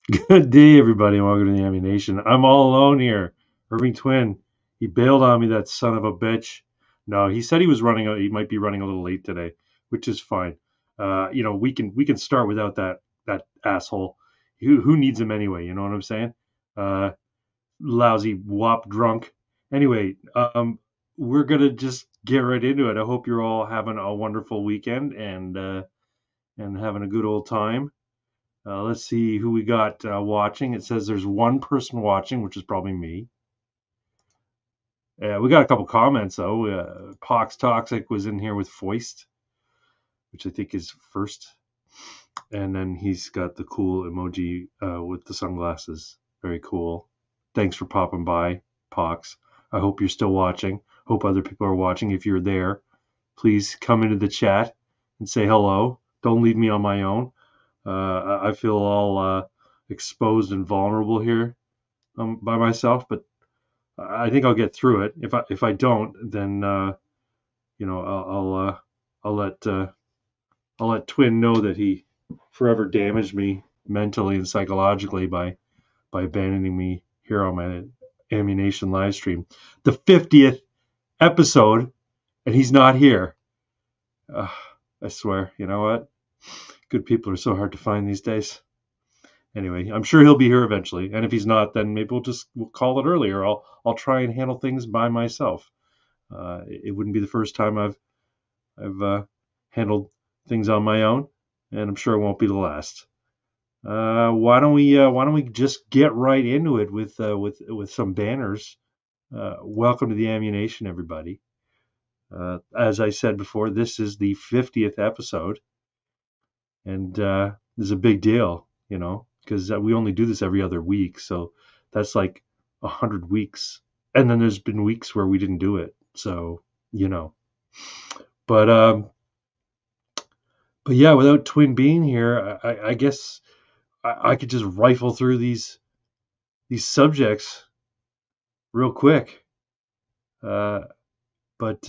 Good day, everybody, and welcome to the Ammunation. I'm all alone here. Irving Twin, he bailed on me, that son of a bitch. No, he said he was running. He might be running a little late today, which is fine. We can start without that asshole. Who needs him anyway? You know what I'm saying? Uh, Lousy wop drunk. Anyway, we're gonna just get right into it. I hope you're all having a wonderful weekend and having a good old time. Let's see who we got watching. It says there's one person watching, which is probably me. We got a couple comments though. Pox Toxic was in here with Foist, which I think is first, and then he's got the cool emoji with the sunglasses. Very cool. Thanks for popping by, Pox. I hope you're still watching. Hope other people are watching. If you're there, please come into the chat and say hello. Don't leave me on my own. I feel all exposed and vulnerable here by myself, but I think I'll get through it. If I don't, then I'll let Twin know that he forever damaged me mentally and psychologically by abandoning me here on my Ammunation live stream. The 50th episode, and he's not here. I swear, you know what? Good people are so hard to find these days. Anyway, I'm sure he'll be here eventually, and if he's not, then maybe we'll call it earlier. I'll try and handle things by myself. It wouldn't be the first time I've handled things on my own, and I'm sure it won't be the last. Why don't we just get right into it with some banners? Welcome to the Ammunation, everybody. As I said before, this is the 50th episode, and this is a big deal, because we only do this every other week, so that's like 100 weeks, and then there's been weeks where we didn't do it, so but yeah, without Twin being here, I guess I could just rifle through these subjects real quick, but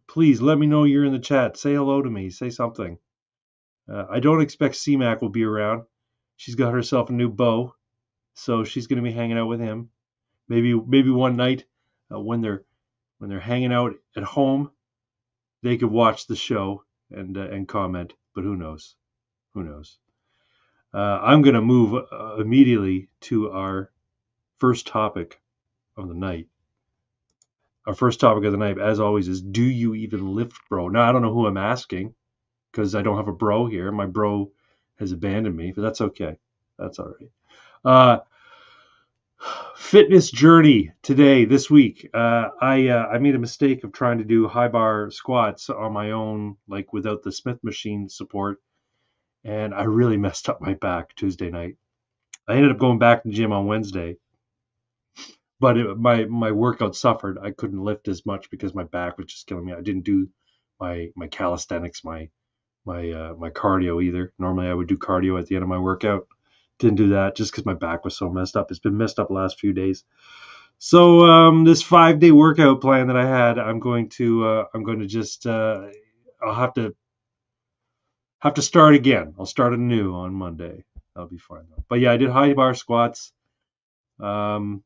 please let me know you're in the chat. Say hello to me, say something. I don't expect C-Mac will be around. She's got herself a new beau, so she's going to be hanging out with him. Maybe one night when they're hanging out at home, they could watch the show and comment. But who knows? Who knows? I'm going to move immediately to our first topic of the night. Our first topic of the night, as always, is do you even lift, bro? Now, I don't know who I'm asking because I don't have a bro here. My bro has abandoned me, but that's okay. That's all right. Fitness journey today, this week. I made a mistake of trying to do high bar squats on my own, like without the Smith machine support, and I really messed up my back Tuesday night. I ended up going back to the gym on Wednesday, but my workout suffered. I couldn't lift as much because my back was just killing me. I didn't do my calisthenics, my cardio either. Normally I would do cardio at the end of my workout. Didn't do that just because my back was so messed up. It's been messed up the last few days. So this 5-day workout plan that I had, I'm going to just I'll have to start again. I'll start anew on Monday. That'll be fine though. But yeah, I did high bar squats. And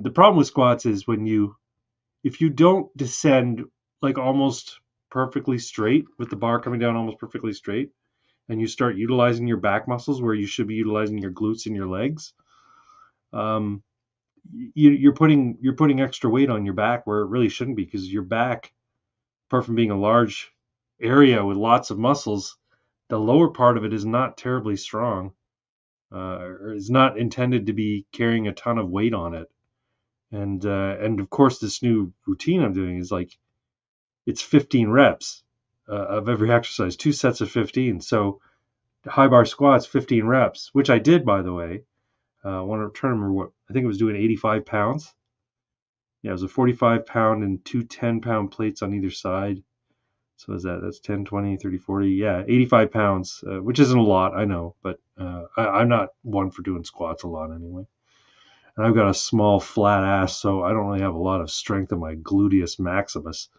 the problem with squats is if you don't descend like almost perfectly straight with the bar coming down almost perfectly straight, and you start utilizing your back muscles where you should be utilizing your glutes and your legs, you're putting extra weight on your back where it really shouldn't be, because your back, apart from being a large area with lots of muscles, the lower part of it is not terribly strong, or is not intended to be carrying a ton of weight on it. And of course, this new routine I'm doing is like it's 15 reps of every exercise, 2 sets of 15. So high bar squats, 15 reps, which I did, by the way. I want to try to remember what I think it was doing 85 pounds. Yeah, it was a 45 pound and 2 10-pound plates on either side. So is that's 10, 20, 30, 40. Yeah, 85 pounds, which isn't a lot, I know, but I'm not one for doing squats a lot anyway. And I've got a small flat ass, so I don't really have a lot of strength in my gluteus maximus.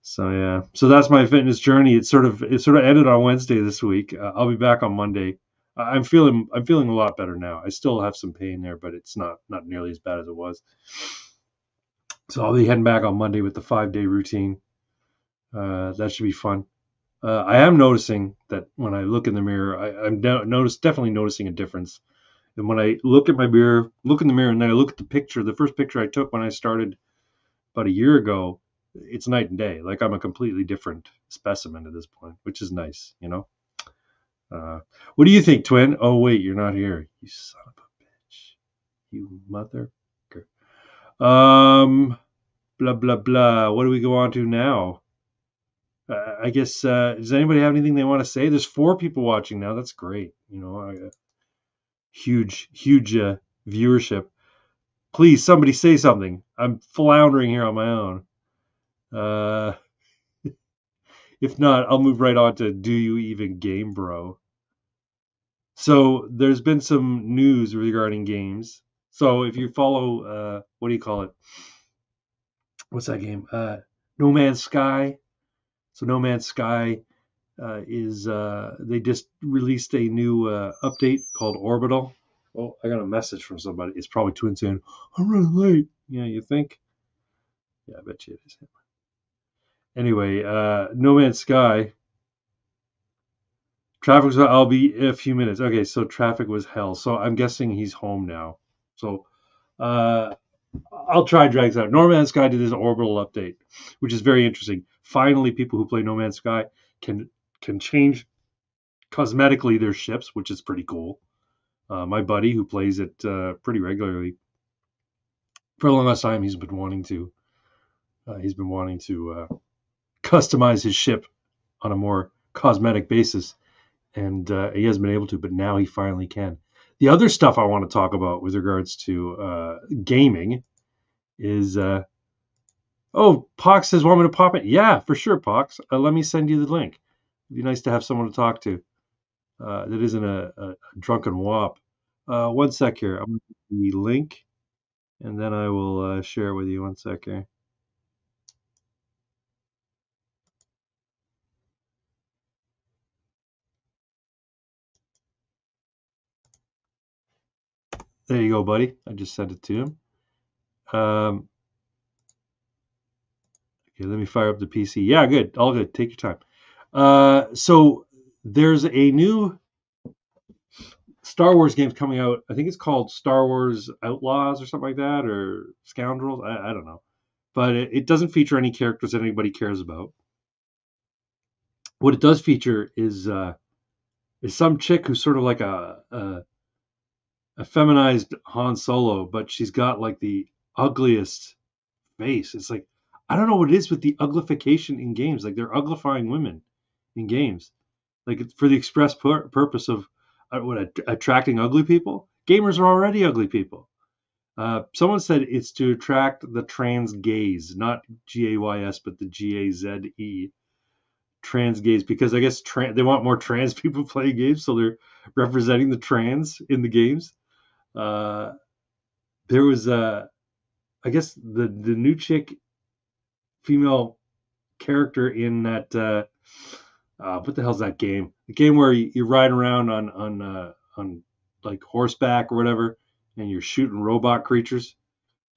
So yeah, so that's my fitness journey. It sort of ended on Wednesday this week. I'll be back on Monday. I'm feeling a lot better now. I still have some pain there, but it's not nearly as bad as it was. So I'll be heading back on Monday with the 5 day routine. That should be fun. I am noticing that when I look in the mirror, I'm definitely noticing a difference. And when I look at my mirror, look in the mirror, and then I look at the first picture I took when I started about a year ago, it's night and day. Like I'm a completely different specimen at this point, which is nice, you know. What do you think, Twin? Oh wait, you're not here. You son of a bitch. You mother. Um, blah blah blah. What do we go on to now? I guess does anybody have anything they want to say? There's 4 people watching now. That's great. You know, huge viewership. Please, somebody say something. I'm floundering here on my own. Uh, if not, I'll move right on to Do You Even Game Bro? So there's been some news regarding games. So if you follow, what do you call it? What's that game? No Man's Sky. So No Man's Sky is they just released a new update called Orbital. Oh, I got a message from somebody. It's probably Twin saying, "I'm running late." Yeah, you think? Yeah, I bet you it is. Anyway, No Man's Sky. Traffic was. I'll be a few minutes. Okay, so traffic was hell. So I'm guessing he's home now. So uh, I'll try drag this out. No Man's Sky did this Orbital update, which is very interesting. Finally, people who play No Man's Sky can change cosmetically their ships, which is pretty cool. My buddy who plays it pretty regularly for a long time, he's been wanting to customize his ship on a more cosmetic basis, and he hasn't been able to, but now he finally can. The other stuff I want to talk about with regards to gaming is oh, Pox says want me to pop it. Yeah, for sure, Pox. Let me send you the link. It'd be nice to have someone to talk to that isn't a drunken wop. One sec here. I'm going to put the link, and then I will share it with you. One sec here. There you go, buddy. I just sent it to him. Okay, let me fire up the PC. Yeah, good. All good. Take your time. So there's a new Star Wars game coming out. I think it's called Star Wars Outlaws or something like that, or Scoundrels. I don't know. But it doesn't feature any characters that anybody cares about. What it does feature is some chick who's sort of like a feminized Han Solo, but she's got like the ugliest face. It's like I don't know what it is with the uglification in games. Like they're uglifying women in games, like it's for the express purpose of attracting ugly people. Gamers are already ugly people. Someone said it's to attract the trans gays, not GAYS, but the GAZE trans gays, because I guess they want more trans people playing games, so they're representing the trans in the games. Uh, there was I guess the new chick female character in that what the hell's that game? The game where you ride around on like horseback or whatever, and you're shooting robot creatures.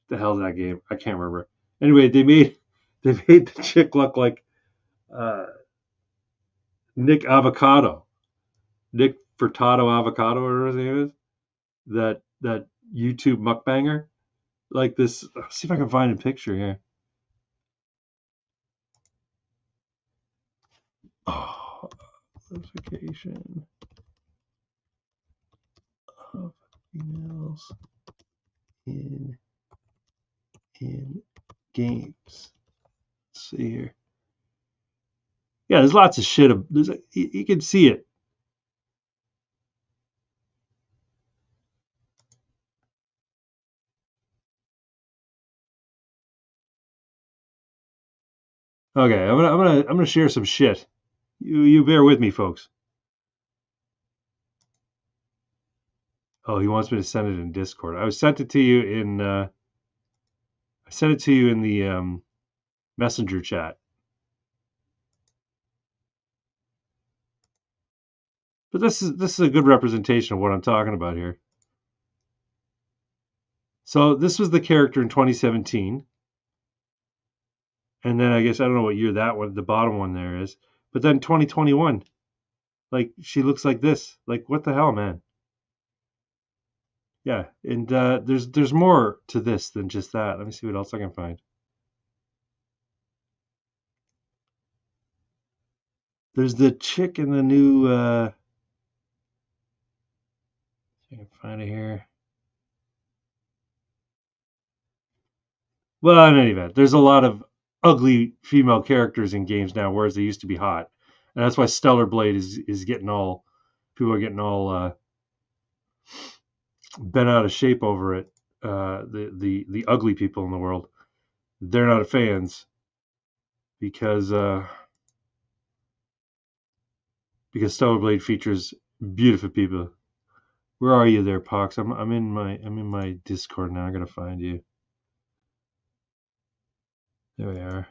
What the hell's that game? I can't remember. Anyway, they made the chick look like uh, Nick Avocado, Nick Furtado Avocado, or whatever his name is. That YouTube mukbanger. Like this. Let's see if I can find a picture here. Oh, notification of emails in games. Let's see here. Yeah, there's lots of shit. You can see it. Okay, I'm gonna share some shit. You bear with me, folks. Oh, he wants me to send it in Discord. I sent it to you in. I sent it to you in the messenger chat. But this is a good representation of what I'm talking about here. So this was the character in 2017, and then I guess I don't know what year that one, the bottom one there is, but then 2021, like she looks like this. Like what the hell, man? Yeah, and there's more to this than just that. Let me see what else I can find. There's the chick in the new. I can find it here. Well, in any event, there's a lot of ugly female characters in games now, whereas they used to be hot, and that's why Stellar Blade is getting all people are getting all bent out of shape over it. The ugly people in the world, they're not fans because Stellar Blade features beautiful people. Where are you there, Pox? I'm in my Discord now. I gotta find you. There we are.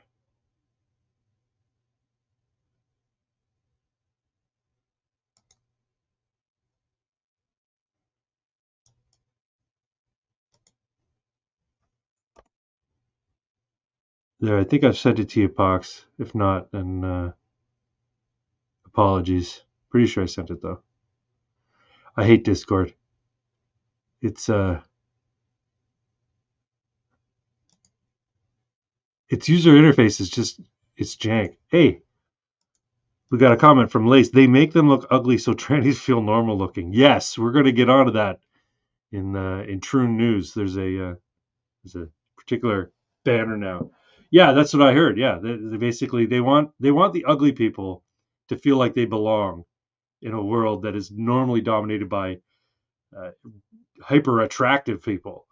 There, I think I've sent it to you, Pox. If not, then apologies. Pretty sure I sent it though. I hate Discord. It's its user interface is just it's jank. Hey, we got a comment from Lace. They make them look ugly so trannies feel normal looking. Yes, we're gonna get onto that in True News. There's a particular banner now. Yeah, that's what I heard. Yeah, they basically they want the ugly people to feel like they belong in a world that is normally dominated by uh, hyper attractive people.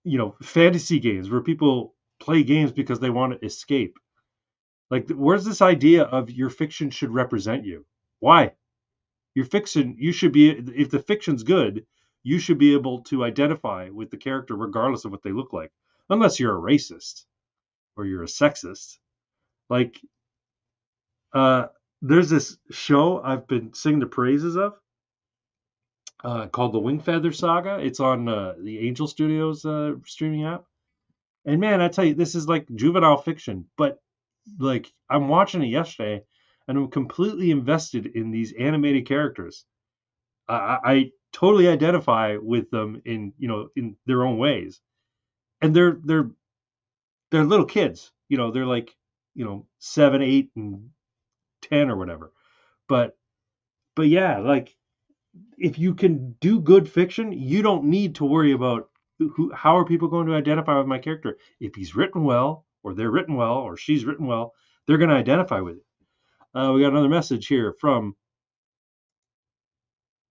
You know, fantasy games where people play games because they want to escape. Like, where's this idea of your fiction should represent you? Why? Your fiction, you should be, if the fiction's good, you should be able to identify with the character regardless of what they look like, unless you're a racist or you're a sexist. Like, uh, there's this show I've been singing the praises of called the Wingfeather Saga. It's on the Angel Studios streaming app. And man, I tell you, this is like juvenile fiction, but like I'm watching it yesterday and I'm completely invested in these animated characters. I totally identify with them in in their own ways, and they're little kids. They're like 7, 8, and 10 or whatever. But yeah, like if you can do good fiction, you don't need to worry about how are people going to identify with my character. If he's written well, or they're written well, or she's written well, they're going to identify with it. We got another message here from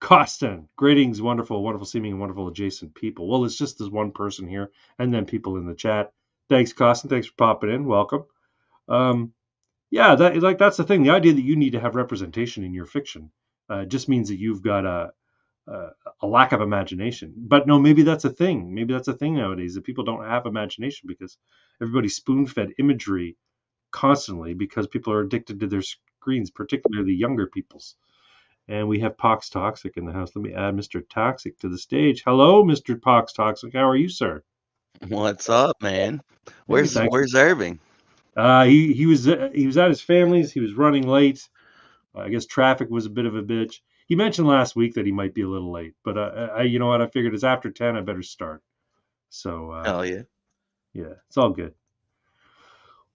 Costin. Greetings, wonderful, wonderful seeming, and wonderful adjacent people. Well, it's just this one person here, and then people in the chat. Thanks, Costin. Thanks for popping in. Welcome. Um, yeah, that's the thing. The idea that you need to have representation in your fiction just means that you've got a lack of imagination. But no, maybe that's a thing. Maybe that's a thing nowadays that people don't have imagination because everybody's spoon-fed imagery constantly because people are addicted to their screens, particularly younger people's. And we have Pox Toxic in the house. Let me add Mr. Toxic to the stage. Hello, Mr. Pox Toxic. How are you, sir? What's up, man? Hey, Where's thanks. where's Irving? He was at his family's. He was running late. I guess traffic was a bit of a bitch. He mentioned last week that he might be a little late, but you know what? I figured it's after 10. I better start. So Hell yeah. yeah, it's all good.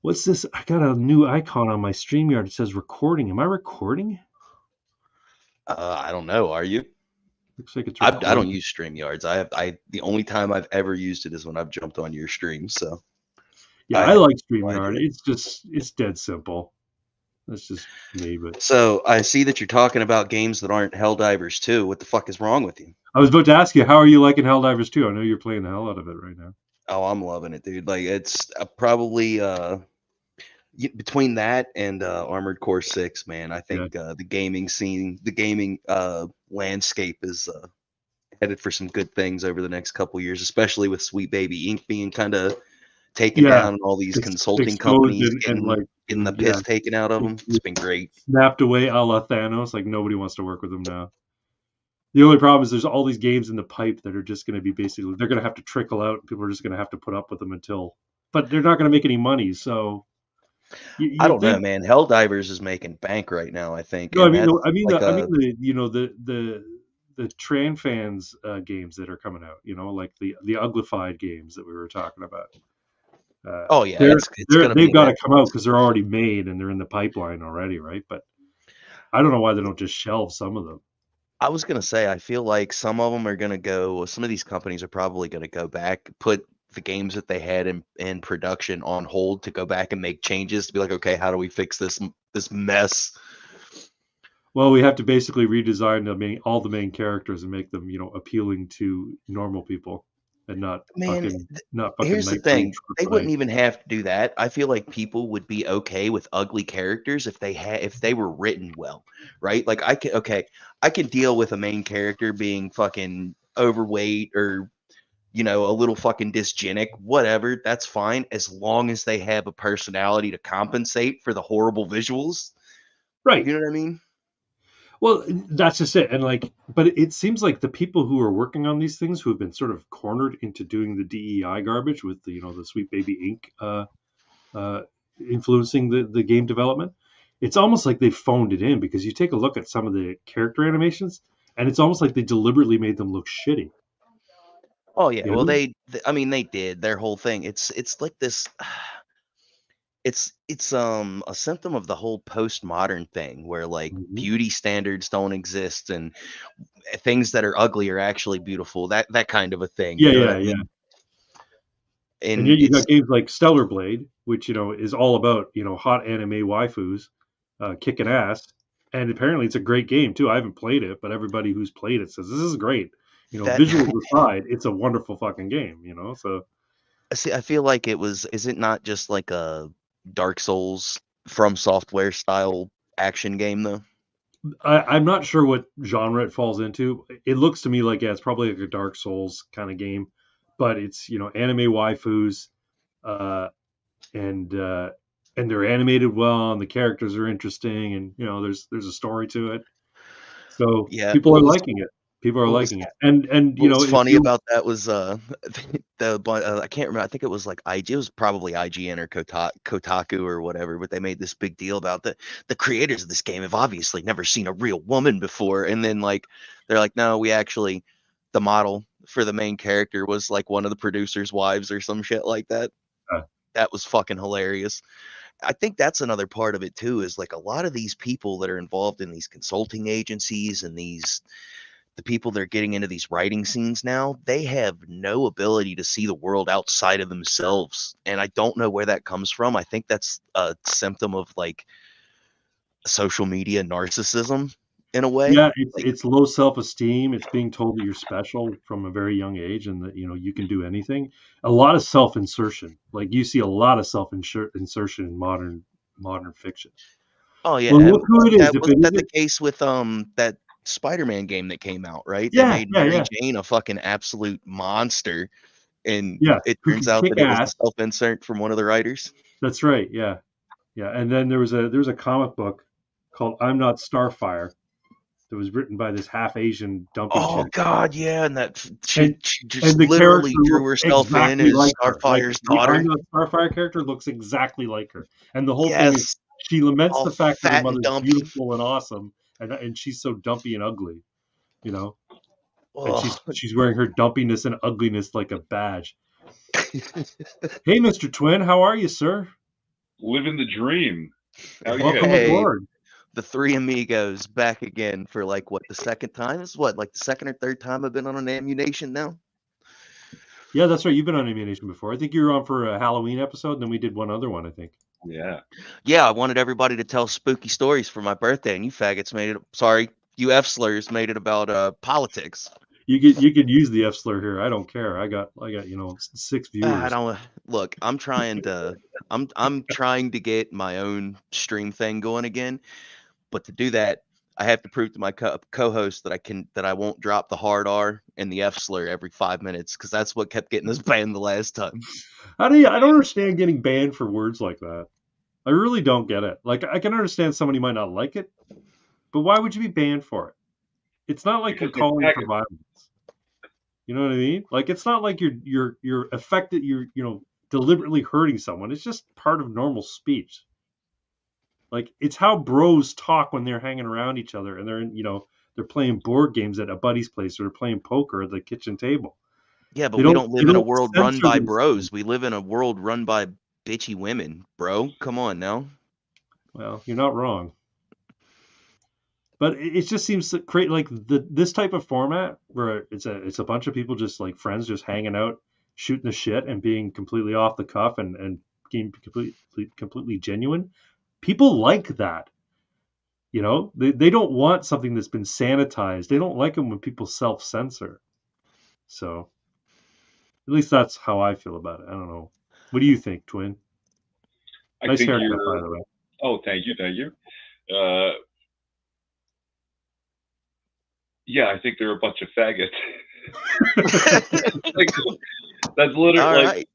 What's this? I got a new icon on my StreamYard. It says recording. Am I recording? I don't know. Are you? Looks like it's I don't recording. use StreamYards. I the only time I've ever used it is when I've jumped on your stream. So Yeah, I I have like no StreamYard. idea. It's dead simple. That's just me, but So I see that you're talking about games that aren't Helldivers 2. What the fuck is wrong with you? I was about to ask you, how are you liking Helldivers 2? I know you're playing the hell out of it right now. Oh, I'm loving it, dude. Like it's probably between that and Armored Core 6, man. I Yeah. think the gaming scene, the gaming landscape is headed for some good things over the next couple years, especially with Sweet Baby Inc. being kind of taken Yeah, down and all these it's consulting exposed companies and like, getting the yeah, piss taken out of them. It's been great. snapped away a la Thanos. Like nobody wants to work with them now. The only problem is there's all these games in the pipe that are just going to be basically they're going to have to trickle out. And people are just going to have to put up with them until, but they're not going to make any money. So I you don't know, think man. Helldivers is making bank right now, I think, no? I and mean, that's no, I mean, like I mean a the Tran fans games that are coming out. Like the uglified games that we were talking about. oh yeah, it's gonna They've be got that. to come out because they're already made and they're in the pipeline already, right? But I don't know why they don't just shelve some of them. I was gonna say, I feel like some of them are gonna go. Some of these companies are probably gonna go back, put the games that they had in production on hold to go back and make changes to be like, okay, how do we fix this mess? Well, we have to basically redesign all the main characters and make them, appealing to normal people and Man, not fucking here's the Nightbreed thing. They Triple A. wouldn't even have to do that. I feel like people would be okay with ugly characters if they were written well, right? Like I can deal with a main character being fucking overweight or a little fucking dysgenic, whatever. That's fine as long as they have a personality to compensate for the horrible visuals. Right. You know what I mean? Well, that's just it. And but it seems like the people who are working on these things who have been sort of cornered into doing the DEI garbage with the Sweet Baby Inc. Uh, influencing the game development, it's almost like they phoned it in because you take a look at some of the character animations and it's almost like they deliberately made them look shitty. Oh yeah. You Well, know? I mean, they did their whole thing. It's like this. It's a symptom of the whole postmodern thing where like Mhm. beauty standards don't exist and things that are ugly are actually beautiful. That kind of a thing. You Yeah, know what I yeah, yeah. mean? And And yet you it's got games like Stellar Blade, which is all about hot anime waifus kicking ass, and apparently it's a great game too. I haven't played it, but everybody who's played it says this is great. that. Visuals aside, it's a wonderful fucking game. So See, I feel like it was. Is it not just like a Dark Souls from software style action game though? I'm not sure what genre it falls into. It looks to me like it's probably like a Dark Souls kind of game, but it's anime waifus, uh, and uh, and they're animated well, and the characters are interesting, and there's a story to it. So Yeah. people are liking it. People are What was liking it, and what was it funny feels about that was I can't remember. I think it was like IG. It was probably IGN or Kotaku or whatever. But they made this big deal about the creators of this game have obviously never seen a real woman before, and then like they're like, no, we actually the model for the main character was like one of the producers' wives or some shit like that. uh, That was fucking hilarious. I think that's another part of it too, is like a lot of these people that are involved in these consulting agencies and the people that are getting into these writing scenes now, they have no ability to see the world outside of themselves. And I don't know where that comes from. I think that's a symptom of like social media narcissism in a way. yeah, it's Like, it's low self esteem. It's being told that you're special from a very young age, and that you can do anything. A lot of self insertion. Like you see a lot of self insertion in modern fiction. oh yeah, Well, and look who it is. that If it wasn't that the isn't, case with that Spider-Man game that came out, right? They yeah, made yeah, Mary yeah, Jane a fucking absolute monster, and yeah, it who turns can out kick that it was a ass. self-insert from one of the writers. That's right. Yeah, yeah. And then there was a comic book called "I'm Not Starfire" that was written by this half Asian dumpy Oh chick, God, yeah, and that and she just and the character literally drew looks herself in exactly as like her. Like Starfire's the I'm daughter. Not Starfire character looks exactly like her, and the whole thing is Yes, she laments all the fact that her fat and mother's dumpy. beautiful and awesome, and she's so dumpy and ugly, you know, and Oh, she's wearing her dumpiness and ugliness like a badge. Hey, Mr. Twin, how are you, sir? Living the dream. How Welcome you? hey, aboard. the three amigos back again for like what the second time? This is what like the second or third time I've been on an Ammunation now. Yeah, that's right. You've been on Ammunition before. I think you were on for a Halloween episode, and then we did one other one. I think. Yeah. Yeah, I wanted everybody to tell spooky stories for my birthday, and you faggots made it. Sorry, you F slurs made it about politics. You could use the F slur here. I don't care. I got 6 I viewers. don't look. I'm trying to get my own stream thing going again. But to do that, I have to prove to my co-host that I won't drop the hard R and the F slur every 5 minutes, because that's what kept getting us banned the last time. I don't understand getting banned for words like that. I really don't get it. Like, I can understand somebody might not like it, but why would you be banned for it? It's not like you're Because they're calling for faggots. violence. You know what I mean? Like, it's not like you're affected. You're deliberately hurting someone. It's just part of normal speech. Like, it's how bros talk when they're hanging around each other and they're playing board games at a buddy's place or they're playing poker at the kitchen table. Yeah, but They we don't don't they live in a don't world run censor by themselves. bros. We live in a world run by bitchy women, bro. Come on now. Well, you're not wrong. But it just seems to create like this type of format where it's a bunch of people just like friends just hanging out, shooting the shit and being completely off the cuff and being completely genuine. People like that. They don't want something that's been sanitized. They don't like it when people self-censor. So at least that's how I feel about it. I don't know. What do you think, Twin? I Nice think haircut, by the way. Oh, thank you, thank you. Yeah, I think they're a bunch of faggots. Like, that's literally All like right.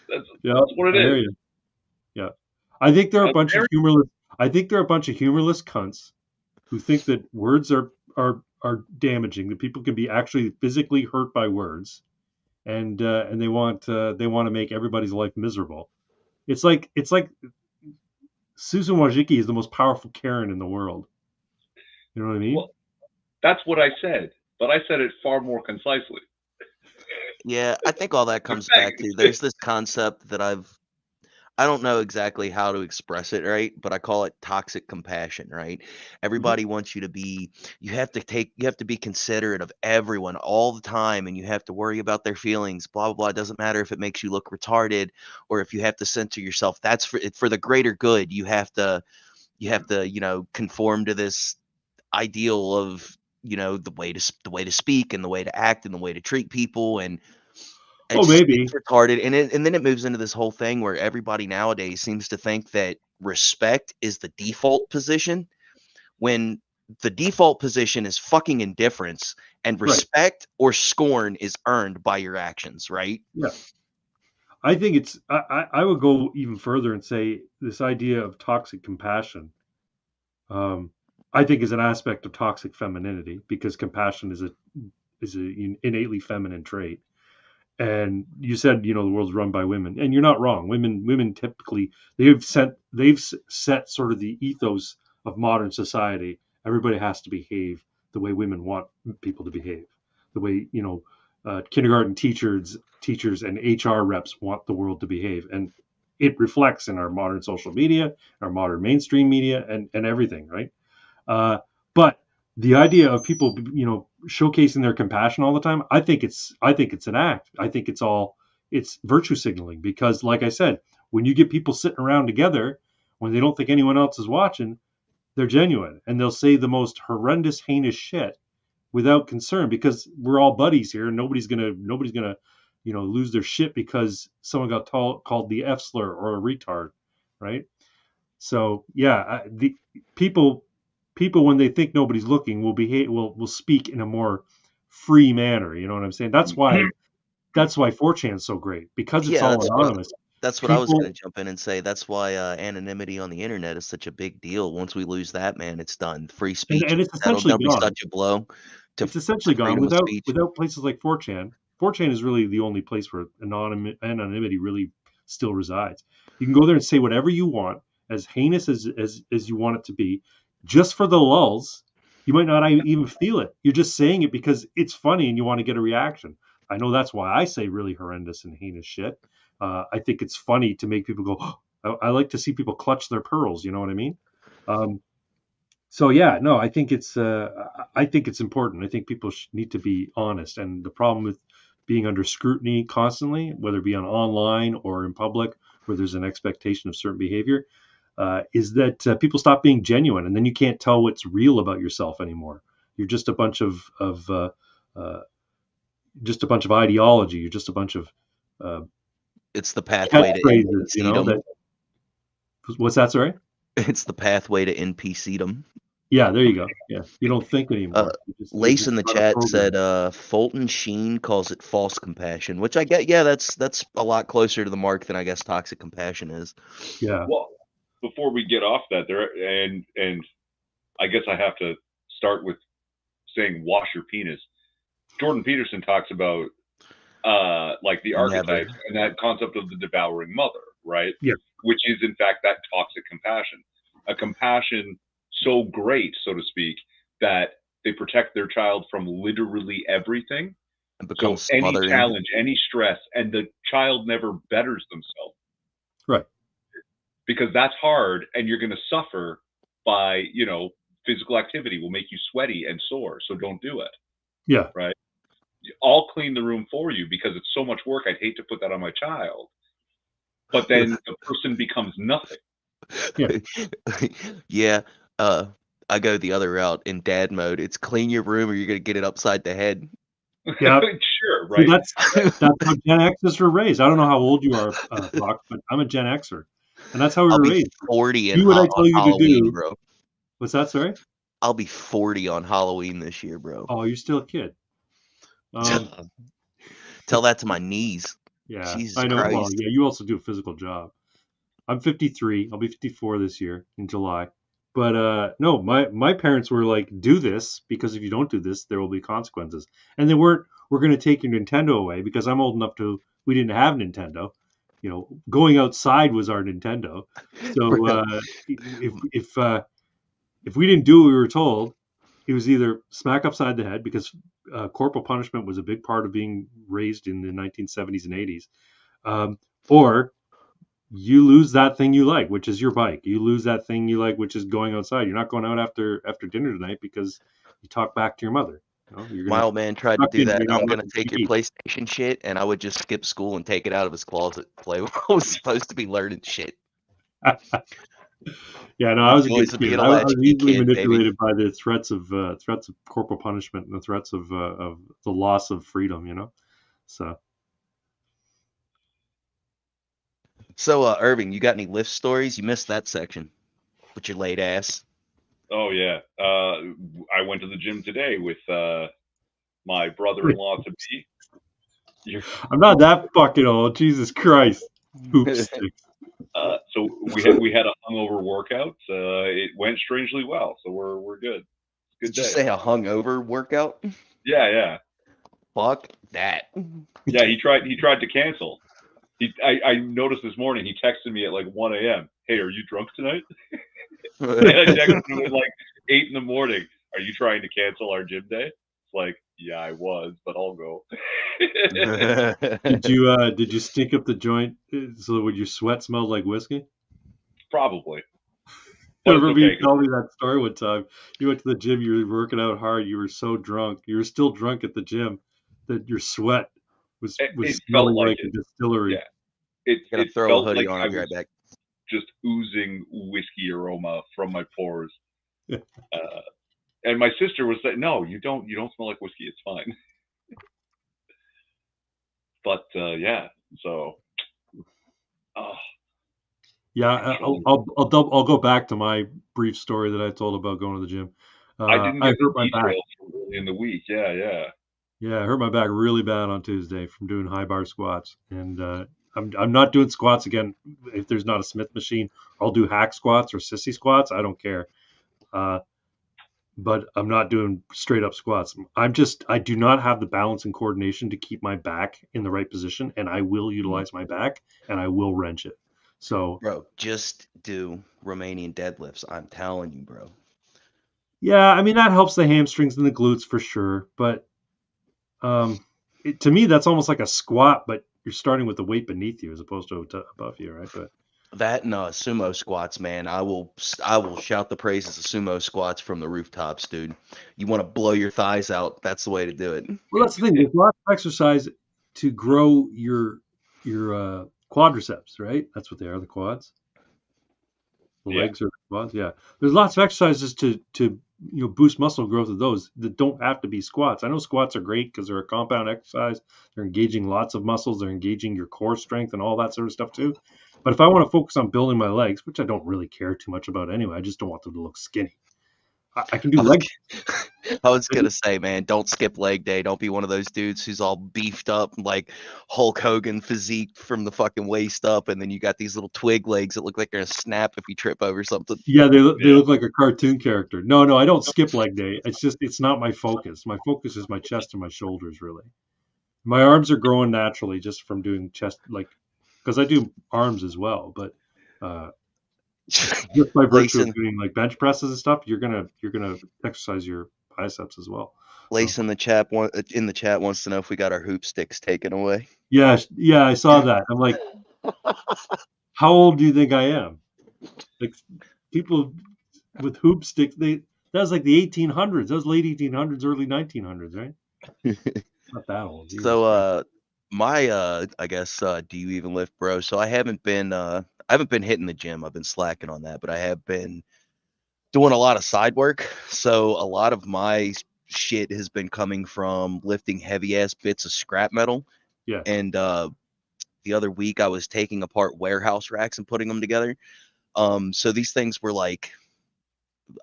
that's Yeah, what I it hear is. you. Yeah, I think they're a That's bunch of very humorless. I think they're a bunch of humorless cunts who think that words are damaging. That people can be actually physically hurt by words, and they want to make everybody's life miserable. It's like Susan Wojcicki is the most powerful Karen in the world. You know what I mean? well. That's what I said, but I said it far more concisely. Yeah, I think all that They're comes back to faggots. there's this concept that I don't know exactly how to express it, right? But I call it toxic compassion, right? Mhm. Everybody wants you to be, you have to be considerate of everyone all the time, and you have to worry about their feelings, blah, blah, blah. It doesn't matter if it makes you look retarded or if you have to censor yourself. That's for the greater good. You have to conform to this ideal of, the way to speak and the way to act and the way to treat people. And Oh, it's maybe. retarded, and then it moves into this whole thing where everybody nowadays seems to think that respect is the default position, when the default position is fucking indifference, and Right. respect or scorn is earned by your actions, right? Yeah. I think it's. I would go even further and say this idea of toxic compassion. Um, I think is an aspect of toxic femininity because compassion is a innately feminine trait. And you said the world's run by women, and you're not wrong. Women typically they've set sort of the ethos of modern society. Everybody has to behave the way women want people to behave, the way kindergarten teachers and HR reps want the world to behave, and it reflects in our modern social media, our modern mainstream media, and everything, right? But the idea of people, showcasing their compassion all the time, I think it's an act. I think it's virtue signaling because, like I said, when you get people sitting around together when they don't think anyone else is watching, they're genuine and they'll say the most horrendous, heinous shit without concern because we're all buddies here and nobody's gonna lose their shit because someone got called the F slur or a retard, right? So yeah, the people people when they think nobody's looking will speak in a more free manner. You know what I'm saying? That's why 4chan is so great because it's Yeah, all anonymous. that's what I was going People to jump in and say. That's why anonymity on the internet is such a big deal. Once we lose that, man, it's done. Free speech, and it's essentially that'll be gone. such a blow to It's essentially gone freedom of without speech. without places like 4chan. 4chan is really the only place where anonymity really still resides. You can go there and say whatever you want, as heinous as you want it to be, just for the lulls. You might not even feel it. You're just saying it because it's funny and you want to get a reaction. I know that's why I say really horrendous and heinous shit. I think it's funny to make people go. I like to see people clutch their pearls. You know what I mean? Um, so yeah, no, I think it's important. I think people need to be honest. And the problem with being under scrutiny constantly, whether it be on online or in public, where there's an expectation of certain behavior, is that people stop being genuine, and then you can't tell what's real about yourself anymore. You're just a bunch uh, of ideology. You're just a bunch of uh, It's the pathway to catchphrases. NPCdom. What's that? Sorry. It's the pathway to NPCdom. Yeah, there you go. Yeah, you don't think Uh, anymore. You're Lace just in the on a chat program. said Fulton Sheen calls it false compassion, which I get. Yeah, that's a lot closer to the mark than I guess toxic compassion is. Yeah, Well, before we get off that, and I guess I have to start with saying wash your penis. Jordan Peterson talks about like the Never. archetypes and that concept of the devouring mother, right? yeah, Which is in fact that toxic compassion, a compassion so great, so to speak, that they protect their child from literally everything. And So becomes any smothering. challenge, any stress, and the child never betters themselves right. because that's hard, and you're going to suffer by physical activity will make you sweaty and sore, so don't do it, Yeah, right? I'll clean the room for you because it's so much work. I'd hate to put that on my child. But then the person becomes nothing. yeah, Yeah. Uh, I go the other route in dad mode. It's clean your room or you're gonna get it upside the head. yeah. Sure, See, right? that's how Gen Xers were raised. I don't know how old you are, Brock, but I'm a Gen Xer, and that's how we I'll were be raised. 40 Do what I on tell you to Halloween, do. bro. What's that? Sorry. I'll be 40 on Halloween this year, bro. Oh, you're still a kid. Um, Tell that to my knees. yeah, Jesus I know. Well, Christ. yeah, you also do a physical job. I'm 53. I'll be 54 this year in July. But no, my parents were like, do this because if you don't do this, there will be consequences. And they weren't. We're going to take your Nintendo away because I'm old enough to. We didn't have Nintendo. Going outside was our Nintendo. So Bro. if we didn't do what we were told, it was either smack upside the head because corporal punishment was a big part of being raised in the 1970s and 80s, or you lose that thing you like, which is your bike. You lose that thing you like, which is going outside. You're not going out after dinner tonight because you talk back to your mother. You're My gonna old man tried to suck do in. that. You're not I'm gonna watching take your TV. PlayStation shit, and I would just skip school and take it out of his closet. Play while I was supposed to be learning shit. Yeah, no, I The was a good joys of kid. being a I was latchkey easily kid, baby. manipulated by the threats of corporal punishment and the threats of the loss of freedom. So So, Irving, you got any lift stories? You missed that section with your late ass. Oh yeah. I went to the gym today with my brother-in-law to be. I'm not that fucking old. Jesus Christ. Poop sticks. So we had a hungover workout. It went strangely well, so we're good. Good Did you day. say a hungover workout? Yeah, yeah, Fuck that. yeah. He tried to cancel. I noticed this morning he texted me at like 1 a.m. Hey, are you drunk tonight? And I texted him at like 8 in the morning. Are you trying to cancel our gym day? It's like, yeah, I was, but I'll go. Did you stink up the joint so would your sweat smell like whiskey? Probably, I but it's remember you okay. told me that story one time. You went to the gym, you were working out hard, you were so drunk. You were still drunk at the gym that your sweat was It felt smelling like like a it. distillery. Yeah, it Gotta it throw a felt hoodie like on. I I'll be was right back. just oozing whiskey aroma from my pores. Uh, and my sister was like, "No, you don't smell like whiskey. It's fine." But yeah, so oh, Yeah, my shoulder. I'll go back to my brief story that I told about going to the gym. I didn't I get the hurt my back. details from early in the week. Yeah, yeah. Yeah, I hurt my back really bad on Tuesday from doing high bar squats, and I'm not doing squats again if there's not a Smith machine. I'll do hack squats or sissy squats. I don't care, uh, but I'm not doing straight up squats. I do not have the balance and coordination to keep my back in the right position, and I will utilize my back and I will wrench it. So Bro, just do Romanian deadlifts. I'm telling you, bro. yeah, I mean that helps the hamstrings and the glutes for sure, but to me, that's almost like a squat, but you're starting with the weight beneath you as opposed to above you, right? But That and sumo squats, man. I will shout the praises of sumo squats from the rooftops, dude. You want to blow your thighs out? That's the way to do it. well, that's the thing. There's lots of exercise to grow your quadriceps, right? That's what they are, the quads. The Yeah. legs are the quads. Yeah, there's lots of exercises to boost muscle growth of those that don't have to be squats. I know squats are great because they're a compound exercise. They're engaging lots of muscles. They're engaging your core strength and all that sort of stuff too. But if I want to focus on building my legs, which I don't really care too much about anyway, I just don't want them to look skinny. I can do I was, leg. I was gonna say, man, don't skip leg day. Don't be one of those dudes who's all beefed up like Hulk Hogan physique from the fucking waist up, and then you got these little twig legs that look like they're gonna snap if you trip over something. Yeah, they look like a cartoon character. No, I don't skip leg day. It's not my focus. My focus is my chest and my shoulders, really. My arms are growing naturally just from doing chest, like, because I do arms as well. But just by virtue of Lacing, doing like bench presses and stuff, you're gonna exercise your biceps as well. So Lace in the chat wants to know if we got our hoop sticks taken away. yeah, I saw that. I'm like, how old do you think I am? Like people with hoop sticks, that was like the 1800s. That was late 1800s, early 1900s, right? Not that old. Jesus So Christ. my I guess do you even lift, bro? So I haven't been hitting the gym. I've been slacking on that, but I have been doing a lot of side work. So a lot of my shit has been coming from lifting heavy ass bits of scrap metal. Yeah. And the other week I was taking apart warehouse racks and putting them together. So these things were like,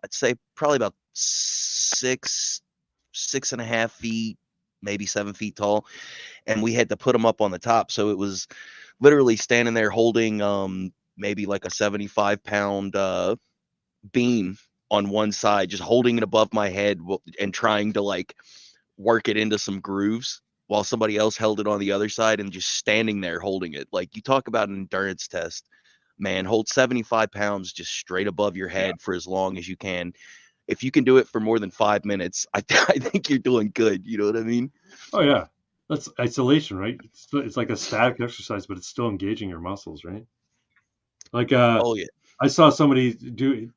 I'd say probably about 6.5 feet, maybe 7 feet tall. And we had to put them up on the top. So it was literally standing there holding maybe like a 75-pound beam on one side, just holding it above my head and trying to like work it into some grooves while somebody else held it on the other side and just standing there holding it. Like, you talk about an endurance test, man. Hold 75 pounds just straight above your head for as long as you can. If you can do it for more than 5 minutes, I think you're doing good. You know what I mean? Oh yeah. That's isolation, right? It's like a static exercise, but it's still engaging your muscles, right? Like Oh yeah. I saw somebody do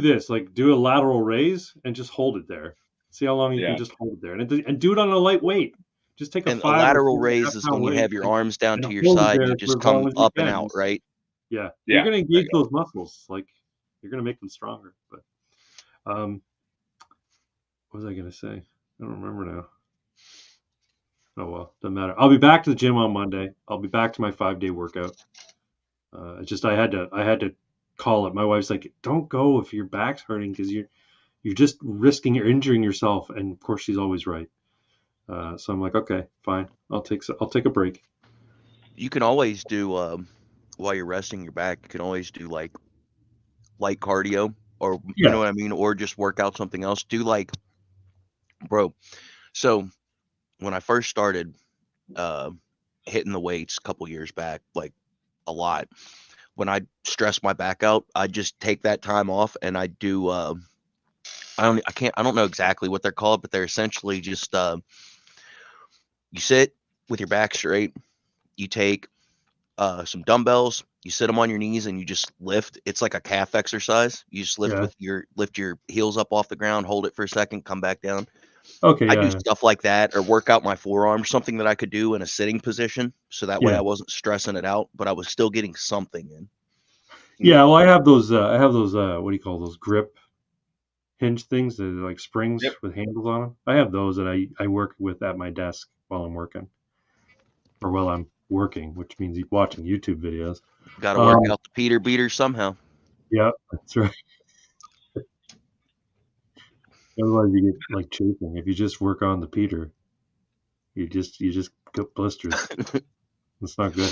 this, like do a lateral raise and just hold it there. See how long you can Yeah. just hold it there, and do it on a light weight. Just take a And a 5 or lateral 4.5 raise is pound when you weight have your arms down and to your hold it side and you there for just as long come as you up and can. out, right? Yeah, you're Yeah. gonna There engage you go. those muscles. Like you're gonna make them stronger. But what was I gonna say? I don't remember now. Oh well, doesn't matter. I'll be back to the gym on Monday. I'll be back to my 5-day workout. It's just I had to call it. My wife's like, "Don't go if your back's hurting because you're just risking you're injuring yourself." And of course, she's always right. So I'm like, okay, fine. I'll take a break. You can always do while you're resting your back, you can always do like light cardio, or you Yeah, know what I mean, or just work out something else. Do like, bro. So when I first started uh hitting the weights a couple years back, like a lot, when I stress my back out, I just take that time off and I do I don't know exactly what they're called, but they're essentially just you sit with your back straight, you take some dumbbells, you sit them on your knees and you just lift. It's like a calf exercise. You just yeah. lift your heels up off the ground, hold it for a second, come back down. Okay, I do yeah, stuff like that, or work out my forearms, something that I could do in a sitting position, so that way yeah, I wasn't stressing it out, but I was still getting something in. yeah. Well, I have those. What do you call those grip hinge things that are like springs Yep. with handles on them? I have those that I work with at my desk while I'm working, or while I'm working, which means watching YouTube videos. Got to work Um, out the Peter beater somehow. yeah, that's right. Otherwise, you get like chafing. If you just work on the Peter, you just get blisters. It's not good.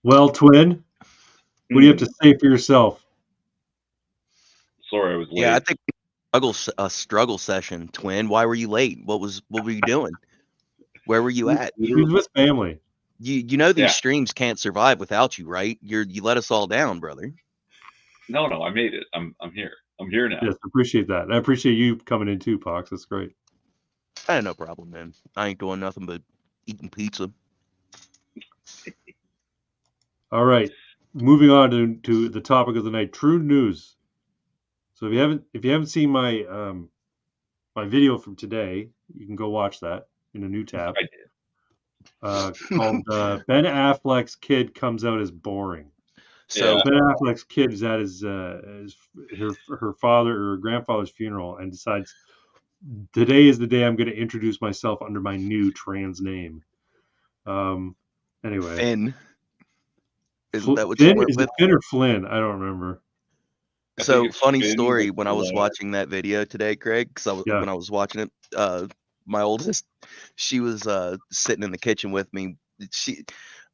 Well, twin, what do you have to say for yourself? Sorry, I was Yeah, I late. think a struggle session, twin. Why were you late? What were you doing? Where were you at? He was with family. You know these Yeah. streams can't survive without you, right? You let us all down, brother. No, I made it. I'm here. I'm here now. Yes, appreciate that. I appreciate you coming in too, Pox. That's great. I had no problem, man. I ain't doing nothing but eating pizza. All right, moving on to the topic of the night, true news. So if you haven't seen my video from today, you can go watch that in a new tab I did. called Ben Affleck's kid comes out as boring. So Yeah. Ben Affleck's kid is at his her father or her grandfather's funeral and decides today is the day I'm going to introduce myself under my new trans name. Um, anyway, Finn, isn't that what you went Is it with? Finn or Flynn? I don't remember. So it's funny Finn story. with When I was Delano. watching that video today, Greg, because Yeah. when I was watching it, my oldest, she was sitting in the kitchen with me.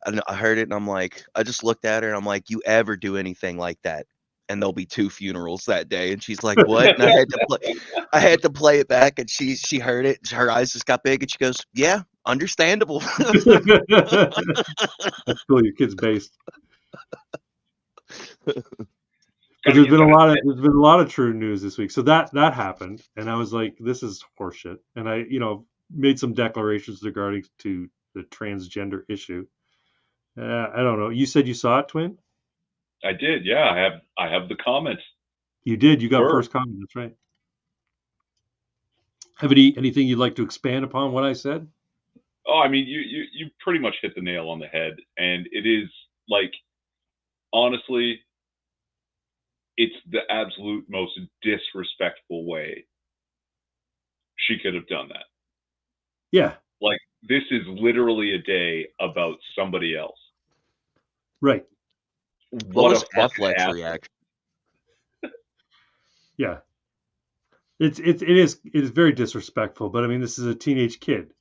I heard it and I'm like, I just looked at her and I'm like, you ever do anything like that, and there'll be 2 funerals that day. And she's like, what? And I had to play it back, and she heard it. Her eyes just got big, and she goes, yeah, understandable. That's cool. Your kid's based. But Gotta there's get been a that. lot of true news this week. So that happened, and I was like, this is horseshit. And I, made some declarations regarding to the transgender issue. I don't know. You said you saw it, Twin? I did, yeah. I have the comments. You did. You got Sure. first comment. That's right. Have anything you'd like to expand upon what I said? Oh, I mean, you pretty much hit the nail on the head, and it is like, honestly, it's the absolute most disrespectful way she could have done that. Yeah. Like, this is literally a day about somebody else. Right. What was a fucking Affleck's asshole. reaction? Yeah. It is very disrespectful, but I mean, this is a teenage kid,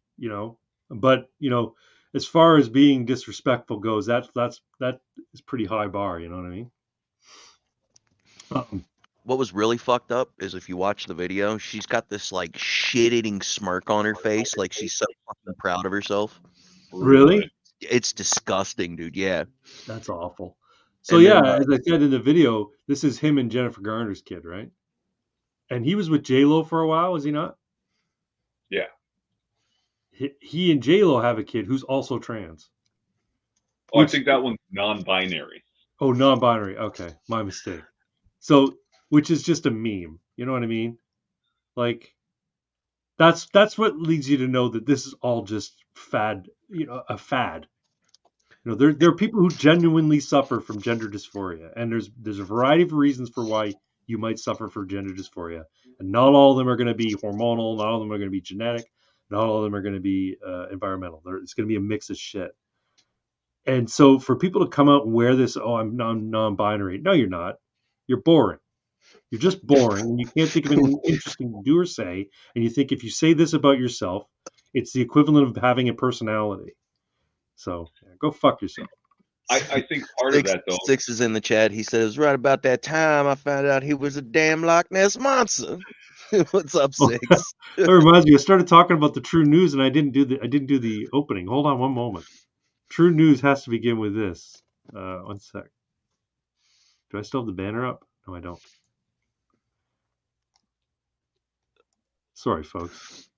But as far as being disrespectful goes, that is pretty high bar. You know what I mean? What was really fucked up is if you watch the video, she's got this like shit-eating smirk on her face, like she's so fucking proud of herself. Really? It's disgusting, dude. Yeah. That's awful. So And yeah, then as I said in the video, this is him and Jennifer Garner's kid, right? And he was with J-Lo for a while, was he not? Yeah. He and J-Lo have a kid who's also trans. Oh, I think that one's non-binary. Oh, non-binary. Okay, my mistake. So, which is just a meme. You know what I mean? Like, that's what leads you to know that this is all just fad. A fad. There are people who genuinely suffer from gender dysphoria, and there's a variety of reasons for why you might suffer from gender dysphoria, and not all of them are going to be hormonal, not all of them are going to be genetic, not all of them are going to be environmental. It's going to be a mix of shit. And so for people to come out and wear this, oh, I'm non-binary. No, you're not. You're boring. You're just boring, and you can't think of anything interesting to do or say. And you think if you say this about yourself, it's the equivalent of having a personality. So go fuck yourself. I think part of that, though. Six is in the chat. He says, right about that time, I found out he was a damn Loch Ness monster. What's up, Six? That reminds me. I started talking about the true news, and I didn't do the opening. Hold on one moment. True news has to begin with this. One sec. Do I still have the banner up? No, I don't. Sorry, folks.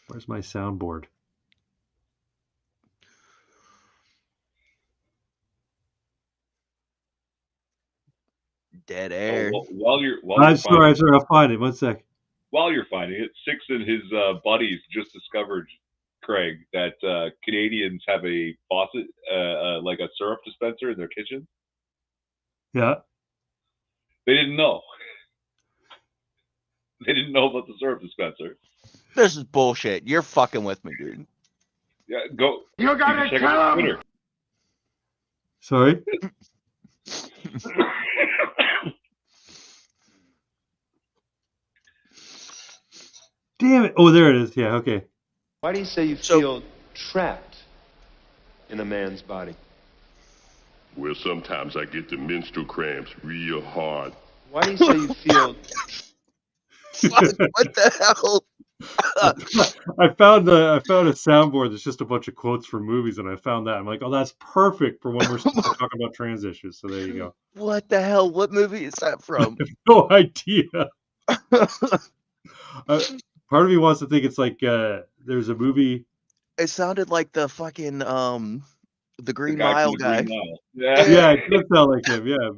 Where's my soundboard? Dead air. While you're sorry. I'll find it. One sec. While you're finding it, Six and his buddies just discovered, Craig, that Canadians have a faucet, like a syrup dispenser in their kitchen. Yeah. They didn't know. They didn't know about the syrup dispenser. This is bullshit. You're fucking with me, dude. Yeah, go. You gotta check out Twitter. Sorry. Damn it. Oh, there it is. Yeah, okay. Why do you say you feel trapped in a man's body? Well, sometimes I get the menstrual cramps real hard. Why do you say you feel... Fuck, what the hell? I found a soundboard that's just a bunch of quotes from movies, and I found that. I'm like, oh, that's perfect for when we're talking about trans issues. So there you go. What the hell? What movie is that from? No idea. Part of me wants to think it's like there's a movie. It sounded like the fucking the Green The guy Mile from the guy. Green Mile. Yeah, it does sound like him. Yeah,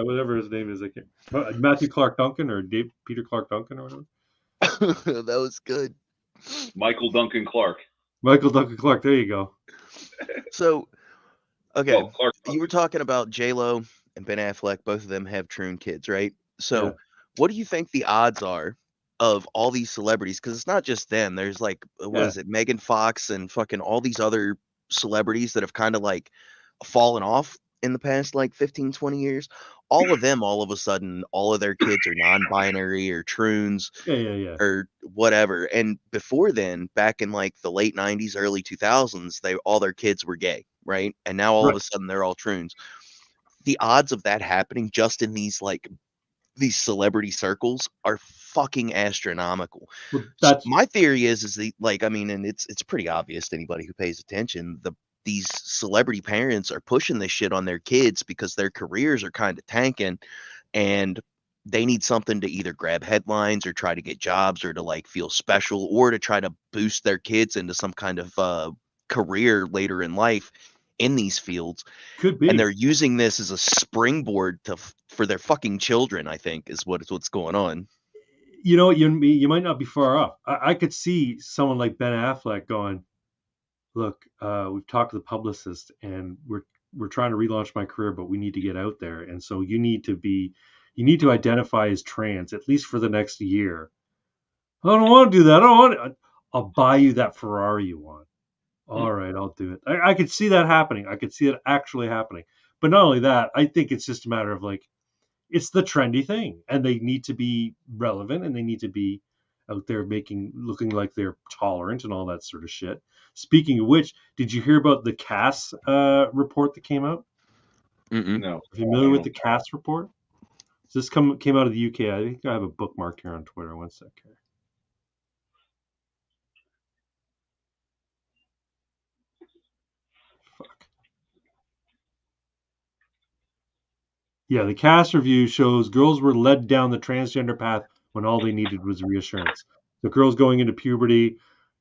whatever his name is. I can't. Matthew Clark Duncan or Peter Clark Duncan or whatever. That was good. Michael Duncan Clark. Michael Duncan Clark. There you go. So, okay, Well, Clark. you were talking about J-Lo and Ben Affleck. Both of them have Troon kids, right? So, Yeah. what do you think the odds are of all these celebrities? Because it's not just them. There's like, what is it, Megan Fox and fucking all these other celebrities that have kind of like fallen off. in the past like 15, 20 years, all of them, all of a sudden, all of their kids are non-binary or troons Yeah. or whatever. And before then, back in like the late 90s, early 2000s, all their kids were gay, right? And now all of a sudden they're all troons. The odds of that happening just in these celebrity circles are fucking astronomical. Well, So that's my theory is I mean, and it's pretty obvious to anybody who pays attention. These celebrity parents are pushing this shit on their kids because their careers are kind of tanking, and they need something to either grab headlines or try to get jobs or to like feel special or to try to boost their kids into some kind of career later in life in these fields. could be. And they're using this as a springboard for their fucking children, I think, is what's going on. You know, you might not be far off. I could see someone like Ben Affleck going, "Look, we've talked to the publicist, and we're trying to relaunch my career, but we need to get out there, and so you need to identify as trans at least for the next year." I don't want to do that. I don't want it. I'll buy you that Ferrari you want. All right, I'll do it. I could see that happening. I could see it actually happening. But not only that, I think it's just a matter of like, it's the trendy thing, and they need to be relevant, and they need to be out there looking like they're tolerant and all that sort of shit. Speaking of which, did you hear about the Cass report that came out? No. Are you familiar with the Cass report? So this came out of the UK. I think I have a bookmark here on Twitter. One sec here. Fuck. Yeah, the Cass review shows girls were led down the transgender path when all they needed was reassurance. The girls going into puberty,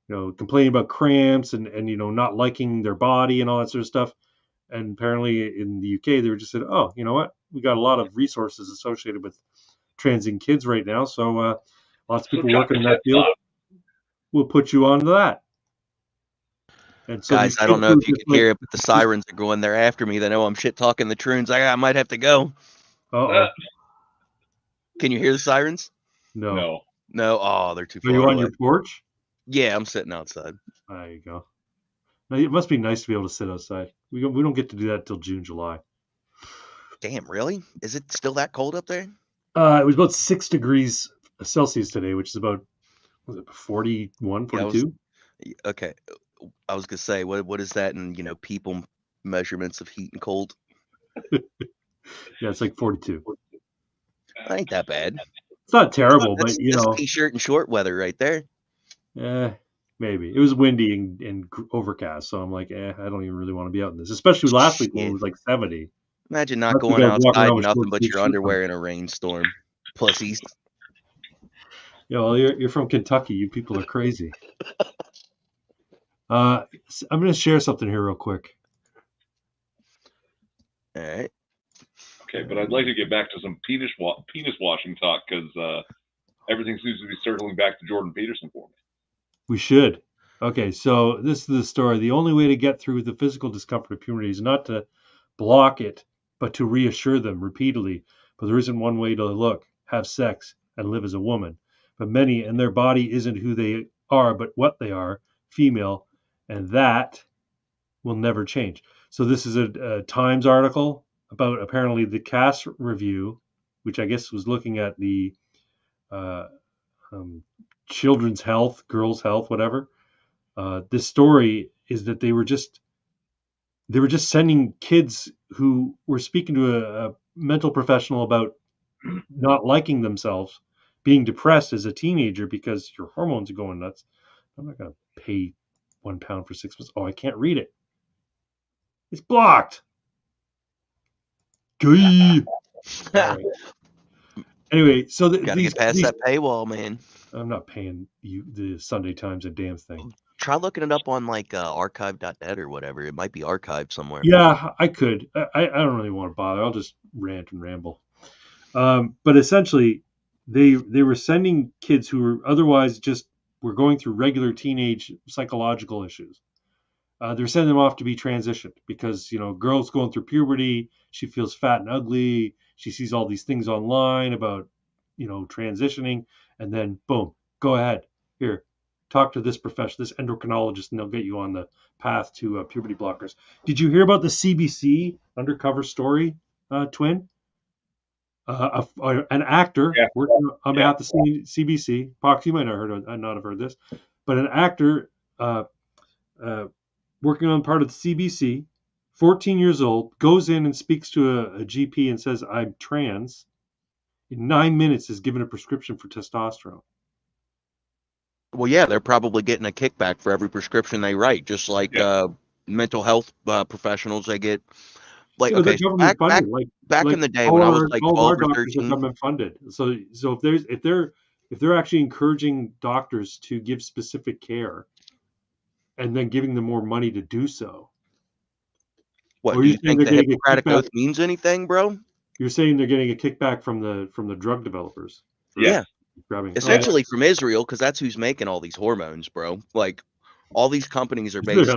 complaining about cramps and not liking their body and all that sort of stuff. And apparently in the UK, they were just said, "Oh, you know what? We got a lot of resources associated with transing kids right now, so lots of people working in that field. We'll put you onto that." And so Guys, I don't know if you can hear it, but the sirens are going there after me. They know I'm shit talking the troons. I might have to go. Uh-oh. Can you hear the sirens? No. Oh, they're too far Are you away. on your porch? Yeah, I'm sitting outside. There you go. Now, it must be nice to be able to sit outside. We don't get to do that until June, July. Damn, really? Is it still that cold up there? It was about 6 degrees Celsius today, which is about 41, 42? Okay. I was going to say, what is that in, people measurements of heat and cold? Yeah, it's like 42. That ain't that bad. It's not terrible, that's t-shirt and short weather right there. Maybe. It was windy and overcast, so I'm like, I don't even really want to be out in this. Especially last week when it was like 70. Imagine not going outside in nothing but your underwear in a rainstorm. Pussies. Yeah, well, you're from Kentucky. You people are crazy. I'm going to share something here real quick. All right. Okay, but I'd like to get back to some penis washing talk because everything seems to be circling back to Jordan Peterson for me. We should. Okay, so this is the story. The only way to get through the physical discomfort of puberty is not to block it, but to reassure them repeatedly. But there isn't one way to look, have sex, and live as a woman. But many, and their body isn't who they are, but what they are, female, and that will never change. So this is a Times article about apparently the Cass review, which I guess was looking at the children's health, girls' health, whatever. This story is that they were just sending kids who were speaking to a mental professional about not liking themselves, being depressed as a teenager because your hormones are going nuts. I'm not going to pay £1 for 6 months. Oh, I can't read it. It's blocked. Right. Anyway, so gotta get past that paywall, man. I'm not paying you the Sunday Times a damn thing. Try looking it up on like archive.net or whatever. It might be archived somewhere. Yeah, I could. I don't really want to bother. I'll just rant and ramble. But essentially, they were sending kids who were otherwise were going through regular teenage psychological issues. They're sending them off to be transitioned because, girls going through puberty, she feels fat and ugly. She sees all these things online about, transitioning, and then boom, go ahead. Here, talk to this professional, this endocrinologist, and they'll get you on the path to puberty blockers. Did you hear about the CBC undercover story, Twin? An actor Yeah. working on behalf of the CBC. Pox, you might not have heard this, but an actor working on part of the CBC, 14 years old, goes in and speaks to a GP and says, "I'm trans." In 9 minutes, is given a prescription for testosterone. Well, yeah, they're probably getting a kickback for every prescription they write, just like mental health professionals. They get like, So they're okay, so government funded. back in the day when I was like all 12 our or doctors are 13. government funded. So if they're actually encouraging doctors to give specific care, and then giving them more money to do so. What, Or do you you saying think they're the getting a Hippocratic kickback? Oath means anything, bro? You're saying they're getting a kickback from the drug developers. Yeah. Grabbing Essentially from Israel, because that's who's making all these hormones, bro. Like, all these companies are based.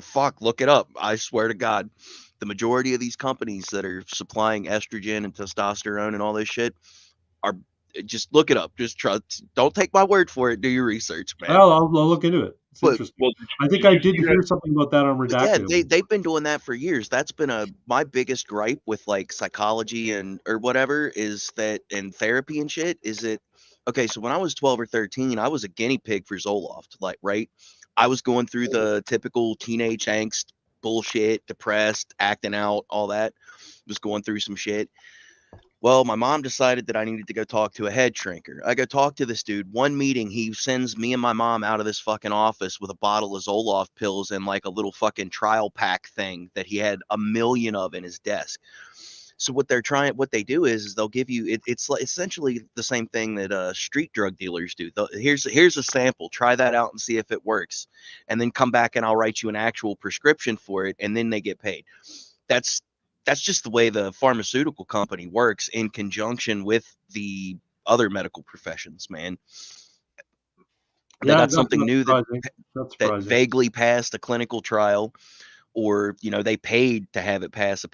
Fuck, look it up. I swear to God, the majority of these companies that are supplying estrogen and testosterone and all this shit are, just look it up. Just trust. Don't take my word for it. Do your research, man. I'll look into it. It's interesting. Well, I think I did hear something about that on Redacted. Yeah, they've been doing that for years. That's been my biggest gripe with like psychology or whatever is that, and therapy and shit, is that, okay, so when I was 12 or 13, I was a guinea pig for Zoloft, like, right? I was going through the typical teenage angst bullshit, depressed, acting out, all that. Was going through some shit. Well, my mom decided that I needed to go talk to a head shrinker. I go talk to this dude. One meeting, he sends me and my mom out of this fucking office with a bottle of Zoloft pills and like a little fucking trial pack thing that he had a million of in his desk. So what they do is they'll give you, it's like essentially the same thing that street drug dealers do. Here's a sample, try that out and see if it works, and then come back and I'll write you an actual prescription for it, and then they get paid. That's just the way the pharmaceutical company works in conjunction with the other medical professions, man. They got something new that vaguely passed a clinical trial, or they paid to have it pass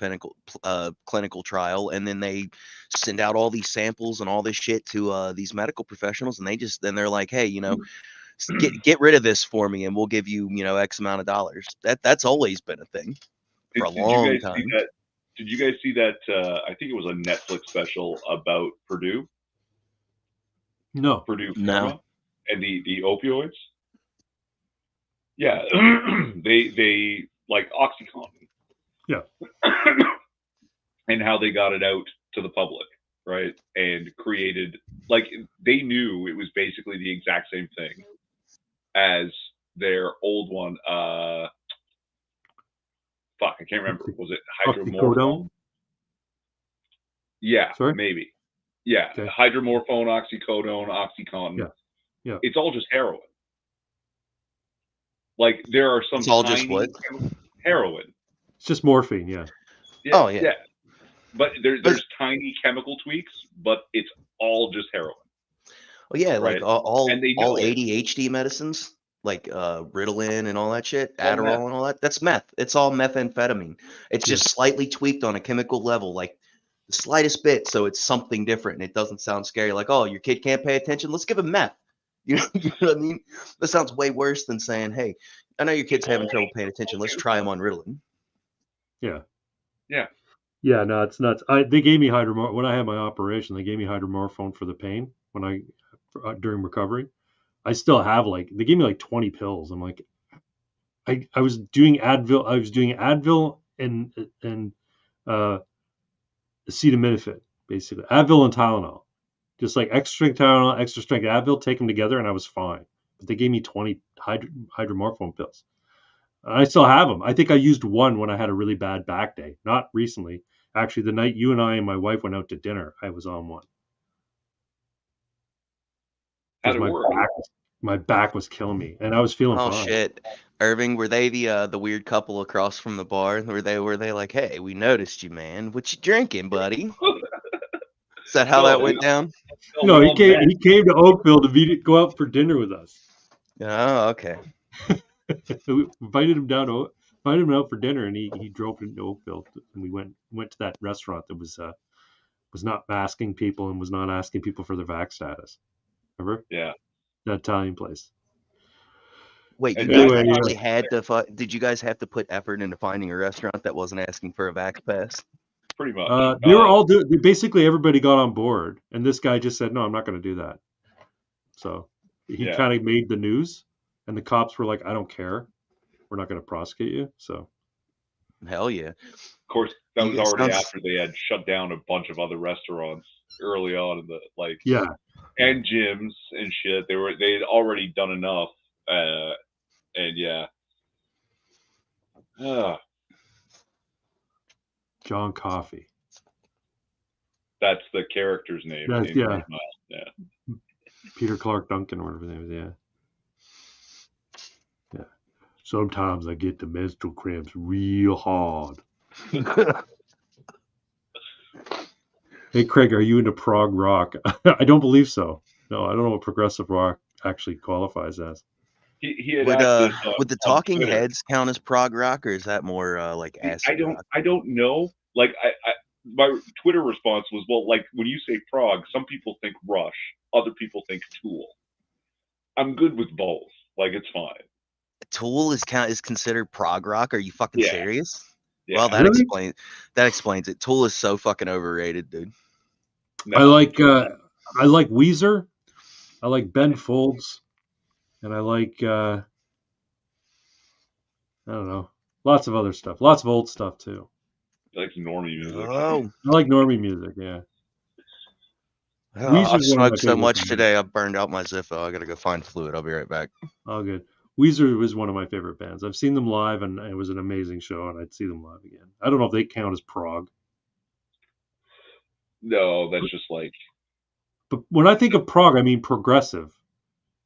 a clinical trial, and then they send out all these samples and all this shit to these medical professionals, and then they're like, hey, get rid of this for me, and we'll give you X amount of dollars. That's always been a thing for a long time. Did you guys see that? I think it was a Netflix special about Purdue. No. Purdue Pharma No. And the opioids. Yeah, they like OxyContin. Yeah. And how they got it out to the public, right? And created, like, they knew it was basically the exact same thing as their old one. Fuck, I can't remember. Was it hydromorphone? Yeah, sorry? Maybe. Yeah, okay. Hydromorphone, oxycodone, OxyContin. Yeah. It's all just heroin. Like, there are some. It's all just what? Heroin. It's just morphine. Yeah. Oh yeah. But there's tiny chemical tweaks, but it's all just heroin. Oh yeah, right? Like all it. ADHD medicines, like Ritalin and all that shit, Adderall and all that. That's meth. It's all methamphetamine. It's just slightly tweaked on a chemical level, like the slightest bit, so it's something different, and it doesn't sound scary. Like, oh, your kid can't pay attention. Let's give him meth. You know what I mean? That sounds way worse than saying, hey, I know your kid's having trouble paying attention. Let's try him on Ritalin. Yeah. Yeah. Yeah, no, it's nuts. They gave me when I had my operation. They gave me hydromorphone for the pain during recovery. I still have they gave me like 20 pills. I'm like, I was doing Advil. I was doing Advil and acetaminophen, basically Advil and Tylenol, just like extra strength Tylenol, extra strength Advil. Take them together, and I was fine. But they gave me 20 hydromorphone pills. I still have them. I think I used one when I had a really bad back day. Not recently. Actually, the night you and I and my wife went out to dinner, I was on one. How'd it work? My back was killing me, and I was feeling fine. Oh shit, Irving, were they the weird couple across from the bar? Were they like, hey, we noticed you, man. What you drinking, buddy? Is that how that went down? No, he came to Oakville to go out for dinner with us. Oh, okay. We invited him out for dinner, and he drove into Oakville, and we went to that restaurant that was not masking people and was not asking people for their vax status. Remember? Yeah. That Italian place. Wait, you And guys Anyway, yeah. actually had to did you guys have to put effort into finding a restaurant that wasn't asking for a vax pass? pretty much. They were all basically everybody got on board, and this guy just said, "No, I'm not going to do that." So he Yeah. kind of made the news, and the cops were like, "I don't care. We're not going to prosecute you." So Hell yeah. Of course, that You was guys already sounds- after they had shut down a bunch of other restaurants early on in the yeah, and gyms and shit. They'd already done enough, and yeah. John Coffey. That's the character's name. That's- in yeah. Green Mile. Yeah. Peter Clark Duncan, or whatever his name is. Yeah. Sometimes I get the menstrual cramps real hard. Hey, Craig, are you into prog rock? I don't believe so. No, I don't know what progressive rock actually qualifies as. He had would asked this would the on Talking Twitter. Heads count as prog rock, or is that more like acid rock? I don't know. Like my Twitter response was, well, like when you say prog, some people think Rush, other people think Tool. I'm good with both. Like it's fine. Tool is considered prog rock? Are you fucking Yeah. serious? Yeah. Well, that Really? explains it. Tool is so fucking overrated, dude. No. I like Weezer. I like Ben Folds, and I like I don't know, lots of other stuff, lots of old stuff too. Like normie music. Oh, I like normie music. Yeah. I've Weezer's one of my smoked so favorite much bands. today, I've burned out my Zippo. I gotta go find fluid. I'll be right back. All good. Weezer was one of my favorite bands. I've seen them live, and it was an amazing show, and I'd see them live again. I don't know if they count as prog, No, that's just like but when I think of prog, I mean progressive.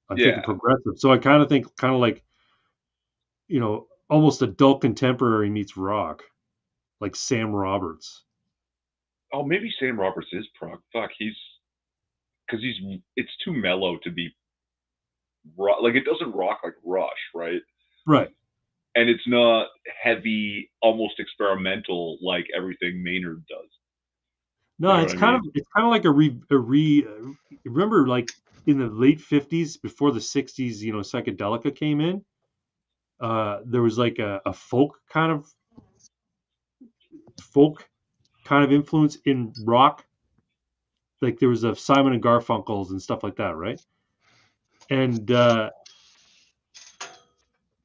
I'm thinking Yeah. progressive. So I kind of think like, almost adult contemporary meets rock, like Sam Roberts. oh, maybe Sam Roberts is prog. Fuck, because it's too mellow to be rock. Like it doesn't rock like Rush, right? Right. And it's not heavy, almost experimental like everything Maynard does. No, You know it's what I kind of like remember like in the late 50s before the 60s, psychedelica came in. There was like a folk kind of influence in rock. Like there was a Simon and Garfunkel's and stuff like that, right? And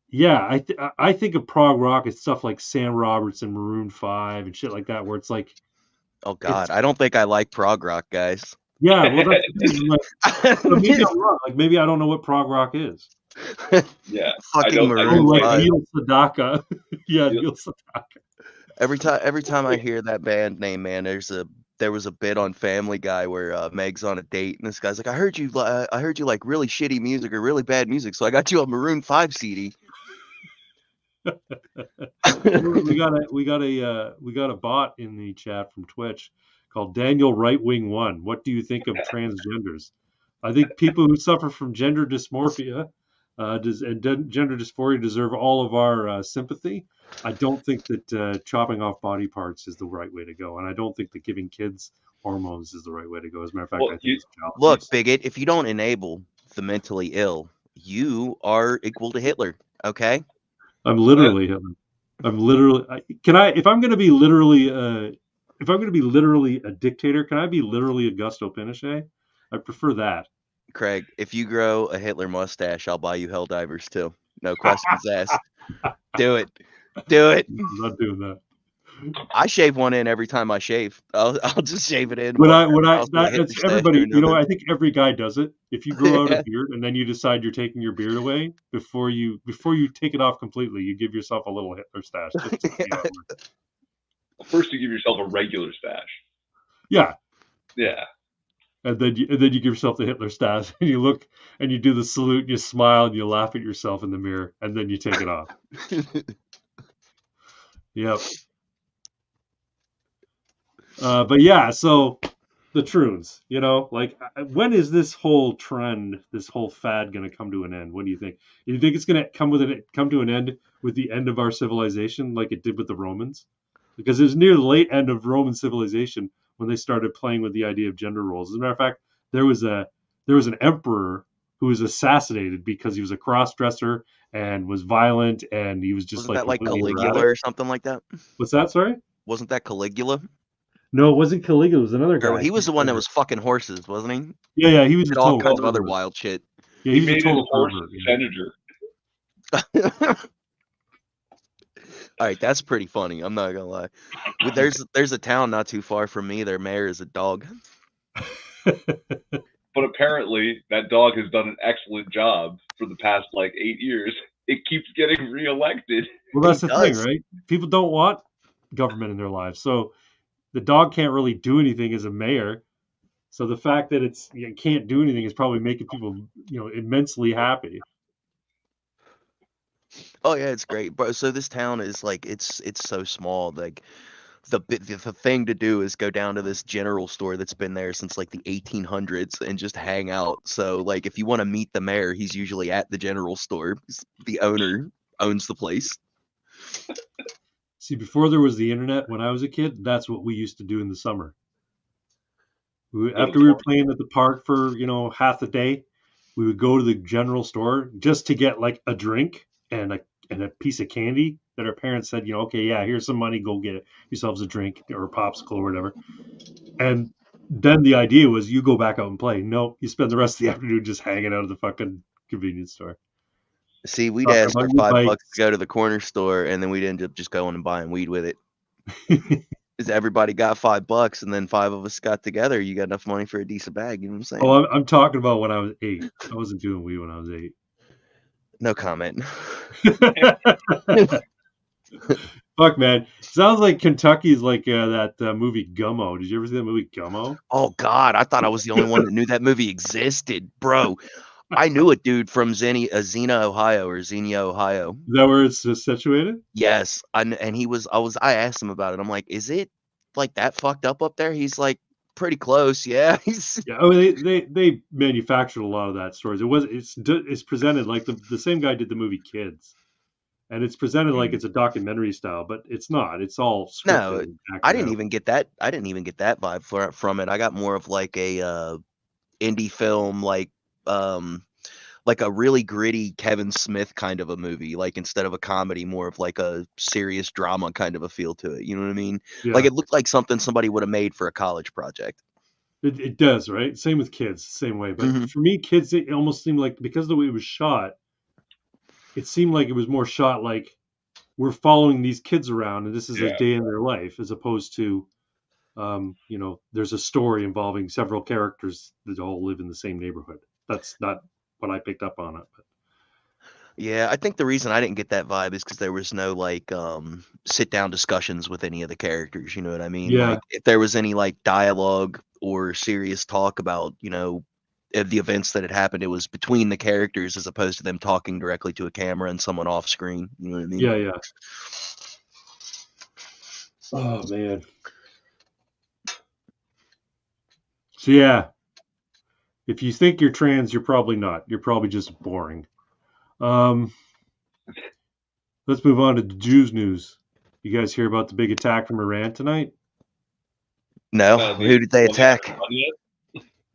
yeah, I think of prog rock as stuff like Sam Roberts and Maroon 5 and shit like that, where it's like, Oh God, I don't think I like prog rock, guys. yeah, well, that's the thing, like, but maybe I'm wrong. Like maybe I don't know what prog rock is. Yeah. Fucking don't- I Maroon don't Like like 5. Neil Sedaka. Yeah, Neil- Neil Sedaka. Every time I hear that band name, man, there was a bit on Family Guy where Meg's on a date and this guy's like, I heard you like really shitty music or really bad music, so I got you a Maroon 5 CD. we got a bot in the chat from Twitch called Daniel Right Wing 1. What do you think of transgenders? I think people who suffer from gender dysmorphia and gender dysphoria deserve all of our sympathy. I don't think that chopping off body parts is the right way to go, and I don't think that giving kids hormones is the right way to go. As a matter of fact, Well, I think it's child Look, abuse. bigot, if you don't enable the mentally ill, you are equal to Hitler. Okay. I'm literally Hitler. If I'm going to be literally a dictator, can I be literally Augusto Pinochet? I prefer that. Craig, if you grow a Hitler mustache, I'll buy you Helldivers too. No questions asked. Do it. Do it. I'm not doing that. I shave one in every time I shave. I'll just shave it in. But That's everybody. I think every guy does it. If you grow out a beard and then you decide you're taking your beard away before you take it off completely, you give yourself a little Hitler stash. Just to see how it works. First, you give yourself a regular stash. Yeah. Yeah. And then you give yourself the Hitler stash, and you look and you do the salute, and you smile, and you laugh at yourself in the mirror, and then you take it off. Yep. But yeah, so the Troons, like when is this whole trend, this whole fad going to come to an end? What do you think? Do you think it's going to come to an end with the end of our civilization, like it did with the Romans? Because it was near the late end of Roman civilization when they started playing with the idea of gender roles. As a matter of fact, there was an emperor who was assassinated because he was a cross-dresser and was violent, and he was just Wasn't that like completely Caligula erratic. or something like that? What's that? Sorry? Wasn't that Caligula? No, it wasn't Caligula. It was another Or guy. he was the one that was fucking horses, wasn't he? Yeah, he was a Did all total kinds of other pervert. wild shit. Yeah, He he was a made his total horse pervert. a senator. All right, that's pretty funny. I'm not gonna lie. There's a town not too far from me. Their mayor is a dog. But apparently, that dog has done an excellent job for the past like 8 years. It keeps getting reelected. Well, that's He the thing, does. right? People don't want government in their lives, so the dog can't really do anything as a mayor. So the fact that it can't do anything is probably making people, immensely happy. Oh yeah, it's great, bro. So this town is like it's so small. Like the thing to do is go down to this general store that's been there since like the 1800s and just hang out. So like if you want to meet the mayor, he's usually at the general store. The owner owns the place. See, before there was the internet, when I was a kid, that's what we used to do in the summer. After we were playing at the park for half the day, we would go to the general store just to get like a drink and a piece of candy that our parents said, okay, yeah, here's some money, go get yourselves a drink or a popsicle or whatever. And then the idea was you go back out and play. No, you spend the rest of the afternoon just hanging out of the fucking convenience store. See, we'd Talking ask for about $5 e-bikes. to go to the corner store, and then we'd end up just going and buying weed with it. Because everybody got $5, and then 5 of us got together. You got enough money for a decent bag. You know what I'm saying? Oh, I'm talking about when I was 8. I wasn't doing weed when I was 8. No comment. Fuck, man. Sounds like Kentucky's like that movie Gummo. Did you ever see that movie Gummo? Oh God, I thought I was the only one that knew that movie existed, bro. I knew a dude from Xenia, Ohio, or Xenia, Ohio. Is that where it's situated? Yes, and I asked him about it. I'm like, is it like that fucked up there? He's like, pretty close. Yeah. Yeah. I mean, they manufactured a lot of that stories. It's presented like the same guy did the movie Kids, and it's presented like it's a documentary style, but it's not. It's all scripted. No, and I acted didn't out. even get that. I didn't even get that vibe from it. I got more of like a indie film, like a really gritty Kevin Smith kind of a movie. Like instead of a comedy, more of like a serious drama kind of a feel to it. You know what I mean? Yeah. Like it looked like something somebody would have made for a college project. It does, right? Same with Kids, same way. But for me, Kids, it almost seemed like because of the way it was shot, it seemed like it was more shot like we're following these kids around and this is a day in their life, as opposed to, there's a story involving several characters that all live in the same neighborhood. That's not what I picked up on it. But. Yeah, I think the reason I didn't get that vibe is because there was no like sit down discussions with any of the characters. You know what I mean? Yeah. Like if there was any like dialogue or serious talk about the events that had happened, it was between the characters as opposed to them talking directly to a camera and someone off screen. You know what I mean? Yeah. Oh man. So yeah, if you think you're trans, you're probably not. You're probably just boring. Let's move on to the Jews news. You guys hear about the big attack from Iran tonight? No. Who did they attack?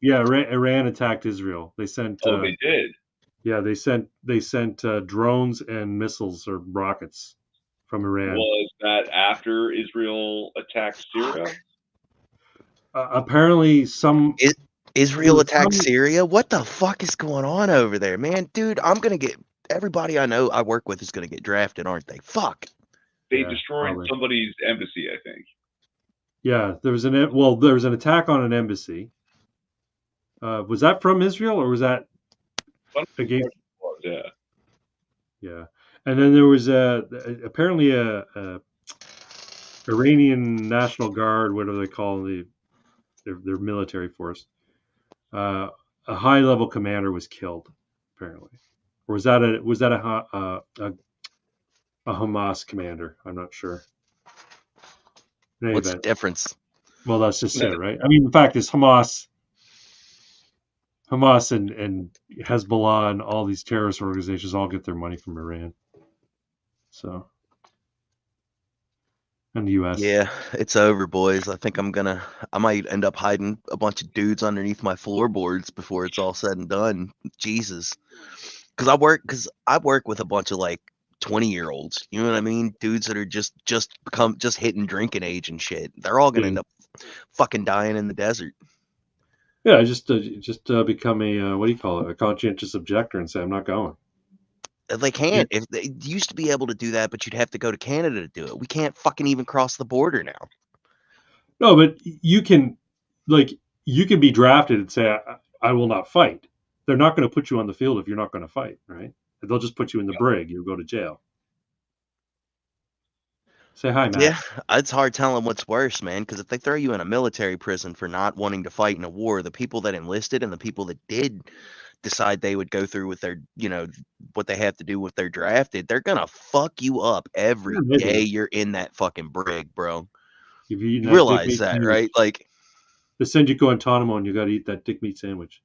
Yeah, Iran attacked Israel. They sent. They did. Yeah, they sent drones and missiles or rockets from Iran. Was that after Israel attacked Syria? Apparently, Israel attacked Syria? What the fuck is going on over there, man? Dude, I'm gonna get everybody I know I work with is gonna get drafted, aren't they? Fuck. They destroyed somebody's embassy, I think. Yeah, there was an attack on an embassy. Was that from Israel or was that against? Yeah. Yeah, and then there was apparently a Iranian National Guard, whatever they call their military force. A high-level commander was killed, apparently, or was that a Hamas commander? I'm not sure. What's the difference? Well, that's just it, right? I mean, the fact is Hamas and Hezbollah and all these terrorist organizations all get their money from Iran. So, in the U.S. Yeah, it's over, boys. I think I might end up hiding a bunch of dudes underneath my floorboards before it's all said and done. Jesus. Because I work with a bunch of like 20-year-olds. You know what I mean? Dudes that are just hitting drinking age and shit. They're all gonna Yeah. end up fucking dying in the desert. Yeah, just become a what do you call it? A conscientious objector and say I'm not going. They Yeah. can't. If they used to be able to do that, but you'd have to go to Canada to do it. We can't fucking even cross the border now. No, but you can be drafted and say I will not fight. They're not going to put you on the field if you're not going to fight, right? They'll just put you in the brig. You'll go to jail. Say hi, Matt. Yeah, it's hard telling what's worse, man. Because if they throw you in a military prison for not wanting to fight in a war, the people that enlisted and the people that did decide they would go through with their, what they have to do with their drafted, they're gonna fuck you up every Yeah, maybe. day you're in that fucking brig, bro. If you eat You that dick realize meat that, sandwich, right? Like, they send you Guantanamo and you got to eat that dick meat sandwich.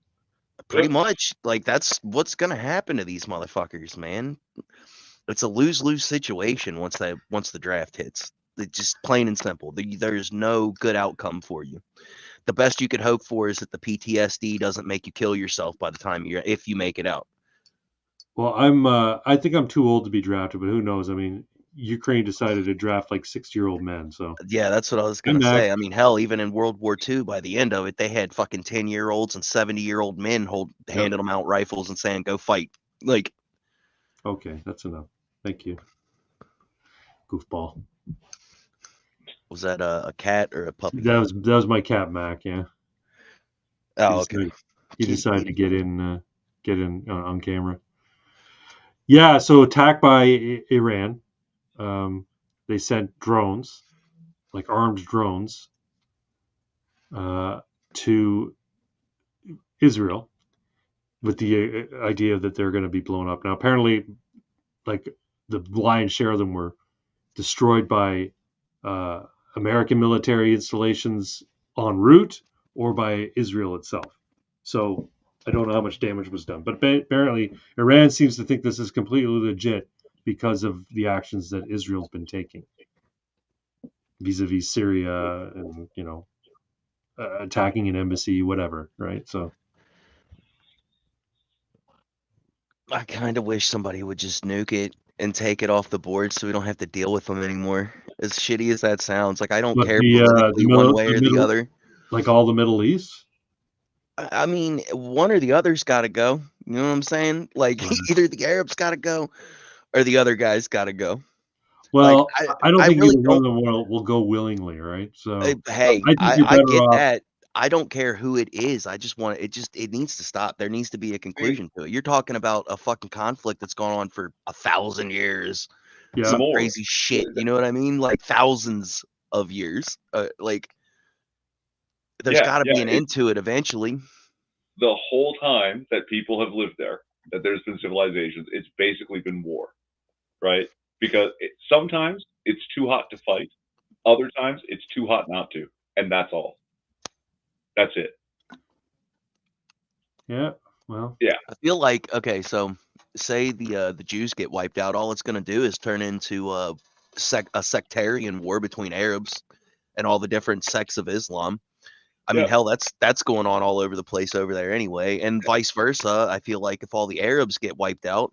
pretty much, like that's what's gonna happen to these motherfuckers, man. It's a lose-lose situation once the draft hits. It's just plain and simple. There's no good outcome for you. The best you could hope for is that the PTSD doesn't make you kill yourself by the time if you make it out. Well, I think I'm too old to be drafted, but who knows? I mean, Ukraine decided to draft like 60-year-old men, so Yeah, that's what I was I'm gonna back. say. I mean, hell, even in World War II, by the end of it, they had fucking 10-year-olds and 70-year-old men Yep. handing them out rifles and saying, "Go fight." Like, Okay, that's enough. Thank you, goofball. was that a cat or a puppy? That was my cat, Mac. Yeah, Oh, okay. he decided to get in on camera. Yeah, so attacked by Iran. They sent drones, like armed drones, to Israel with the idea that they're going to be blown up. Now, apparently, like the lion's share of them were destroyed by uh, American military installations en route or by Israel itself. So I don't know how much damage was done, but apparently Iran seems to think this is completely legit because of the actions that Israel's been taking vis-a-vis Syria and attacking an embassy, whatever, right? So I kind of wish somebody would just nuke it and take it off the board so we don't have to deal with them anymore. As shitty as that sounds, like I don't but care the politically one middle, way or the other. like all the Middle East. I mean, one or the other's got to go. You know what I'm saying? Like either the Arabs got to go or the other guys got to go. Well, Like I don't I think really either one of don't. them will go willingly, right? So Hey, I think you're I better get off. that. I don't care who it is. I just want it needs to stop. There needs to be a conclusion to it. You're talking about a fucking conflict that's gone on for 1,000 years. Yeah, Some More. crazy shit. You know what I mean? Like thousands of years. Like there's got to be an end to it eventually. The whole time that people have lived there, that there's been civilizations, it's basically been war, right? Because sometimes it's too hot to fight. Other times it's too hot not to. And that's all. That's it. yeah. Well, Yeah. I feel like, okay, so say the Jews get wiped out, all it's going to do is turn into a sectarian war between Arabs and all the different sects of Islam. I mean, hell, that's going on all over the place over there anyway, and vice versa. I feel like if all the Arabs get wiped out,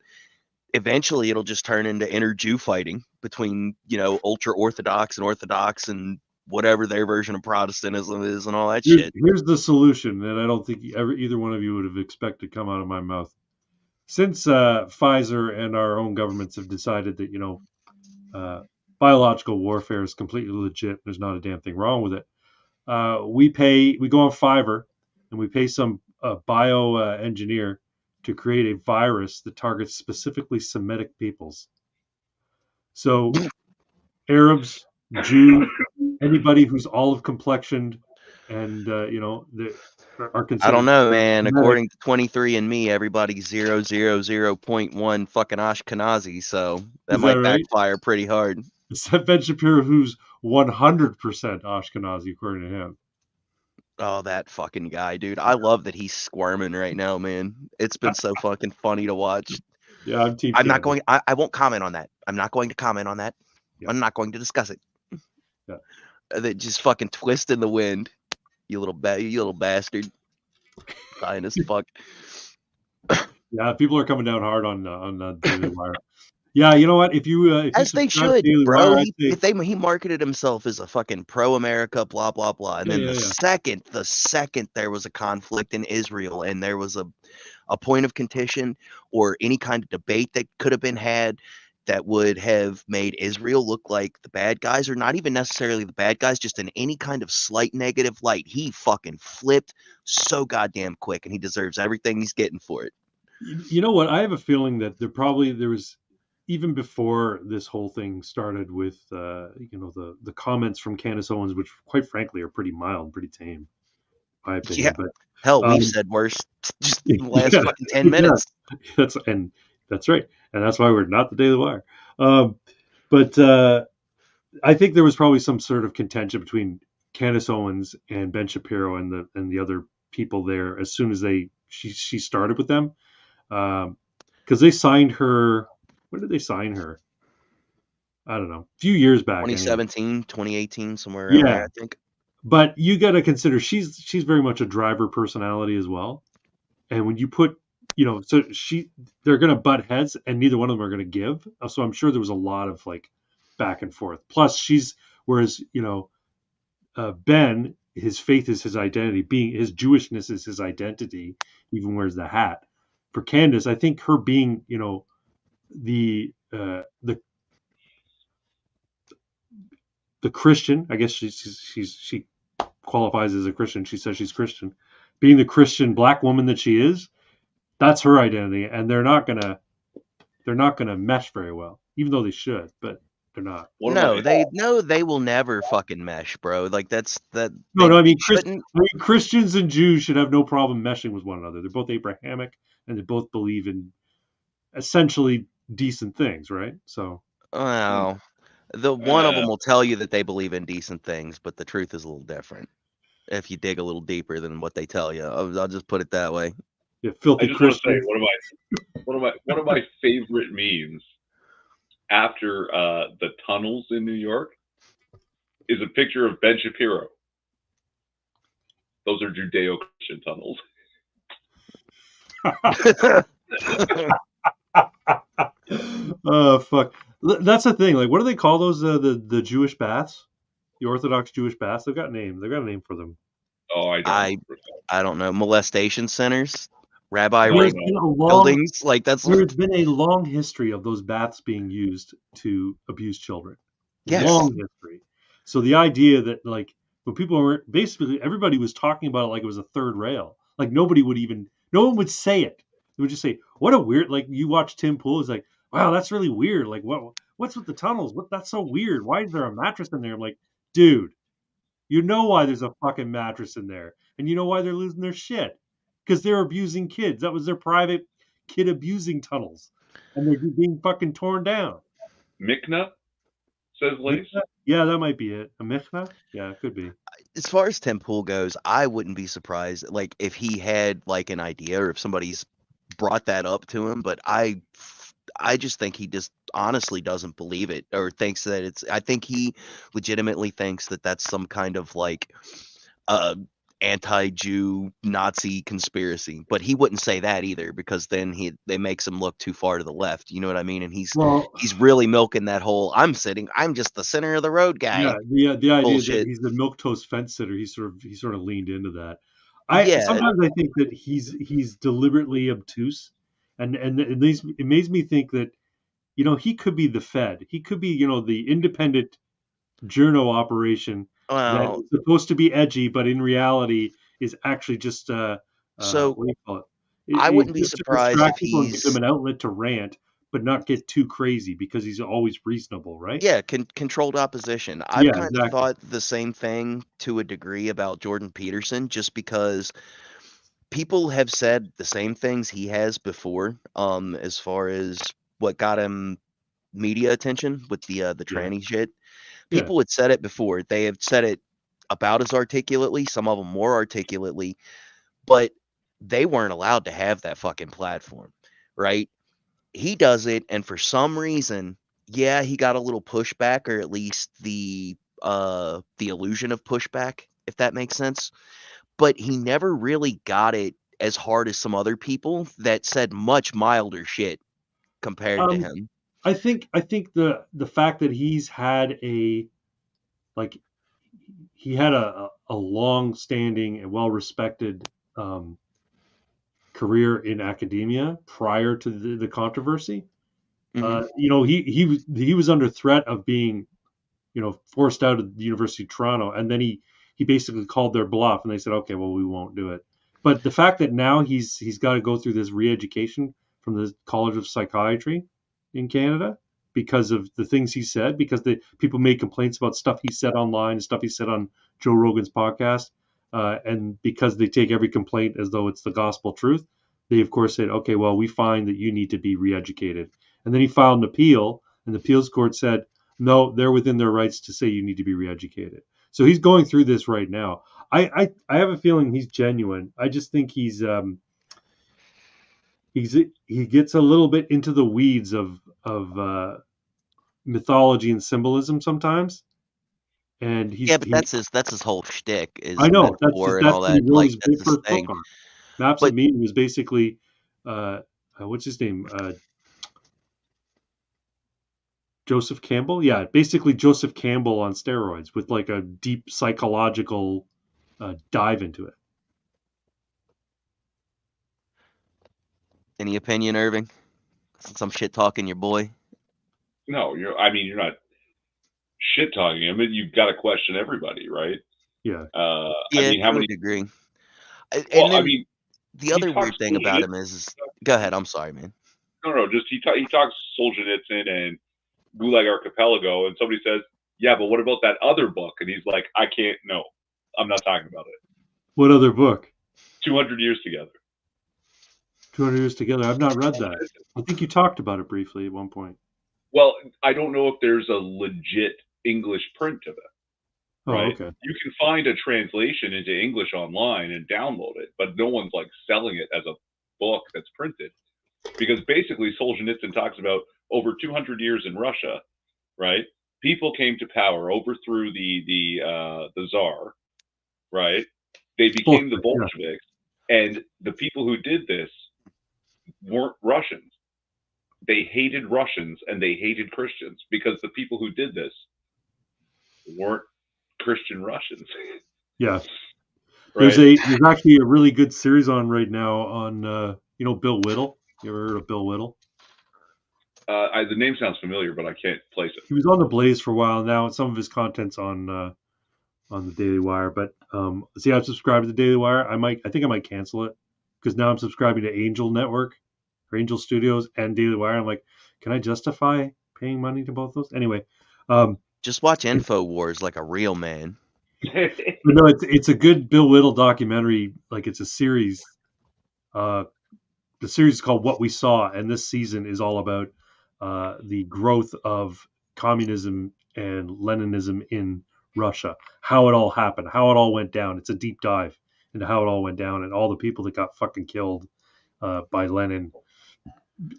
eventually it'll just turn into inner Jew fighting between, ultra Orthodox and whatever their version of Protestantism is and all that shit. here's the solution that I don't think either one of you would have expected to come out of my mouth. Since Pfizer and our own governments have decided that biological warfare is completely legit, there's not a damn thing wrong with it. We go on Fiverr and we pay some bio engineer to create a virus that targets specifically Semitic peoples. So Arabs, Jews, anybody who's olive complexioned and are considered. I don't know, man. According to 23andMe, everybody's 0.1 fucking Ashkenazi, so that might backfire pretty hard. Except Ben Shapiro, who's 100% Ashkenazi, according to him. Oh, that fucking guy, dude. I love that he's squirming right now, man. It's been so fucking funny to watch. Yeah, I'm not going. I won't comment on that. I'm not going to comment on that. Yeah. I'm not going to discuss it. Yeah. That just fucking twist in the wind. You little bastard. Fine as fuck. Yeah, people are coming down hard on Daily Wire. Yeah, you know what? If you As they subscribe to should, Daily bro. Wire, I'd say He marketed himself as a fucking pro-America, blah blah blah. And then yeah. the second there was a conflict in Israel and there was a point of contention or any kind of debate that could have been had that would have made Israel look like the bad guys, or not even necessarily the bad guys, just in any kind of slight negative light, he fucking flipped so goddamn quick, and he deserves everything he's getting for it. You know what? I have a feeling that there was even before this whole thing started with the comments from Candace Owens, which quite frankly are pretty mild, pretty tame, in my Yeah. opinion. But Hell, we've said worse just in the last yeah, fucking 10 minutes. that's right, and that's why we're not the Daily Wire. But I think there was probably some sort of contention between Candace Owens and Ben Shapiro and the other people there as soon as she started with them, because they signed her. When did they sign her? I don't know, a few years back. 2017, Anyway. 2018, somewhere around there, I think. But you got to consider she's very much a driver personality as well, and when you put so they're going to butt heads, and neither one of them are going to give. So I'm sure there was a lot of like back and forth. Plus, whereas Ben, his faith is his identity, being his Jewishness is his identity, even wears the hat. For Candace, I think her being the Christian, I guess she qualifies as a Christian. She says she's Christian. Being the Christian black woman that she is, that's her identity, and they're not gonna mesh very well, even though they should, but they're not. They will never fucking mesh, bro. Like that's that. No, I mean, shouldn't. Christians and Jews should have no problem meshing with one another. They're both Abrahamic, and they both believe in essentially decent things, right? So, Well, the one of them will tell you that they believe in decent things, but the truth is a little different if you dig a little deeper than what they tell you. I'll just put it that way. Yeah, filthy I just Christians. want to say one of my favorite memes after the tunnels in New York is a picture of Ben Shapiro. Those are Judeo-Christian tunnels. Oh fuck! That's the thing. Like, what do they call those? The Jewish baths, the Orthodox Jewish baths. They've got names. They've got a name for them. Oh, I don't know. Molestation centers, rabbi There's buildings. Like there's been a long history of those baths being used to abuse children. Yes. Long history. So the idea that like when people were basically everybody was talking about it like it was a third rail. Like no one would say it. They would just say, "What a weird." Like you watch Tim Pool, it's like, "Wow, that's really weird." Like what's with the tunnels? That's so weird. Why is there a mattress in there? I'm like, dude, you know why there's a fucking mattress in there, and you know why they're losing their shit because they're abusing kids. That was their private kid abusing tunnels, and they're being fucking torn down. Mikna, says Lace. Yeah, that might be it. A Mikna? Yeah, it could be. As far as Tim Pool goes, I wouldn't be surprised like if he had like an idea or if somebody's brought that up to him, but I just think he just honestly doesn't believe it or thinks that I think he legitimately thinks that that's some kind of like anti-Jew Nazi conspiracy, but he wouldn't say that either because then they makes him look too far to the left. You know what I mean? And he's really milking that whole I'm just the center of the road guy. Yeah, the idea bullshit. that he's the milquetoast fence sitter, he sort of leaned into that. Sometimes I think that he's deliberately obtuse, and it makes me think that he could be the Fed, he could be the independent journo operation that is supposed to be edgy, but in reality is actually just what do you call it? I wouldn't be surprised if people give them an outlet to rant, but not get too crazy because he's always reasonable, right? Yeah, controlled opposition. I've kind of thought the same thing to a degree about Jordan Peterson, just because people have said the same things he has before, as far as what got him media attention with the tranny shit. People had said it before. They have said it about as articulately, some of them more articulately, but they weren't allowed to have that fucking platform, right? He does it, and for some reason, he got a little pushback, or at least the the illusion of pushback, if that makes sense. But he never really got it as hard as some other people that said much milder shit compared to Um, him. I think the fact that he's had like he had a long standing and well respected career in academia prior to the controversy. Mhm. He was under threat of being forced out of the University of Toronto, and then he basically called their bluff, and they said, okay, well, we won't do it. But the fact that now he's got to go through this re-education from the College of Psychiatry in Canada because of the things he said, because the people made complaints about stuff he said online, stuff he said on Joe Rogan's podcast, and because they take every complaint as though it's the gospel truth, they of course said, okay, well, we find that you need to be re-educated. And then he filed an appeal, and the appeals court said, no, they're within their rights to say you need to be re-educated. So he's going through this right now. I have a feeling he's genuine. I just think he gets a little bit into the weeds of mythology and symbolism sometimes, and Yeah, but that's his whole shtick I is know metaphor and that's all what he that. wrote Like his that's his first book thing. on. Maps of But Meaning was basically what's his name, Joseph Campbell. Yeah, basically Joseph Campbell on steroids with like a deep psychological dive into it. any opinion, Irving? Since I'm shit talking your boy. No, you're not shit talking him, but you've got to question everybody, right? Yeah. Yeah, How to a many? degree. Well, And then the he other talks weird thing about him Solzhenitsyn. is, go ahead. I'm sorry, man. No, just he talks Solzhenitsyn and Gulag Archipelago, and somebody says, "Yeah, but what about that other book?" And he's like, "I can't. No, I'm not talking about it." What other book? 200 Years Together. 200 Years Together. I've not read that. I think you talked about it briefly at one point. Well, I don't know if there's a legit English print of it. Oh, Right? okay. You can find a translation into English online and download it, but no one's like selling it as a book that's printed. Because basically Solzhenitsyn talks about over 200 years in Russia, right? People came to power, overthrew the Tsar, right? They became the Bolsheviks, and the people who did this weren't Russians. They hated Russians and they hated Christians because the people who did this weren't Christian Russians. Yeah. Right? There's actually a really good series on right now on Bill Whittle. You ever heard of Bill Whittle? The name sounds familiar, but I can't place it. He was on the Blaze for a while now, and some of his content's on the Daily Wire. But see, I've subscribed to the Daily Wire. I think I might cancel it because now I'm subscribing to Angel Network or Angel Studios and Daily Wire. I'm like, can I justify paying money to both those? Anyway, Just watch InfoWars like a real man. but no, it's a good Bill Whittle documentary. Like it's a series. The series is called What We Saw, and this season is all about the growth of communism and Leninism in Russia, how it all happened, how it all went down. It's a deep dive into how it all went down and all the people that got fucking killed by Lenin.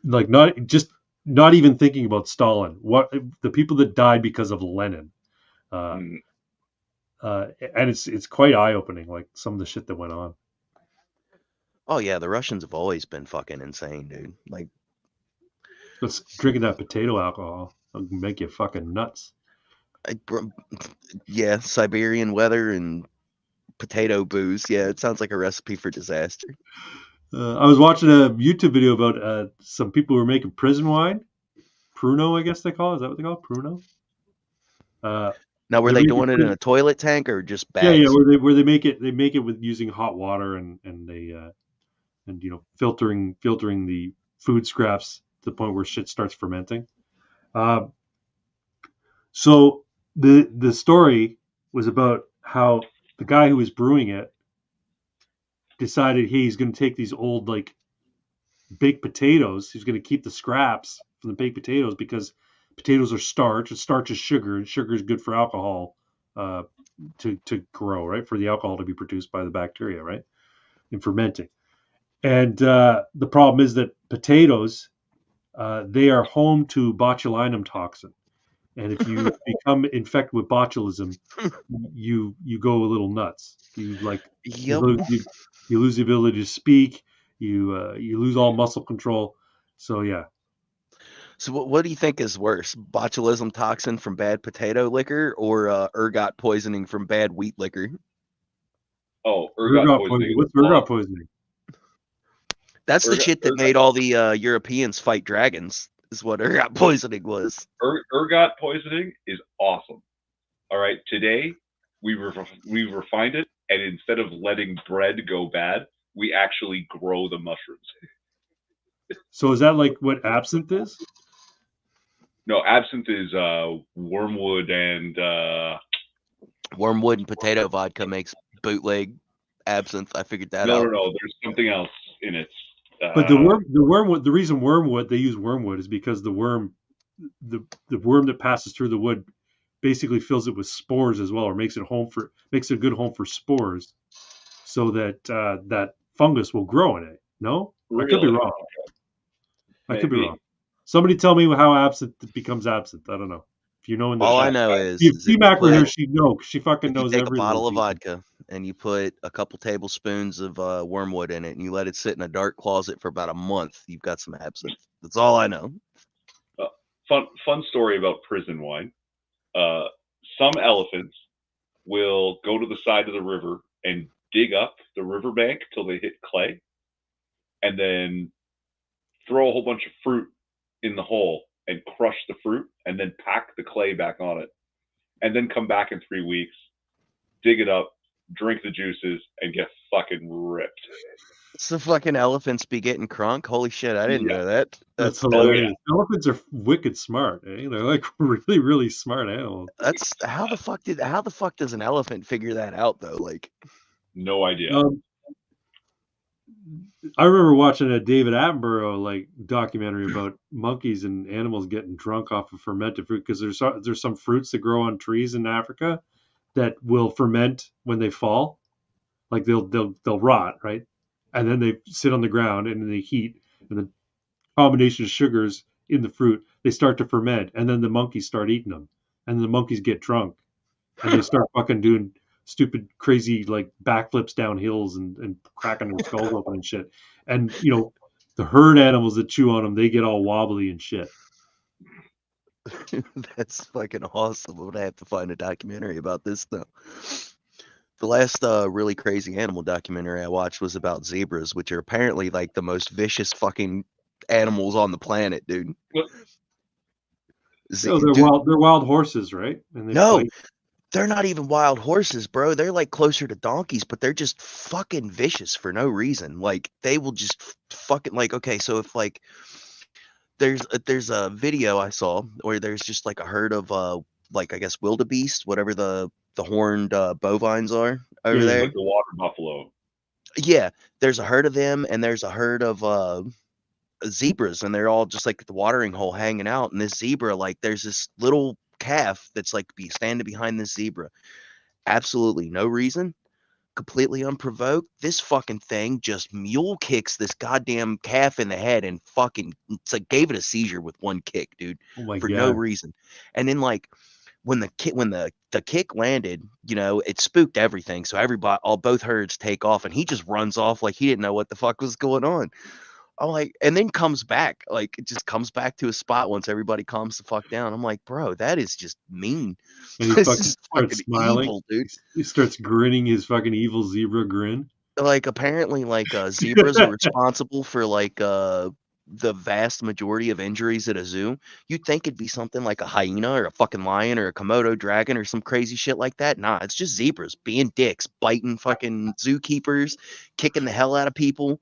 Like not even thinking about Stalin. What the people that died because of Lenin. And it's quite eye opening, like some of the shit that went on. Oh yeah, the Russians have always been fucking insane, dude. Like, Let's drinking that potato alcohol. It'll make you fucking nuts. Yeah, Siberian weather and potato booze. Yeah, it sounds like a recipe for disaster. I was watching a YouTube video about some people who were making prison wine. Pruno, I guess they call it. Is that what they call it? Pruno? Now, were they're they making doing it in a toilet tank or just Yeah, bags? where they make it with using hot water and filtering the food scraps to the point where shit starts fermenting. So the story was about how the guy who was brewing it decided he's going to take these old like baked potatoes. He's going to keep the scraps from the baked potatoes because potatoes are starch, and starch is sugar, and sugar is good for alcohol to grow, right? For the alcohol to be produced by the bacteria, right? In fermenting. And the problem is that potatoes, they are home to botulinum toxin. and if you become infected with botulism, you go a little nuts. You Yep. you lose the ability to speak. You lose all muscle control. So yeah. So what do you think is worse, botulism toxin from bad potato liquor or ergot poisoning from bad wheat liquor? Oh, ergot poisoning. What's ergot poisoning? That's the shit that made all the Europeans fight dragons, is what ergot poisoning was. Ergot poisoning is awesome. All right, today we refined it, and instead of letting bread go bad, we actually grow the mushrooms. So is that like what absinthe is? No, absinthe is wormwood and Wormwood and potato vodka makes bootleg absinthe. I figured that no, out. no, no. There's something else in it. But the wormwood, the reason they use wormwood is because the worm that passes through the wood basically fills it with spores as well, or makes it a good home for spores, so that that fungus will grow in it. No, really? I could be wrong. Maybe. I could be wrong. Somebody tell me how absinthe becomes absinthe. I don't know. If you know in the All chat. I know is If T-Mac were here, she'd know. She fucking if you knows take a every bottle little of detail. vodka and you put a couple tablespoons of wormwood in it and you let it sit in a dark closet for about a month, you've got some absinthe. That's all I know. Fun story about prison wine. Some elephants will go to the side of the river and dig up the riverbank till they hit clay, and then throw a whole bunch of fruit in the hole and crush the fruit, and then pack the clay back on it, and then come back in 3 weeks, dig it up, drink the juices, and get fucking ripped. So fucking elephants be getting crunk? Holy shit, I didn't know that. That's hilarious. Elephants are wicked smart. Eh? They're like really, really smart animals. That's how the fuck does an elephant figure that out though? Like, no idea. I remember watching a David Attenborough documentary about monkeys and animals getting drunk off of fermented fruit, because there's some fruits that grow on trees in Africa that will ferment when they fall. Like they'll rot, right? And then they sit on the ground and then they heat, and the combination of sugars in the fruit, they start to ferment, and then the monkeys start eating them, and the monkeys get drunk, and they start fucking doing stupid, crazy backflips down hills and cracking their skulls open and shit. And the herd animals that chew on them, they get all wobbly and shit. that's fucking awesome. I'm gonna have to find a documentary about this though. The last really crazy animal documentary I watched was about zebras, which are apparently like the most vicious fucking animals on the planet, dude. They're wild horses, right? And they no, fight. They're not even wild horses, bro. They're like closer to donkeys, but they're just fucking vicious for no reason. Like they will just fucking okay. So if there's a video I saw where there's just like a herd of I guess wildebeest, whatever the horned bovines are over there. Like the water buffalo. Yeah, there's a herd of them, and there's a herd of zebras, and they're all just like at the watering hole hanging out. And this zebra, there's this little calf that's standing behind this zebra. Absolutely no reason, completely unprovoked. This fucking thing just mule kicks this goddamn calf in the head and fucking gave it a seizure with one kick, dude, for no reason. And then when the kick landed, it spooked everything. So both herds take off, and he just runs off like he didn't know what the fuck was going on. I'm like, and then comes back, it just comes back to a spot once everybody calms the fuck down. I'm like, bro, that is just mean. And he starts smiling, evil, dude. He starts grinning his fucking evil zebra grin. Apparently, zebras are responsible for the vast majority of injuries at a zoo. You'd think it'd be something like a hyena or a fucking lion or a Komodo dragon or some crazy shit like that. Nah, it's just zebras being dicks, biting fucking zookeepers, kicking the hell out of people.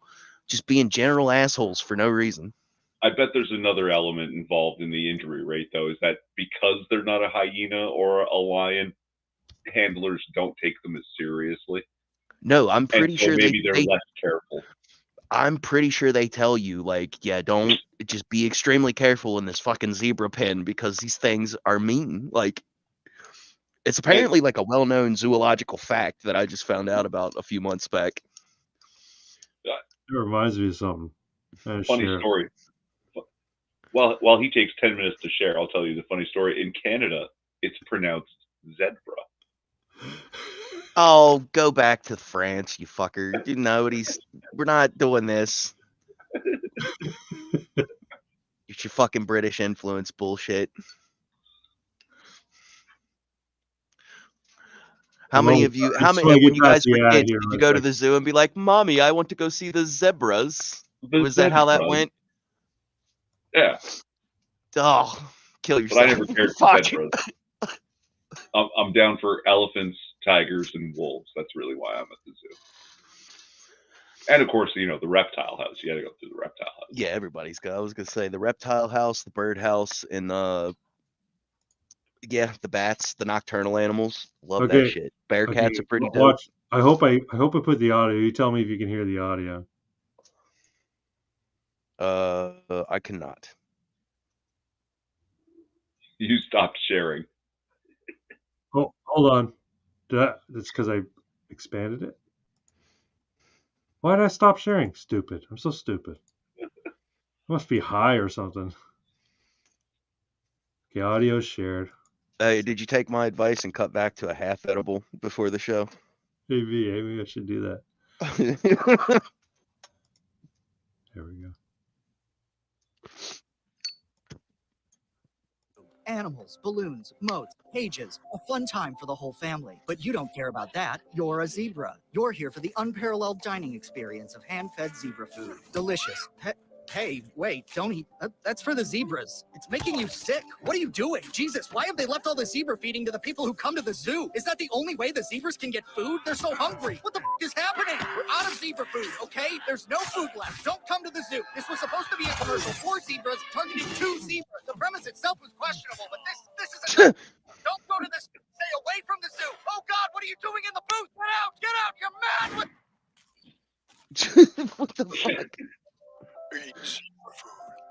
Just being general assholes for no reason. I bet there's another element involved in the injury rate, though, is that because they're not a hyena or a lion, handlers don't take them as seriously. No, I'm pretty sure maybe they're less careful. I'm pretty sure they tell you, don't just be extremely careful in this fucking zebra pen because these things are mean. It's apparently a well-known zoological fact that I just found out about a few months back. It reminds me of something. Funny story. While he takes 10 minutes to share, I'll tell you the funny story. In Canada, it's pronounced zebra. Oh, go back to France, you fucker. You know we're not doing this. It's your fucking British influence bullshit. How many of you? How many? When you guys were kids, did you go to the zoo and be like, "Mommy, I want to go see the zebras"? Was that how that went? Yeah. Oh, kill yourself. But I never cared for zebras. I'm down for elephants, tigers, and wolves. That's really why I'm at the zoo. And of course, the reptile house. You got to go through the reptile house. Yeah, everybody's got. I was gonna say the reptile house, the bird house, and the bats, the nocturnal animals. Love that shit. Bearcats are pretty dope. I hope I put the audio. You tell me if you can hear the audio. I cannot. You stopped sharing. Oh, hold on. That's because I expanded it. Why did I stop sharing? Stupid. I'm so stupid. I must be high or something. Okay, audio shared. Hey, did you take my advice and cut back to a half edible before the show? Maybe I should do that. There we go. Animals, balloons, moats, cages, a fun time for the whole family. But you don't care about that. You're a zebra. You're here for the unparalleled dining experience of hand-fed zebra food. Delicious. Hey, wait, don't eat. That's for the zebras. It's making you sick. What are you doing? Jesus, why have they left all the zebra feeding to the people who come to the zoo? Is that the only way the zebras can get food? They're so hungry. What the is happening? We're out of zebra food, okay? There's no food left. Don't come to the zoo. This was supposed to be a commercial for zebras, targeting 2 zebras. The premise itself was questionable, but this is a don't go to this. Stay away from the zoo. Oh God, what are you doing in the booth? Get out! You're mad. What the fuck?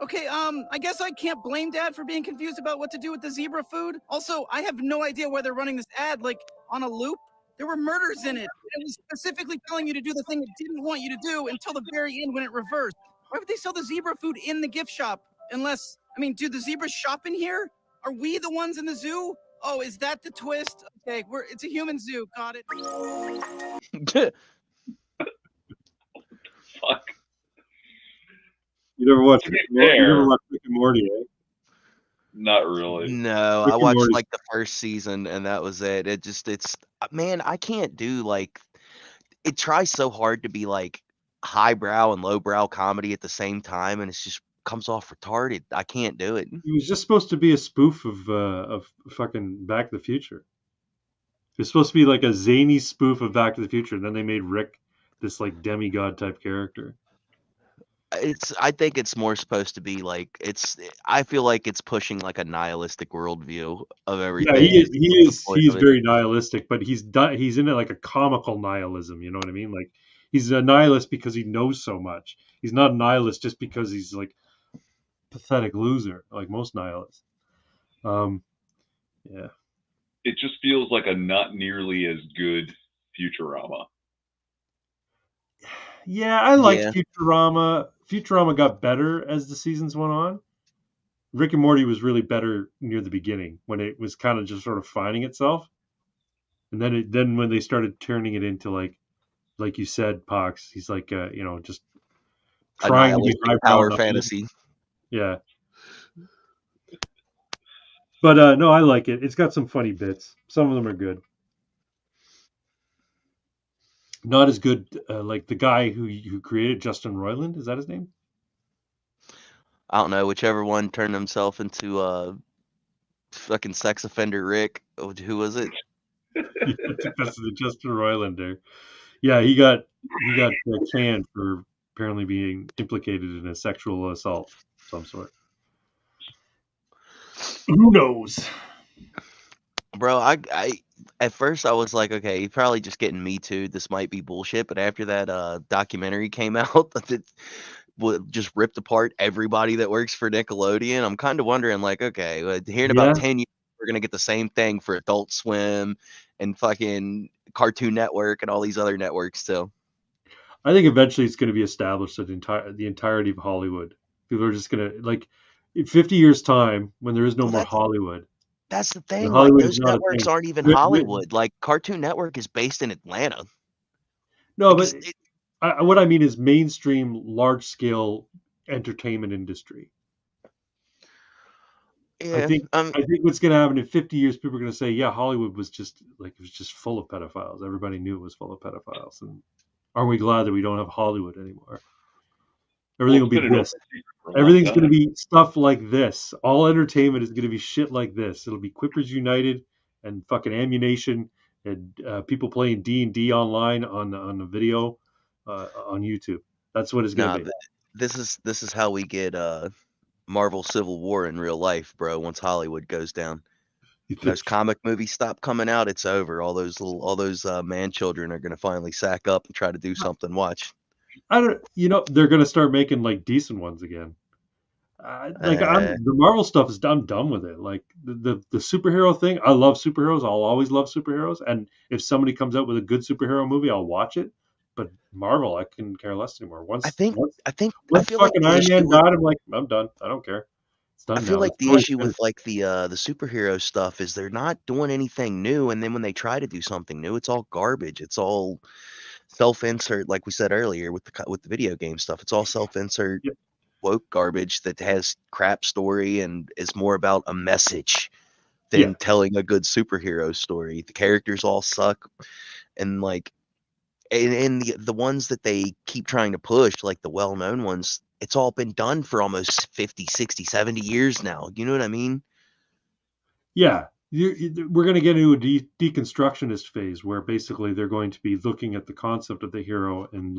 Okay, I guess I can't blame Dad for being confused about what to do with the zebra food. Also, I have no idea why they're running this ad, like, on a loop. There were murders in it. It was specifically telling you to do the thing it didn't want you to do until the very end when it reversed. Why would they sell the zebra food in the gift shop? Unless, do the zebras shop in here? Are we the ones in the zoo? Oh, is that the twist? Okay, it's a human zoo. Got it. Fuck. You never watched Rick and Morty, eh? Not really. No, I watched like the first season and that was it. Man, I can't do it tries so hard to be like highbrow and lowbrow comedy at the same time, and it's just comes off retarded. I can't do it. It was just supposed to be a spoof of fucking Back to the Future. It was supposed to be like a zany spoof of Back to the Future, and then they made Rick this like demigod type character. I think it's more supposed to be like I feel like it's pushing like a nihilistic worldview of everything. Yeah, he is very nihilistic, but he's in it like a comical nihilism. You know what I mean? Like he's a nihilist because he knows so much. He's not a nihilist just because he's like pathetic loser, like most nihilists. Yeah. It just feels like a not nearly as good Futurama. Yeah, I liked Futurama. Futurama got better as the seasons went on. Rick and Morty was really better near the beginning when it was kind of just sort of finding itself, and then when they started turning it into like you said, Pox, he's like just trying to be high power fantasy. Yeah, but no, I like it. It's got some funny bits. Some of them are good. Not as good like the guy who created Justin Roiland. Is that his name? I don't know. Whichever one turned himself into fucking sex offender Rick. Who was it? That's the Justin Roiland there. Yeah, he got canned for apparently being implicated in a sexual assault of some sort. Who knows? Bro, I at first I was like, okay, he's probably just getting Me Too. This might be bullshit. But after that documentary came out that just ripped apart everybody that works for Nickelodeon, I'm kind of wondering, like, okay, here in about 10 years, we're going to get the same thing for Adult Swim and fucking Cartoon Network and all these other networks too. I think eventually it's going to be established that the entirety of Hollywood, people are just going to, like, In 50 years' time, when there is no Well, more Hollywood, that's the and thing. Like Hollywood is those not a networks thing. aren't even Wi- wi- Hollywood. Like Cartoon Network is based in Atlanta No, but because it, what I mean is mainstream, large-scale entertainment industry. I yeah. think I think what's going to happen in 50 years, people are going to say, yeah, Hollywood was just like, it was just full of pedophiles. Everybody knew it was full of pedophiles, and aren't we glad that we don't have Hollywood anymore? Well, Everything will it's be been an open this. secret for a long Everything's going to time. be stuff like this. All entertainment is going to be shit like this. It'll be Quippers United and fucking Ammunation and people playing D&D online on the video on YouTube. That's what it's going nah. to be. This is how we get Marvel Civil War in real life, bro. Once Hollywood goes down, You and those think? comic movies stop coming out, it's over. All those man children are gonna finally sack up and try to do something. Watch. I don't. They're going to start making like decent ones again. Uh, The Marvel stuff is I'm done with it. Like the superhero thing, I love superheroes. I'll always love superheroes. And if somebody comes out with a good superhero movie, I'll watch it. But Marvel, I couldn't care less anymore. I think I Once feel like fucking the Iron issue Man with died, I'm like, I'm done. I don't care. It's I done feel now. The like the story's issue with finished. like the superhero stuff is they're not doing anything new, and then when they try to do something new, it's all garbage. It's all self-insert, like we said earlier with the video game stuff. It's all self-insert Yep. woke garbage that has crap story and is more about a message Yeah. than telling a good superhero story. The characters all suck, and like and the ones that they keep trying to push, like the well-known ones, it's all been done for almost 50, 60, 70 years now. You know what I mean? Yeah. We're going to get into a deconstructionist phase where basically they're going to be looking at the concept of the hero and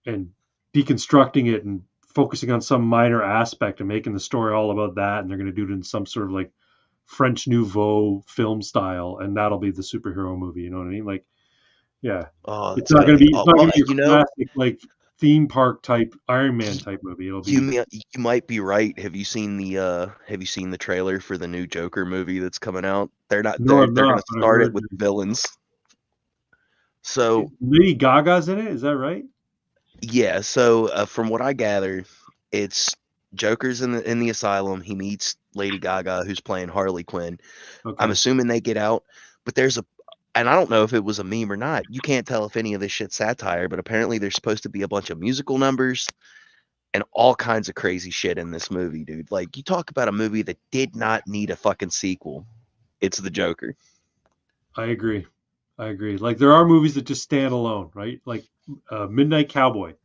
and deconstructing it and focusing on some minor aspect and making the story all about that. And they're going to do it in some sort of like French Nouveau film style, and that'll be the superhero movie. You know what I mean? Like, yeah, Oh, it's it's not gonna going to be be it's not well, going to be you a know, classic like theme park type Iron Man type movie. It'll be you might be right. Have you seen the trailer for the new Joker movie that's coming out? no, I'm They're gonna not, but I've start it heard with villains. So Lady Gaga's in it. Is that right? yeah, so from what I gather, it's Joker's in the asylum. He meets Lady Gaga, who's playing Harley Quinn. I'm Okay. assuming they get out, but and I don't know if it was a meme or not. You can't tell if any of this shit's satire, but apparently there's supposed to be a bunch of musical numbers and all kinds of crazy shit in this movie, dude. Like, you talk about a movie that did not need a fucking sequel. It's the Joker. I agree. I agree. Like there are movies that just stand alone, right? Like Midnight Cowboy.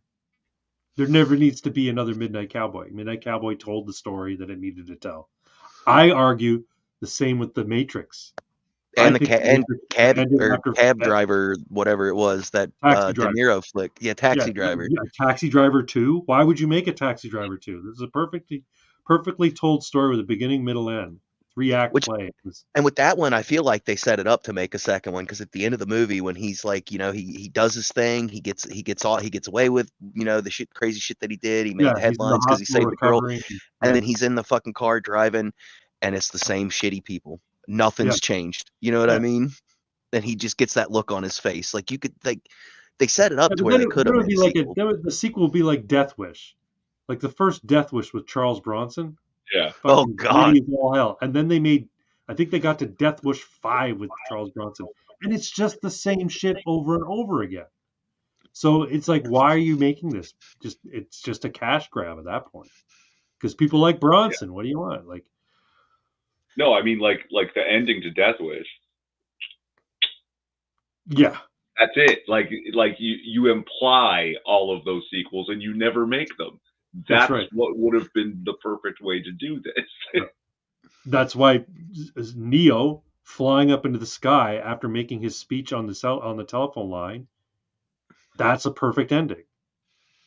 There never needs to be another Midnight Cowboy. Midnight Cowboy told the story that it needed to tell. I argue the same with The Matrix. I And think The Matrix ended after cab driver, whatever it was, that Taxi De Driver. Niro flick. Yeah, Yeah, Taxi Driver. yeah, Taxi Driver 2. Why would you make a Taxi Driver 2? This is a perfectly told story with a beginning, middle, end. 3-act Which play. And with that one, I feel like they set it up to make a second one because at the end of the movie, when he's like, he does his thing, he gets away with the crazy shit that he did. He Yeah, made he's in the headlines because he hospital saved the girl, recovering. and Yeah, then he's in the fucking car driving, and it's the same shitty people. yeah, Nothing's changed. You know what I yeah. mean? And he just gets that look on his face. Like you could like they set it Yeah, up to but where then they it, could then have it would made a be like sequel. the sequel would be like Death Wish. Like the first Death Wish with Charles Bronson. Yeah. Oh Fucking God. gritty as all hell. And then I think they got to Death Wish 5 with Charles Bronson. And it's just the same shit over and over again. So it's like, why are you making this? It's just a cash grab at that point. Because people like Yeah. Bronson. What do you want? Like, No, I mean like the ending to Death Wish. yeah, That's it. Like you imply all of those sequels and you never make them. that's That's right. what would have been the perfect way to do this. That's why Neo flying up into the sky after making his speech on the telephone line. That's a perfect ending.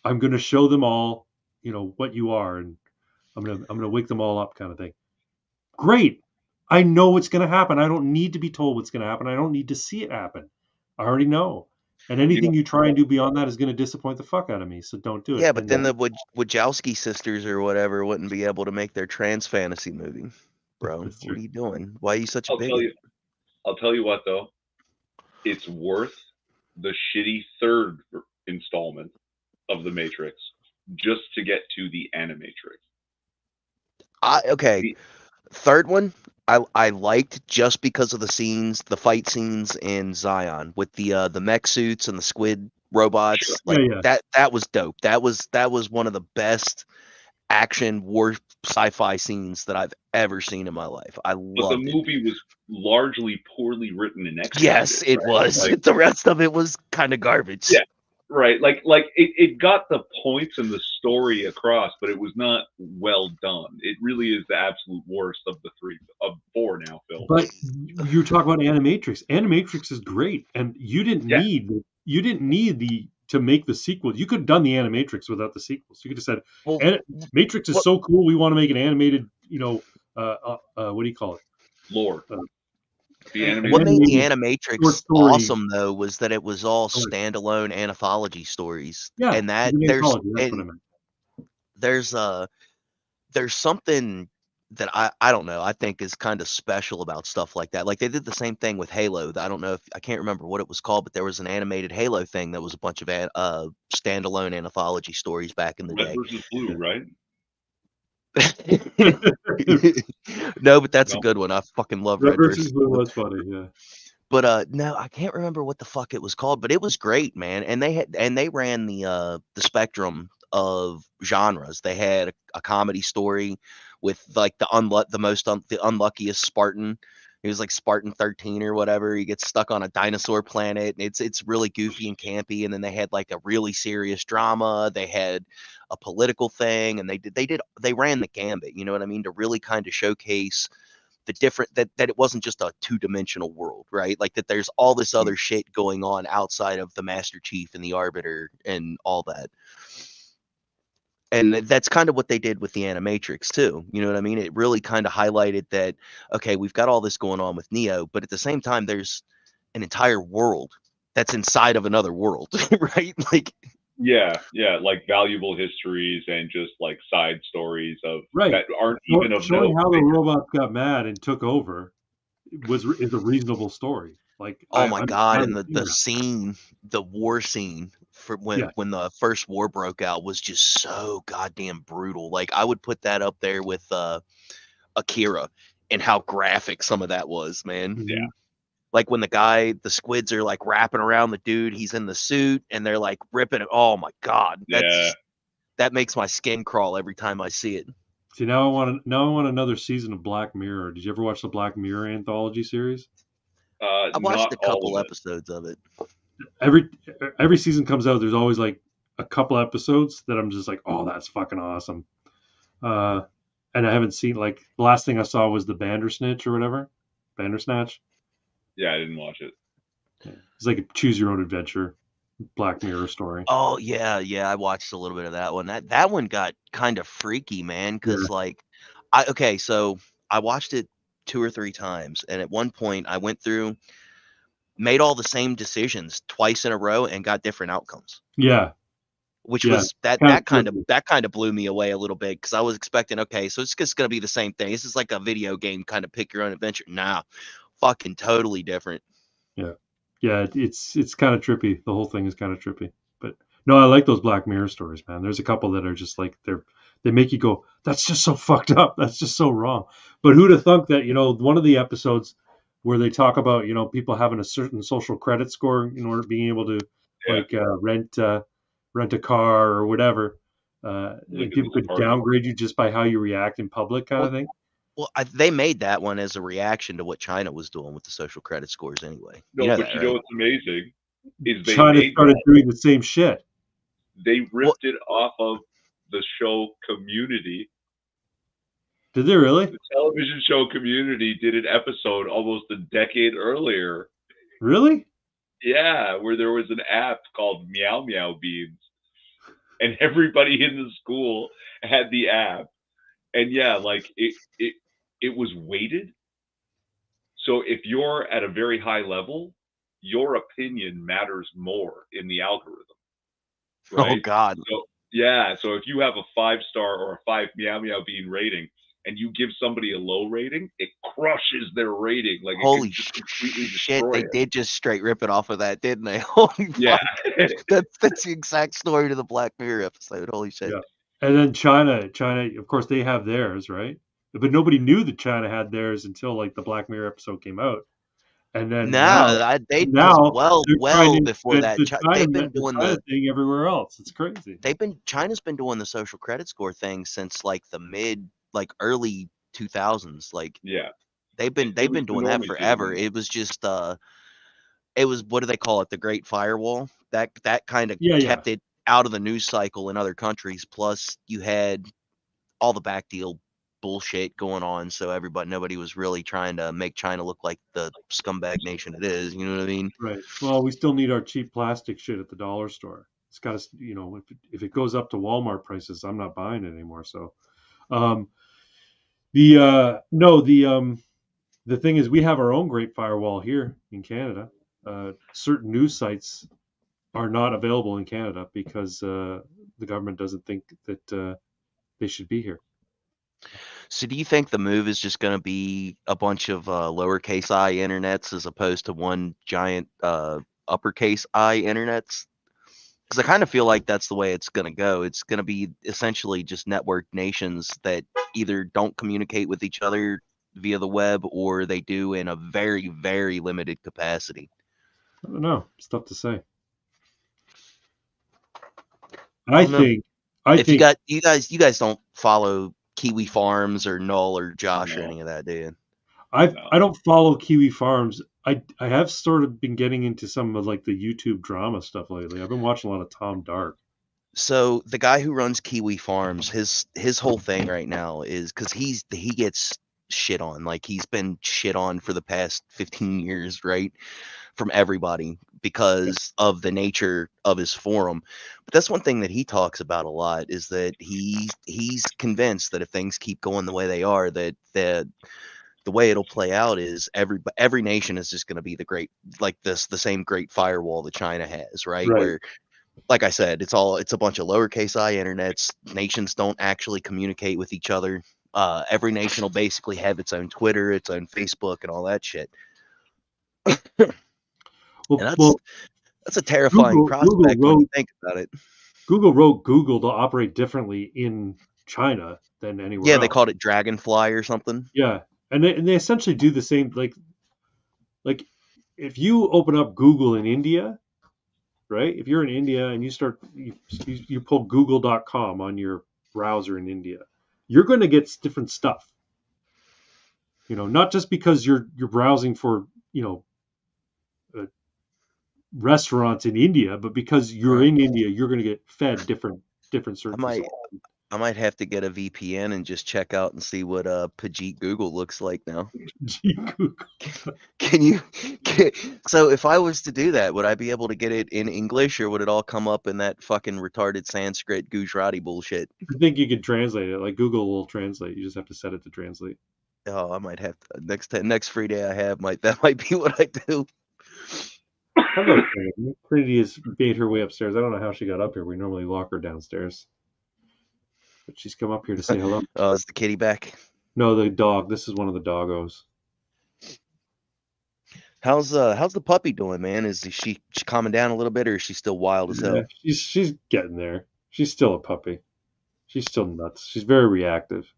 I'm going to show them all, what you are, and I'm going to wake them all up, kind of thing. Great. I know what's going to happen. I don't need to be told what's going to happen. I don't need to see it happen. I already know. And You know, anything you try and do beyond that is going to disappoint the fuck out of me. So don't do it. Yeah, but And then the Wachowski sisters or whatever wouldn't be able to make their trans fantasy movie. Bro, that's what true. are you doing? Why are you such a I'll tell bigot? you. I'll tell you what though. It's worth the shitty third installment of the Matrix just to get to the Animatrix. Okay. Third one, I liked just because of the scenes, the fight scenes in Zion with the mech suits and the squid robots. Sure. Like Yeah. that was dope. That was one of the best action war sci-fi scenes that I've ever seen in my life. I But the loved it. movie was largely poorly written and executed. Yes, it right? was. Like, The rest of it was kind of garbage. yeah, right. Like it got the points and the story across, but it was not well done. It really is the absolute worst of the four now films. But you talk about Animatrix. Animatrix is great, and you didn't need to make the sequel. You could have done the Animatrix without the sequels. You could have said, Well, Matrix is so cool. We want to make an animated, what do you call it? Lore. The what made the animated short Animatrix story. awesome though was that it was all standalone anthology stories. Yeah, And that it's an anthology, that's what I meant. there's something that I don't know, I think is kind of special about stuff like that. Like they did the same thing with Halo. I don't know if I can't remember what it was called, but there was an animated Halo thing that was a bunch of standalone anthology stories back in the Red day. versus Blue, right? No, but that's a good one. I fucking love Red versus Blue Blue. was funny, yeah. But no, I can't remember what the fuck it was called, but it was great, man. And they ran the spectrum of genres. They had a comedy story with like the unluckiest Spartan. He was like Spartan 13 or whatever. He gets stuck on a dinosaur planet, and it's really goofy and campy. And then they had like a really serious drama. They had a political thing, and they ran the gambit. You know what I mean? To really kind of showcase the different that it wasn't just a two-dimensional world, right? Like that there's all this other shit going on outside of the Master Chief and the Arbiter and all that. And that's kind of what they did with the Animatrix too. You know what I mean? It really kind of highlighted that, okay, we've got all this going on with Neo, but at the same time, there's an entire world that's inside of another world, right? Like, yeah, like valuable histories and just like side stories of right that aren't even of showing note. how the robots got mad and took over is a reasonable story. Like, oh my God, and the war scene for when the first war broke out was just so goddamn brutal. Like I would put that up there with Akira and how graphic some of that was, man. Yeah. Like when the squids are like wrapping around the dude, he's in the suit and they're like ripping it. Oh my God. That makes my skin crawl every time I see it. See, now I want another season of Black Mirror. Did you ever watch the Black Mirror anthology series? I watched a couple episodes of it. Every season comes out, there's always like a couple episodes that I'm just like, oh, that's fucking awesome. And I haven't seen, like, the last thing I saw was the Bandersnatch or whatever. Bandersnatch. Yeah, I didn't watch it. It's like a choose your own adventure Black Mirror story. Oh yeah, I watched a little bit of that one. That one got kind of freaky, man, because so I watched it 2 or 3 times, and at one point I went through, made all the same decisions twice in a row, and got different outcomes. Yeah. Which was that kind of blew me away a little bit, because I was expecting, okay, so it's just gonna be the same thing. This is like a video game, kind of pick your own adventure. Nah, fucking totally different. Yeah, it's kind of trippy. The whole thing is kind of trippy. But no, I like those Black Mirror stories, man. There's a couple that are just like they make you go, that's just so fucked up. That's just so wrong. But who'd have thunk that, one of the episodes where they talk about, people having a certain social credit score in order being able to rent a car or whatever. People could downgrade you just by how you react in public, kind of thing. Well, they made that one as a reaction to what China was doing with the social credit scores anyway. No, know what's amazing is China started doing the same shit. They ripped it off of the show Community. Did they really? The television show Community did an episode almost a decade earlier. Really? Yeah, where there was an app called Meow Meow Beans, and everybody in the school had the app. And yeah, like it was weighted. So if you're at a very high level, your opinion matters more in the algorithm. Right? Oh God. So if you have a 5-star or a 5 Meow Meow Bean rating and you give somebody a low rating, it crushes their rating. Like it Holy could just completely shit, destroy they it. did just straight rip it off of that, didn't they? Holy Yeah. fuck. That's the exact story to the Black Mirror episode. Holy shit. Yeah. And then China, of course, they have theirs, right? But nobody knew that China had theirs until like the Black Mirror episode came out. And then Nah, they because now they're trying well to before invent that, the China thing everywhere else. It's crazy. China's been doing the social credit score thing since like early 2000s. Like Yeah. they've been It was doing that enormous forever. when- It was just it was, what do they call it, the Great Firewall, that kind of Yeah, kept it out of the news cycle in other countries. Plus you had all the back deal bullshit going on, so nobody was really trying to make China look like the scumbag nation it is, you know what I mean? Right. Well, we still need our cheap plastic shit at the dollar store. It's got to, if it goes up to Walmart prices, I'm not buying it anymore. So, um, the thing is, we have our own Great Firewall here in Canada. Certain news sites are not available in Canada because the government doesn't think that they should be here. So do you think the move is just going to be a bunch of lowercase I internets as opposed to one giant uppercase I internets? Because I kind of feel like that's the way it's going to go. It's going to be essentially just networked nations that either don't communicate with each other via the web, or they do in a very, very limited capacity. I don't know. It's tough to say. I don't know. I If think you guys don't follow Kiwi Farms or Null or Josh or No. any of that, do you? I don't follow Kiwi Farms. I have sort of been getting into some of like the YouTube drama stuff lately. I've been watching a lot of Tom Dark. So the guy who runs Kiwi Farms, his whole thing right now is because he gets shit on. Like he's been shit on for the past 15 years, right? From everybody because of the nature of his forum. But that's one thing that he talks about a lot, is that he's convinced that if things keep going the way they are, that the way it'll play out is every nation is just going to be the same Great Firewall that China has, right? Right. Where, like I said, it's a bunch of lowercase I internets. Nations don't actually communicate with each other. Every nation will basically have its own Twitter, its own Facebook, and all that shit. And that's a terrifying prospect when you think about it. Google wrote Google to operate differently in China than anywhere Yeah, else. they called it Dragonfly or something. Yeah, and they essentially do the same. Like if you open up Google in India, right? If you're in India and you pull Google.com on your browser in India, you're going to get different stuff. Not just because you're browsing for restaurants in India, but because you're in India, you're going to get fed different searches. I might have to get a VPN and just check out and see what Pajit Google looks like now. So if I was to do that, would I be able to get it in English, or would it all come up in that fucking retarded Sanskrit Gujarati bullshit? I think you can translate it. Like Google will translate. You just have to set it to translate. Oh, I might have to, next free day I have, that might be what I do. Hello, Trinity. Trinity has made her way upstairs. I don't know how she got up here. We normally lock her downstairs, but she's come up here to say hello. Oh, is the kitty back? No, the dog. This is one of the doggos. How's the puppy doing, man? Is she calming down a little bit, or is she still wild as hell? She's getting there. She's still a puppy. She's still nuts. She's very reactive.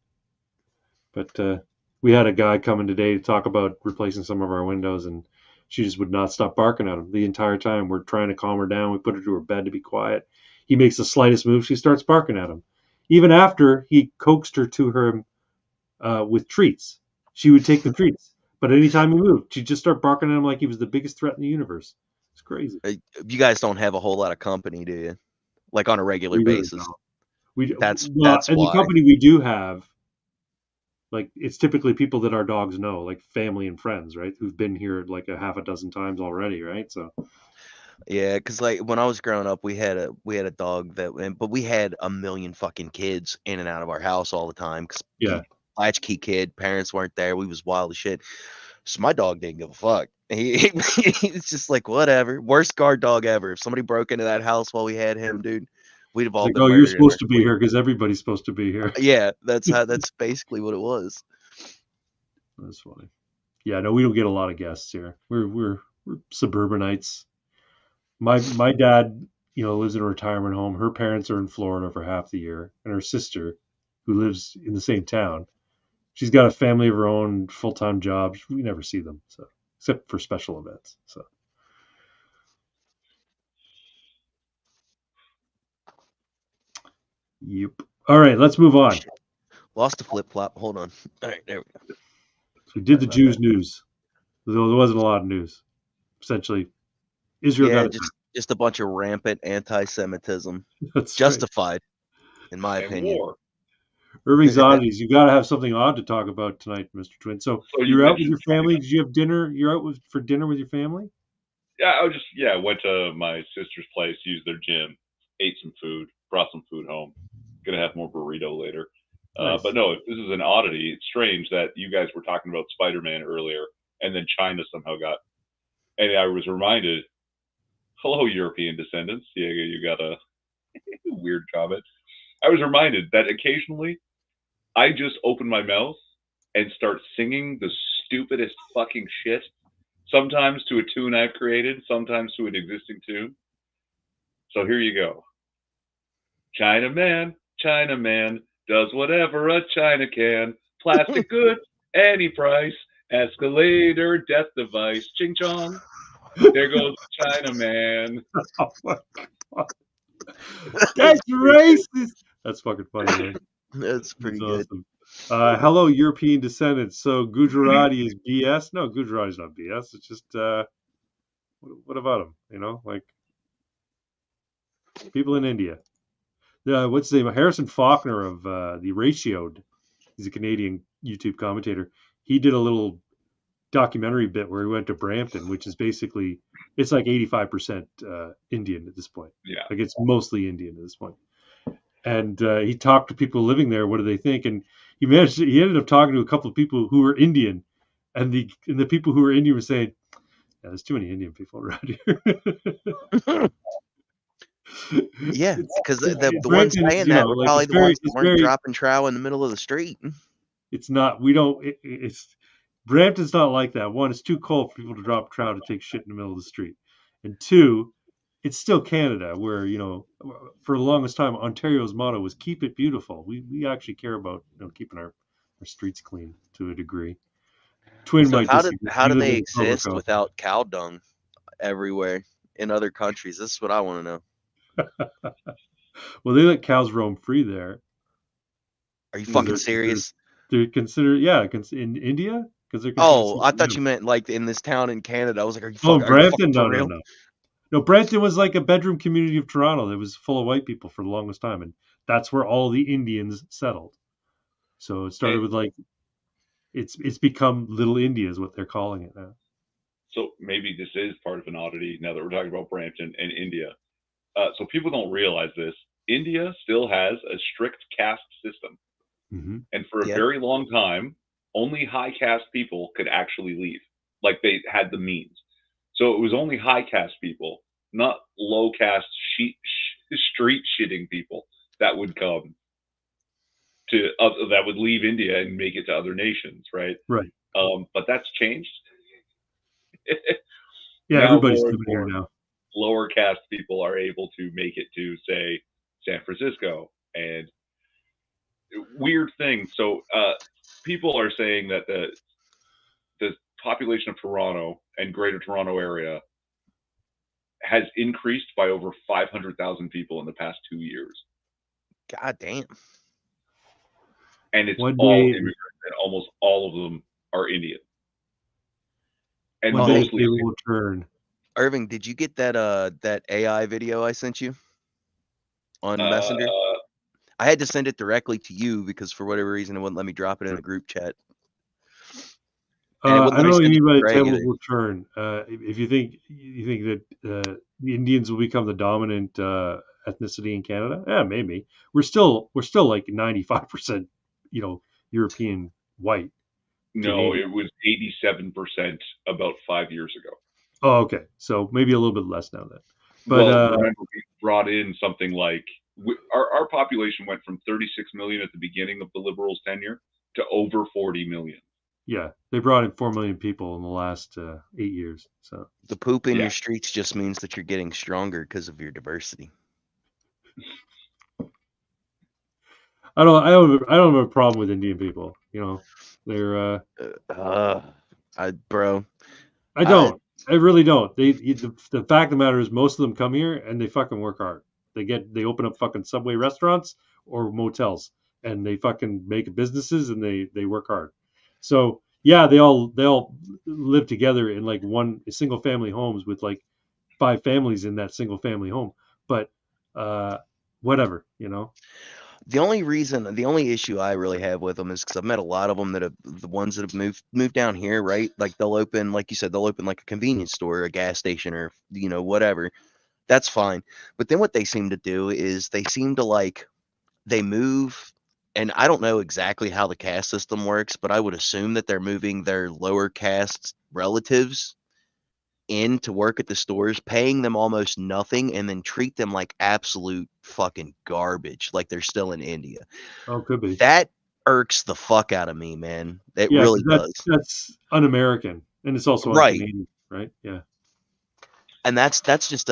But we had a guy coming today to talk about replacing some of our windows, and she just would not stop barking at him the entire time. We're trying to calm her down. We put her to her bed to be quiet. He makes the slightest move, she starts barking at him. Even after he coaxed her to her with treats, she would take the treats. But anytime he moved, she'd just start barking at him like he was the biggest threat in the universe. It's crazy. You guys don't have a whole lot of company, do you? Like on a regular basis? That's why. The company we do have, like, it's typically people that our dogs know, like family and friends, right? Who've been here like a half a dozen times already, right? So yeah, because like when I was growing up, we had a dog but we had a million fucking kids in and out of our house all the time. Yeah, latchkey kid, parents weren't there. We was wild as shit. So my dog didn't give a fuck. He's just like, whatever. Worst guard dog ever. If somebody broke into that house while we had him, dude, we'd have all been you're supposed to be here because everybody's supposed to be here. Yeah, that's basically what it was. That's funny. Yeah, no, we don't get a lot of guests here. We're suburbanites. My dad, lives in a retirement home. Her parents are in Florida for half the year, and her sister, who lives in the same town, she's got a family of her own, full-time job. We never see them, so except for special events. So. Yep. All right, let's move on. Lost the flip flop. Hold on. All right, there we go. So we did the Jews news, though there wasn't a lot of news. Essentially, Israel Yeah, got just a bunch of rampant anti-Semitism, That's justified, in my And opinion. war. Irving's oddities. You got to have something odd to talk about tonight, Mr. Twin. So you're out with your family. Did you have dinner? You're out for dinner with your family? Yeah, I went to my sister's place, used their gym, ate some food, brought some food home. Gonna have more burrito later. Nice. But no, this is an oddity. It's strange that you guys were talking about Spider-Man earlier, and then China somehow got. And I was reminded, hello, European descendants. Yeah, you got a weird comment. I was reminded that occasionally I just open my mouth and start singing the stupidest fucking shit. Sometimes to a tune I've created, sometimes to an existing tune. So here you go. Chinaman, Chinaman, does whatever a China can. Plastic goods, any price. Escalator, death device, ching chong. There goes the Chinaman. Oh my God. That's racist. That's fucking funny, man. That's pretty good. Awesome. Hello, European descendants. So Gujarati is BS? No, Gujarati's not BS. It's just what about them? Like people in India. What's his name? Harrison Faulkner of The Ratioed. He's a Canadian YouTube commentator. He did a little documentary bit where he went to Brampton, which is basically it's like 85% Indian at this point. Yeah, like it's mostly Indian at this point. And he talked to people living there. What do they think? And he ended up talking to a couple of people who were Indian, and the people who were Indian were saying, "Yeah, there's too many Indian people around here." Yeah, because the ones saying that were probably the ones that weren't dropping trow in the middle of the street. It's not. We don't. It's Brampton's not like that. One, it's too cold for people to drop trout to take shit in the middle of the street, and two, it's still Canada, where for the longest time, Ontario's motto was "Keep it beautiful." We actually care about keeping our streets clean to a degree. Twin So might how do they exist without cow dung everywhere in other countries? This is what I want to know. Well, they let cows roam free there. Are you fucking serious? They're in India because they're. I thought you meant like in this town in Canada. I was like, are you fucking? Brampton? No. No, Brampton was like a bedroom community of Toronto. It was full of white people for the longest time, and that's where all the Indians settled. So it started with it's become Little India is what they're calling it now. So maybe this is part of an oddity now that we're talking about Brampton and India. So people don't realize this. India still has a strict caste system. Mm-hmm. And for a very long time, only high caste people could actually leave. Like they had the means. So it was only high caste people, not low caste street shitting people that would come to that would leave India and make it to other nations, right? Right. But that's changed. Yeah, everybody's living here now. Lower caste people are able to make it to, say, San Francisco, and weird things. So people are saying that the population of Toronto and Greater Toronto area has increased by over 500,000 people in the past 2 years. God damn. And it's all immigrants, and almost all of them are Indian. And mostly they will turn. Irving, did you get that AI video I sent you on Messenger? I had to send it directly to you because for whatever reason it wouldn't let me drop it in the group chat. I don't know what you mean by the tables will turn. If you think that the Indians will become the dominant ethnicity in Canada, yeah, maybe. We're still like 95%, European white. No, Canadian. it was 87% about 5 years ago. Oh, okay. So maybe a little bit less now then. But remember, we brought in something like our population went from 36 million at the beginning of the Liberals' tenure to over 40 million. Yeah, they brought in 4 million people in the last 8 years. So The poop in Yeah. your streets just means that you're getting stronger because of your diversity. I don't have a problem with Indian people. You know, they're Bro, I I don't. I really don't. The fact of the matter is most of them come here and they fucking work hard. They open up fucking Subway restaurants or motels and they fucking make businesses and they work hard. So yeah, they all live together in like one single family homes with like 5 families in that single family home. But uh whatever, you know. the only issue I really have with them is because I've met a lot of them that have the ones that have moved down here, right? Like they'll open, like you said, they'll open like a convenience store, or a gas station, or whatever. That's fine. But then what they seem to do is they seem to like they move, and I don't know exactly how the caste system works, but I would assume that they're moving their lower caste relatives in to work at the stores, paying them almost nothing, and then treat them like absolute fucking garbage, like they're still in India. Oh, could be. That irks the fuck out of me, man. It Yeah, really because does. that's un-American and it's also Right. un-Canadian, right? Yeah. And that's just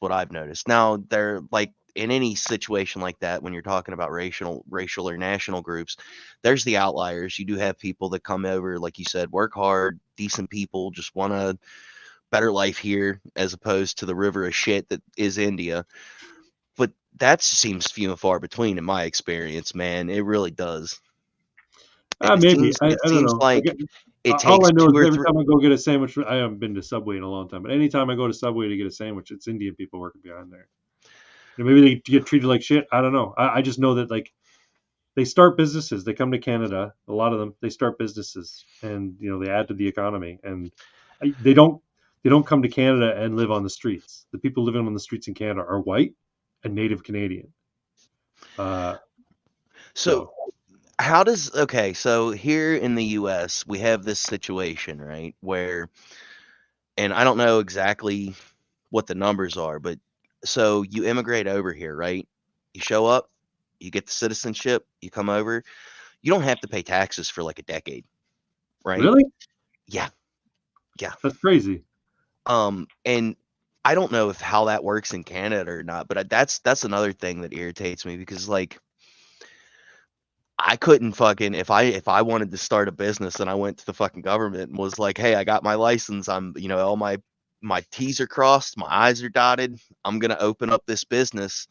what I've noticed. Now, they're like in any situation like that, when you're talking about racial or national groups, there's the outliers. You do have people that come over, like you said, work hard, decent people, just want a better life here as opposed to the river of shit that is India. But that seems few and far between in my experience, man. It really does. It Maybe seems I it don't seems know. like it All takes I know two is or every three. time I go get a sandwich, I haven't been to Subway in a long time, but anytime I go to Subway to get a sandwich, it's Indian people working behind there. And maybe they get treated like shit. I don't know. I just know that like they start businesses. They come to Canada. A lot of them they start businesses, and they add to the economy. And they don't come to Canada and live on the streets. The people living on the streets in Canada are white and Native Canadian. Uh, So so so here in the US, we have this situation, right? Where, and I don't know exactly what the numbers are, but so you immigrate over here, right? You show up, you get the citizenship, you come over, you don't have to pay taxes for like a decade, right? really, Yeah, yeah. that's crazy. And I don't know if how that works in Canada or not, but that's another thing that irritates me because like I couldn't fucking if I wanted to start a business and I went to the fucking government and was like, "Hey, I got my license. I'm, all my T's are crossed, my I's are dotted. I'm going to open up this business."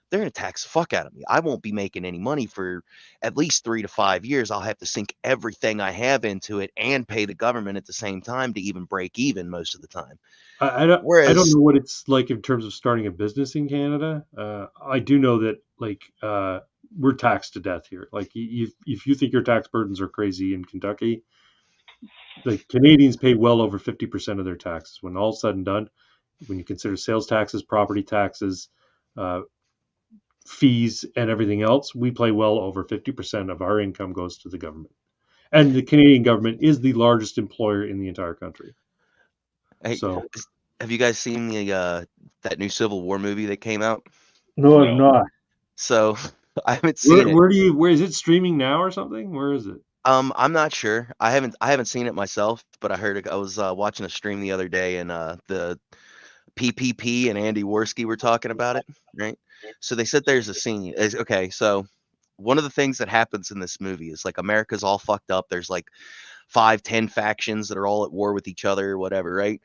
They're going to tax the fuck out of me. I won't be making any money for at least 3 to 5 years. I'll have to sink everything I have into it and pay the government at the same time to even break even most of the time. I don't Whereas know what it's like in terms of starting a business in Canada. I do know that like we're taxed to death here. Like if you think your tax burdens are crazy in Kentucky, the Canadians pay well over 50% of their taxes. When all's said and done, when you consider sales taxes, property taxes, uh, fees, and everything else, we pay well over 50% of our income goes to the government. And the Canadian government is the largest employer in the entire country. hey, So have you guys seen the that new Civil War movie that came out? no, I'm No. not. So I haven't Where seen it. where is it streaming now or something? Where is it? I'm not sure. I haven't seen it myself, but I was watching a stream the other day, and the PPP and Andy Worski were talking about it, right? So they said there's a scene. Okay, so one of the things that happens in this movie is like America's all fucked up. There's like 5, 10 factions that are all at war with each other or whatever, right?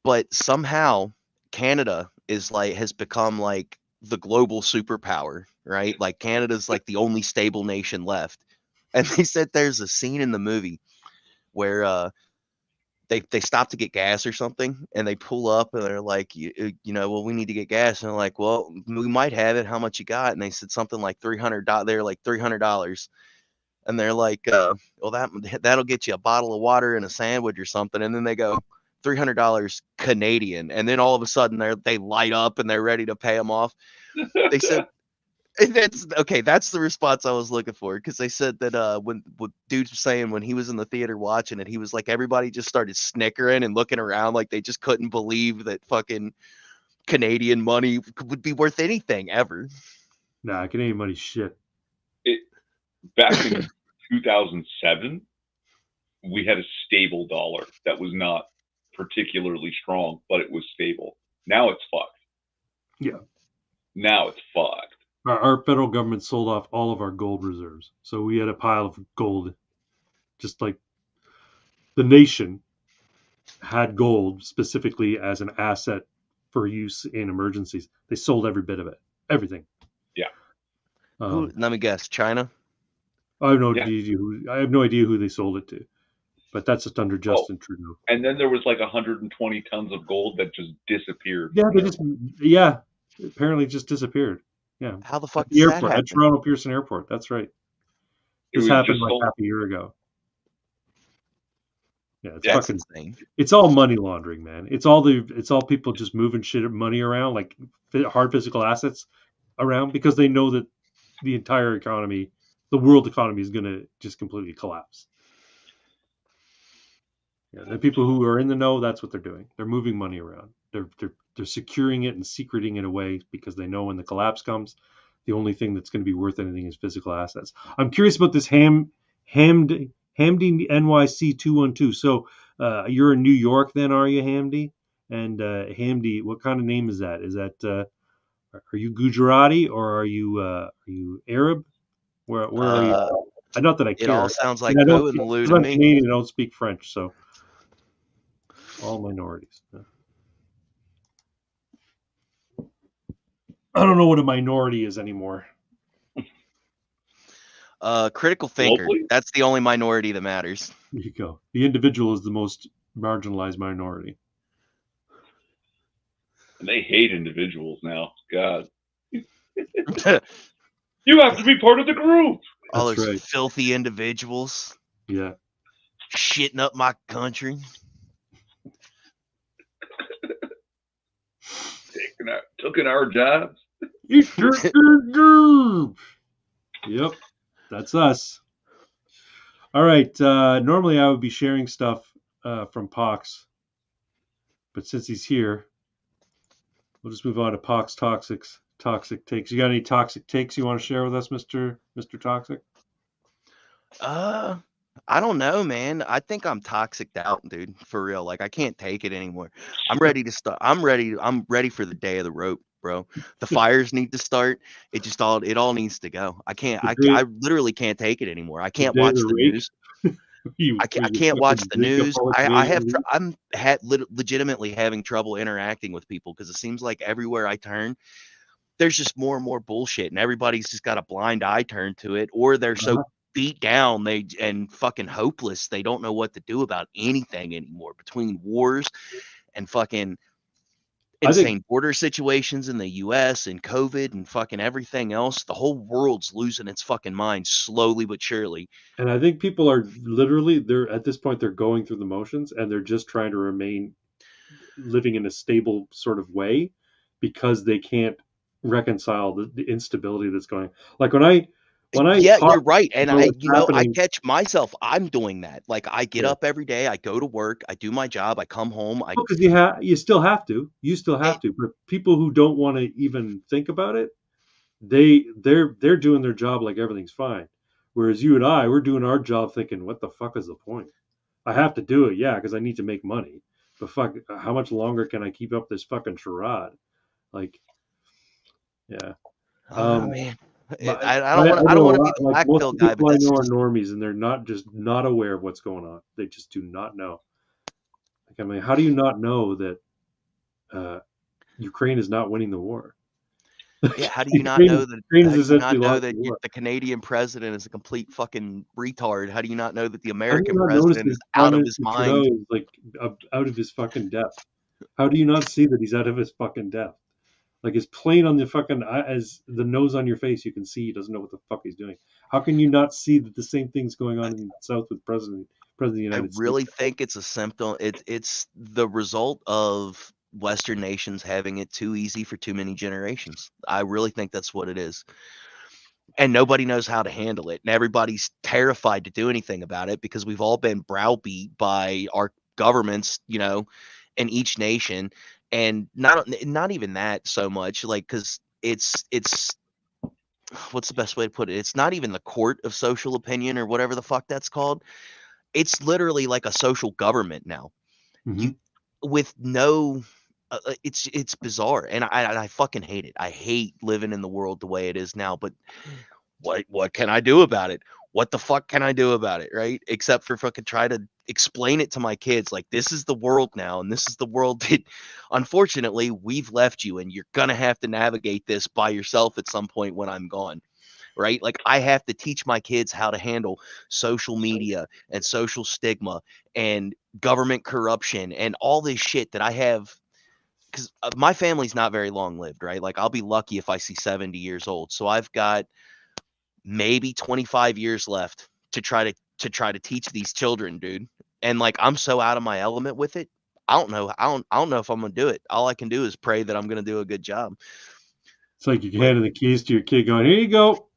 But somehow Canada has become like the global superpower, right? Like Canada's like the only stable nation left. And they said there's a scene in the movie where they stop to get gas or something, and they pull up and they're like, well, we need to get gas, and they're like, well, we might have it. How much you got? And they said something like $300. They're like $300, and they're like, well, that'll get you a bottle of water and a sandwich or something. And then they go, $300 Canadian, and then all of a sudden they light up and they're ready to pay them off. They said. And that's okay. That's the response I was looking for, because they said that when what dude was saying when he was in the theater watching it, he was like everybody just started snickering and looking around like they just couldn't believe that fucking Canadian money would be worth anything ever. Nah, Canadian money's shit. Back in 2007, we had a stable dollar that was not particularly strong, but it was stable. Now it's fucked. Yeah. Now it's fucked. Our federal government sold off all of our gold reserves. So we had a pile of gold, just like the nation had gold specifically as an asset for use in emergencies. They sold every bit of it, everything. Yeah. Let me guess, China? I have no idea who they sold it to, but that's just under Justin Trudeau. And then there was like 120 tons of gold that just disappeared. Yeah, apparently just disappeared. Yeah. How the fuck at the does that airport, happen? at Toronto Pearson Airport. That's right. This happened like half a year ago. Yeah, it's fucking insane. It's all money laundering, man. It's all people just moving money around, like hard physical assets around, because they know that the entire economy, the world economy, is going to just completely collapse. Yeah, the people who are in the know, that's what they're doing. They're moving money around. They're securing it and secreting it away because they know when the collapse comes, the only thing that's going to be worth anything is physical assets. I'm curious about this Hamdi NYC 212. So you're in New York then, are you, Hamdi? And Hamdi, what kind of name is that? Is that are you Gujarati or are you Arab? Where are you? Not that I care. It all sounds like poo and Lou to to me. me. Canadian, I don't speak French, so all minorities. I don't know what a minority is anymore. Critical thinker. Globally? That's the only minority that matters. There you go. The individual is the most marginalized minority. And they hate individuals now. God. You have to be part of the group. All those filthy individuals. Yeah. Shitting up my country. Taking our jobs. Yep. That's us. All right. Normally I would be sharing stuff from Pox, but since he's here, we'll just move on to Pox toxic takes. You got any toxic takes you want to share with us, Mr. Toxic? I don't know, man. I think I'm toxiced out, dude. For real. Like, I can't take it anymore. I'm ready to start. I'm ready for the day of the rope, bro. The fires need to start. It all needs to go. I can't. I literally can't take it anymore. I can't watch the news. I can't watch the news. I'm legitimately having trouble interacting with people because it seems like everywhere I turn, there's just more and more bullshit, and everybody's just got a blind eye turned to it, or they're so beat down and fucking hopeless they don't know what to do about anything anymore. Between wars and fucking insane border situations in the US and COVID and fucking everything else, the whole world's losing its fucking mind slowly but surely. And I think people are literally, at this point, they're going through the motions and they're just trying to remain living in a stable sort of way because they can't reconcile the instability that's going. Like you're right. And I catch myself, I'm doing that. Like, I get up every day, I go to work, I do my job, I come home. Because you still have to. But people who don't want to even think about it, they're doing their job like everything's fine. Whereas you and I, we're doing our job thinking, what the fuck is the point? I have to do it, because I need to make money. But fuck, how much longer can I keep up this fucking charade? Like, yeah. Man. I don't want to be the black pill guy, but that's just normies, and they're not aware of what's going on. They just do not know. Like, I mean, how do you not know that Ukraine is not winning the war? Yeah, how do you not know that? The Canadian president is a complete fucking retard? How do you not know that the American president is out of his mind? Is like out of his fucking depth. How do you not see that he's out of his fucking depth? Like, it's plain on the fucking, as the nose on your face, you can see he doesn't know what the fuck he's doing. How can you not see that the same thing's going on in the South with President of the United States? I really think it's a symptom. It's the result of Western nations having it too easy for too many generations. I really think that's what it is. And nobody knows how to handle it. And everybody's terrified to do anything about it because we've all been browbeat by our governments, in each nation. And not even that so much, like, because it's what's the best way to put it? It's not even the court of social opinion or whatever the fuck that's called. It's literally like a social government now. Mm-hmm. You with no it's bizarre, and I fucking hate it. I hate living in the world the way it is now, but what can I do about it? What the fuck can I do about it, right? Except for fucking try to explain it to my kids, like, this is the world now, and this is the world that unfortunately we've left you, and you're gonna have to navigate this by yourself at some point when I'm gone, right? Like, I have to teach my kids how to handle social media and social stigma and government corruption and all this shit that I have, because my family's not very long lived, right? Like, I'll be lucky if I see 70 years old. So I've got maybe 25 years left to try to teach these children, dude. And like, I'm so out of my element with it. I don't know. I don't know if I'm gonna do it. All I can do is pray that I'm gonna do a good job. It's like you're But handing the keys to your kid, going, "Here you go.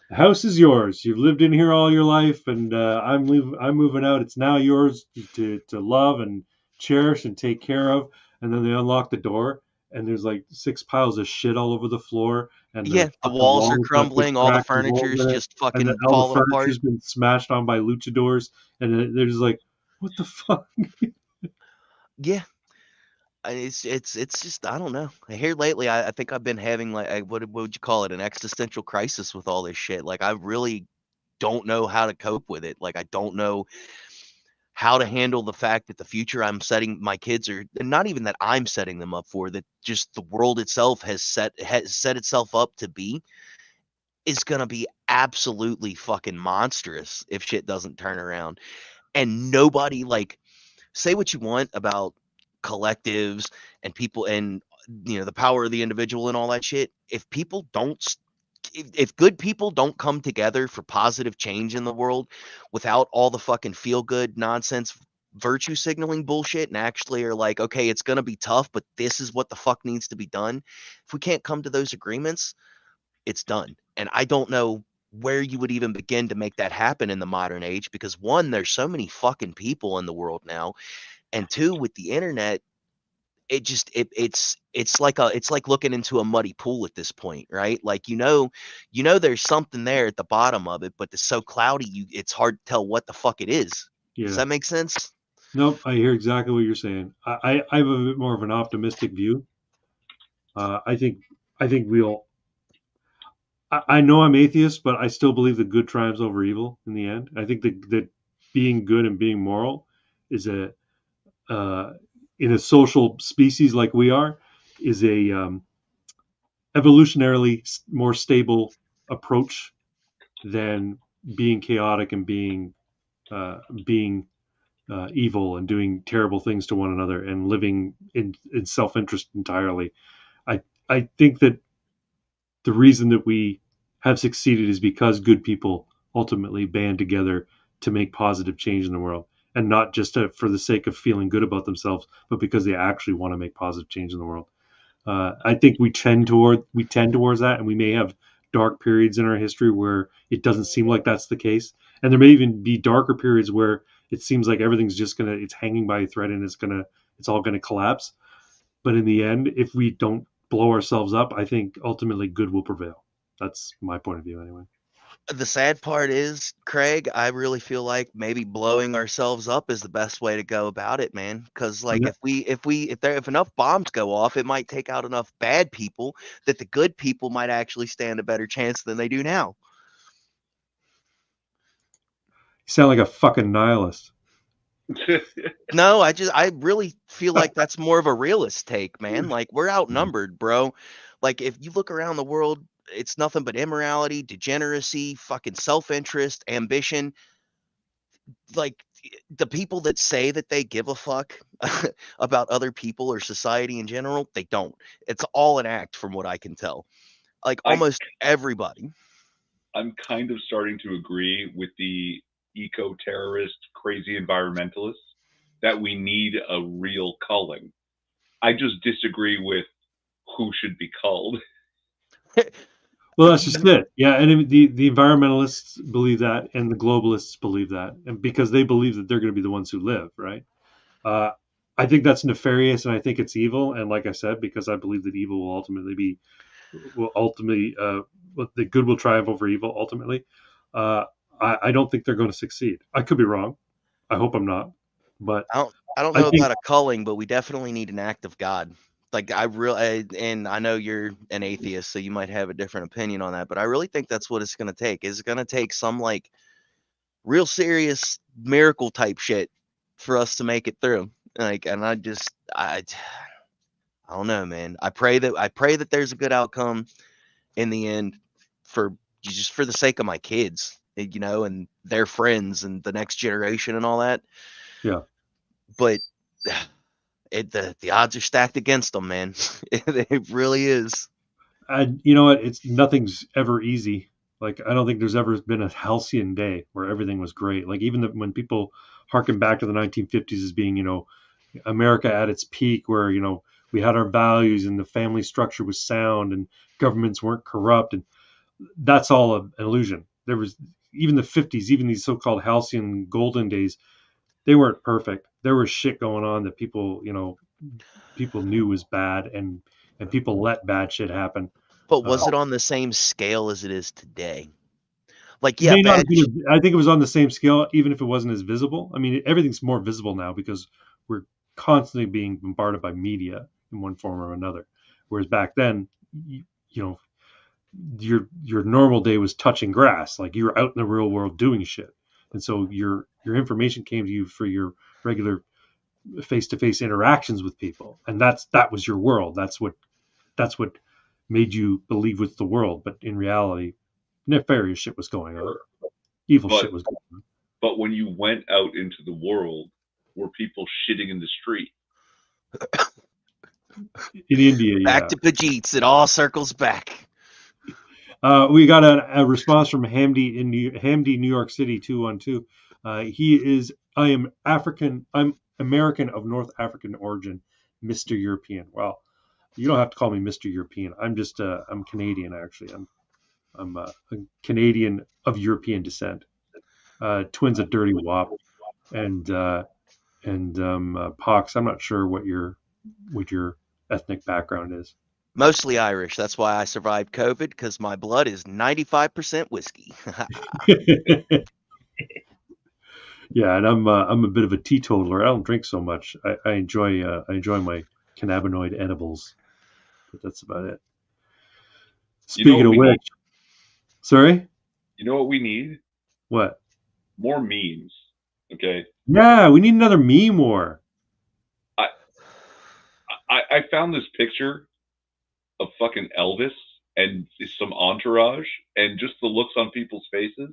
The house is yours. You've lived in here all your life, and I'm moving out. It's now yours to love and cherish and take care of." And then they unlock the door, and there's like 6 piles of shit all over the floor, and yeah, the the fucking walls are walls got big crumbling, all the cracks and holes furniture's in it, just and fucking all the falling apart. furniture's been smashed on by luchadors, and they're just like, "What the fuck?" Yeah. It's just, I don't know. Here lately, I think I've been having like what would you call it, an existential crisis with all this shit. Like, I really don't know how to cope with it. Like, I don't know how to handle the fact that the future I'm setting my kids are, and not even that I'm setting them up for, that just the world itself has set itself up to be, is gonna be absolutely fucking monstrous if shit doesn't turn around. And nobody, like, say what you want about collectives and people and the power of the individual and all that shit. If people don't if good people don't come together for positive change in the world without all the fucking feel good nonsense virtue signaling bullshit, and actually are like, okay, it's going to be tough, but this is what the fuck needs to be done. If we can't come to those agreements, it's done. And I don't know where you would even begin to make that happen in the modern age, because one, there's so many fucking people in the world now, and two, with the internet, it just it's like looking into a muddy pool at this point, right? Like, there's something there at the bottom of it, but it's so cloudy, it's hard to tell what the fuck it is. Does Yeah. that make sense? Nope. I hear exactly what you're saying. I have a bit more of an optimistic view. I think we'll. I know I'm atheist, but I still believe that good triumphs over evil in the end. I think that being good and being moral is uh, in a social species like we are, is a evolutionarily more stable approach than being chaotic and being evil and doing terrible things to one another and living in self-interest entirely. I think that the reason that we have succeeded is because good people ultimately band together to make positive change in the world, and not just for the sake of feeling good about themselves, but because they actually want to make positive change in the world. I think we tend towards that, and we may have dark periods in our history where it doesn't seem like that's the case, and there may even be darker periods where it seems like everything's just it's hanging by a thread, and it's all gonna collapse. But in the end, if we don't blow ourselves up, I think ultimately good will prevail. That's my point of view, anyway. The sad part is, Craig, I really feel like maybe blowing ourselves up is the best way to go about it, man. Because like, Yeah. if enough bombs go off, it might take out enough bad people that the good people might actually stand a better chance than they do now. You sound like a fucking nihilist. No, I really feel like that's more of a realist take, man. Like, we're outnumbered, bro. Like, if you look around the world, it's nothing but immorality, degeneracy, fucking self-interest, ambition. Like, the people that say that they give a fuck about other people or society in general, they don't. It's all an act from what I can tell. Like, I almost everybody. I'm kind of starting to agree with the eco-terrorist, crazy environmentalists that we need a real culling. I just disagree with who should be culled. Well, that's just it. Yeah, and the environmentalists believe that, and the globalists believe that, and because they believe that they're going to be the ones who live, right? Uh, I think that's nefarious, and I think it's evil. And like I said, because I believe that evil will ultimately the good will triumph over evil ultimately. Uh, I don't think they're going to succeed. I could be wrong. I hope I'm not. But I don't I know think about a culling, but we definitely need an act of God. Like and I know you're an atheist, so you might have a different opinion on that, but I really think that's what it's going to take. It's going to take some like real serious miracle type shit for us to make it through. Like, and I don't know, man. I pray that there's a good outcome in the end for just for the sake of my kids, you know, and their friends and the next generation and all that. yeah. But the odds are stacked against them, man. It really is. You know what? It's nothing's ever easy. Like I don't think there's ever been a halcyon day where everything was great. Like even when people harken back to the 1950s as being, America at its peak, where we had our values and the family structure was sound and governments weren't corrupt, and that's all an illusion. There was even the 50s, even these so-called halcyon golden days, they weren't perfect. There was shit going on that people knew was bad, and people let bad shit happen. But Uh, was it on the same scale as it is today? Like, It yeah, may not have bad. been. I think it was on the same scale, even if it wasn't as visible. I mean, everything's more visible now because we're constantly being bombarded by media in one form or another. Whereas back then, you know, your normal day was touching grass, like you were out in the real world doing shit, and so your information came to you for your regular face to face interactions with people, and that was your world. That's what made you believe was the world. But in reality, nefarious shit was going on. Evil But shit was going on. but when you went out into the world, were people shitting in the street? In India, Back yeah. to Pajits. It all circles back. We got a response from Hamdi New York City 212. He is, I am African, I'm American of North African origin, Mr. European. Well, you don't have to call me Mr. European. I'm Canadian actually. I'm a Canadian of European descent. Twins a dirty wop, and Pox. I'm not sure what your ethnic background is. Mostly Irish. That's why I survived COVID, because my blood is 95% whiskey. Yeah, and I'm a bit of a teetotaler. I don't drink so much. I enjoy my cannabinoid edibles, but that's about it. You know Speaking what of we which, sorry, You know what we need? what? More memes. Okay. Yeah, we need another meme war. I I found this picture of fucking Elvis and some entourage, and just the looks on people's faces.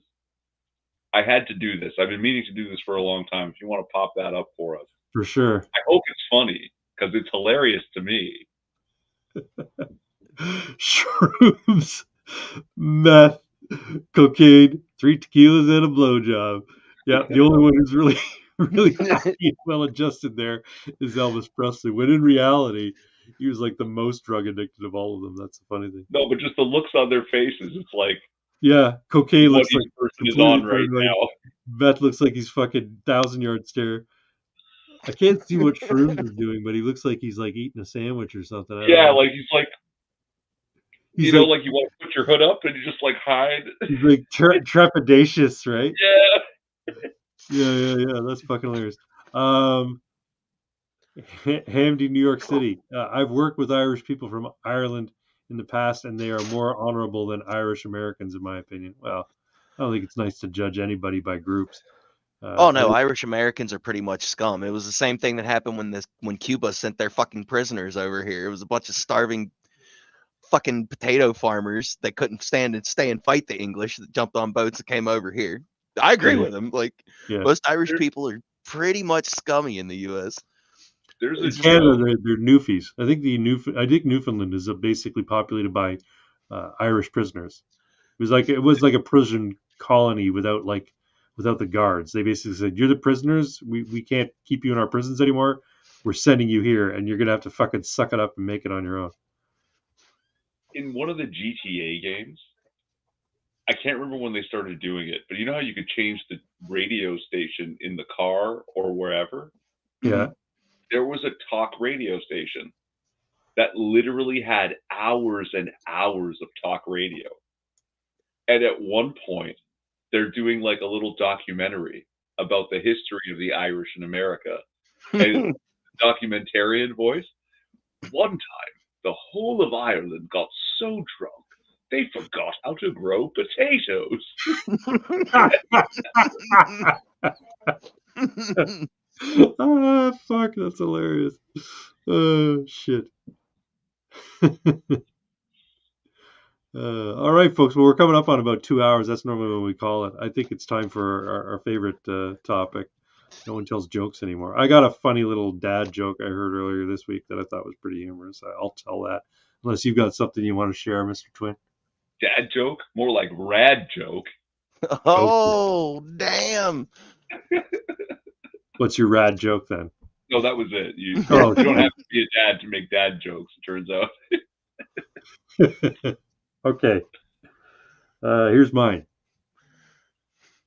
I had to do this. I've been meaning to do this for a long time. If you want to pop that up for us, For sure. I hope it's funny because it's hilarious to me. Shrooms, meth, cocaine, 3 tequilas, and a blowjob. Yeah, the only one who's really, really happy and well adjusted there is Elvis Presley. When in reality, he was like the most drug addicted of all of them. That's the funny thing. No, but just the looks on their faces. It's like Yeah, cocaine what looks like each person is completely on right paranoid. now. Meth looks like he's fucking 1,000-yard stare. I can't see what Shrooms is doing, but he looks like he's like eating a sandwich or something. I don't Yeah, know. like he's like, He's like you want to put your hood up and you just like hide. he's like trepidatious, right? Yeah. Yeah. That's fucking hilarious. Hamdi, New York City. I've worked with Irish people from Ireland in the past, and they are more honorable than Irish Americans, in my opinion. Well, I don't think it's nice to judge anybody by groups. Oh But no, Irish Americans are pretty much scum. It was the same thing that happened when Cuba sent their fucking prisoners over here. It was a bunch of starving fucking potato farmers that couldn't stand and stay and fight the English that jumped on boats and came over here. I agree with them. Like yeah, most Irish people are pretty much scummy in the U.S. There's a in Canada, joke. they're Newfies. I think Newfoundland is basically populated by Irish prisoners. It was like a prison colony without the guards. They basically said, "You're the prisoners. We can't keep you in our prisons anymore. We're sending you here, and you're gonna have to fucking suck it up and make it on your own." In one of the GTA games, I can't remember when they started doing it, but you know how you could change the radio station in the car or wherever? Yeah, There was a talk radio station that literally had hours and hours of talk radio. And at one point, they're doing like a little documentary about the history of the Irish in America. And documentarian voice. One time, the whole of Ireland got so drunk they forgot how to grow potatoes. Ah, fuck, that's hilarious. Oh, shit. All right, folks. Well, we're coming up on about 2 hours. That's normally when we call it. I think it's time for our favorite topic. No one tells jokes anymore. I got a funny little dad joke I heard earlier this week that I thought was pretty humorous. I'll tell that. Unless you've got something you want to share, Mr. Twin. Dad joke? More like rad joke. Oh, damn. What's your rad joke then? No, that was it. You Oh, don't have to be a dad to make dad jokes, it turns out. Okay. Here's mine.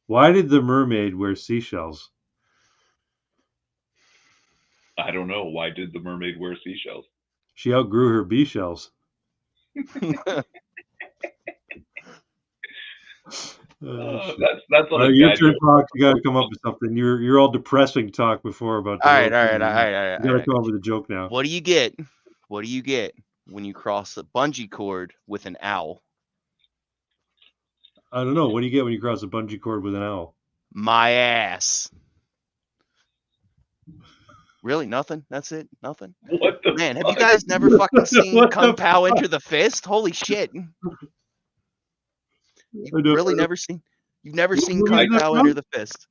Why did the mermaid wear seashells? I don't know. Why did the mermaid wear seashells? She outgrew her bee shells. That's not a your dad turn, joke. Fox. You got to come up with something. You're all depressing talk before about. All right. You got to come up with a joke now. What do you get? What do you get when you cross a bungee cord with an owl? I don't know. What do you get when you cross a bungee cord with an owl? My ass. Really? Nothing? That's it? Nothing? What the Man, have fuck? you guys never fucking seen What Kung the Pao fuck? Enter the Fist? Holy shit. You've really never seen movie Kung is that Pao from? Enter the Fist.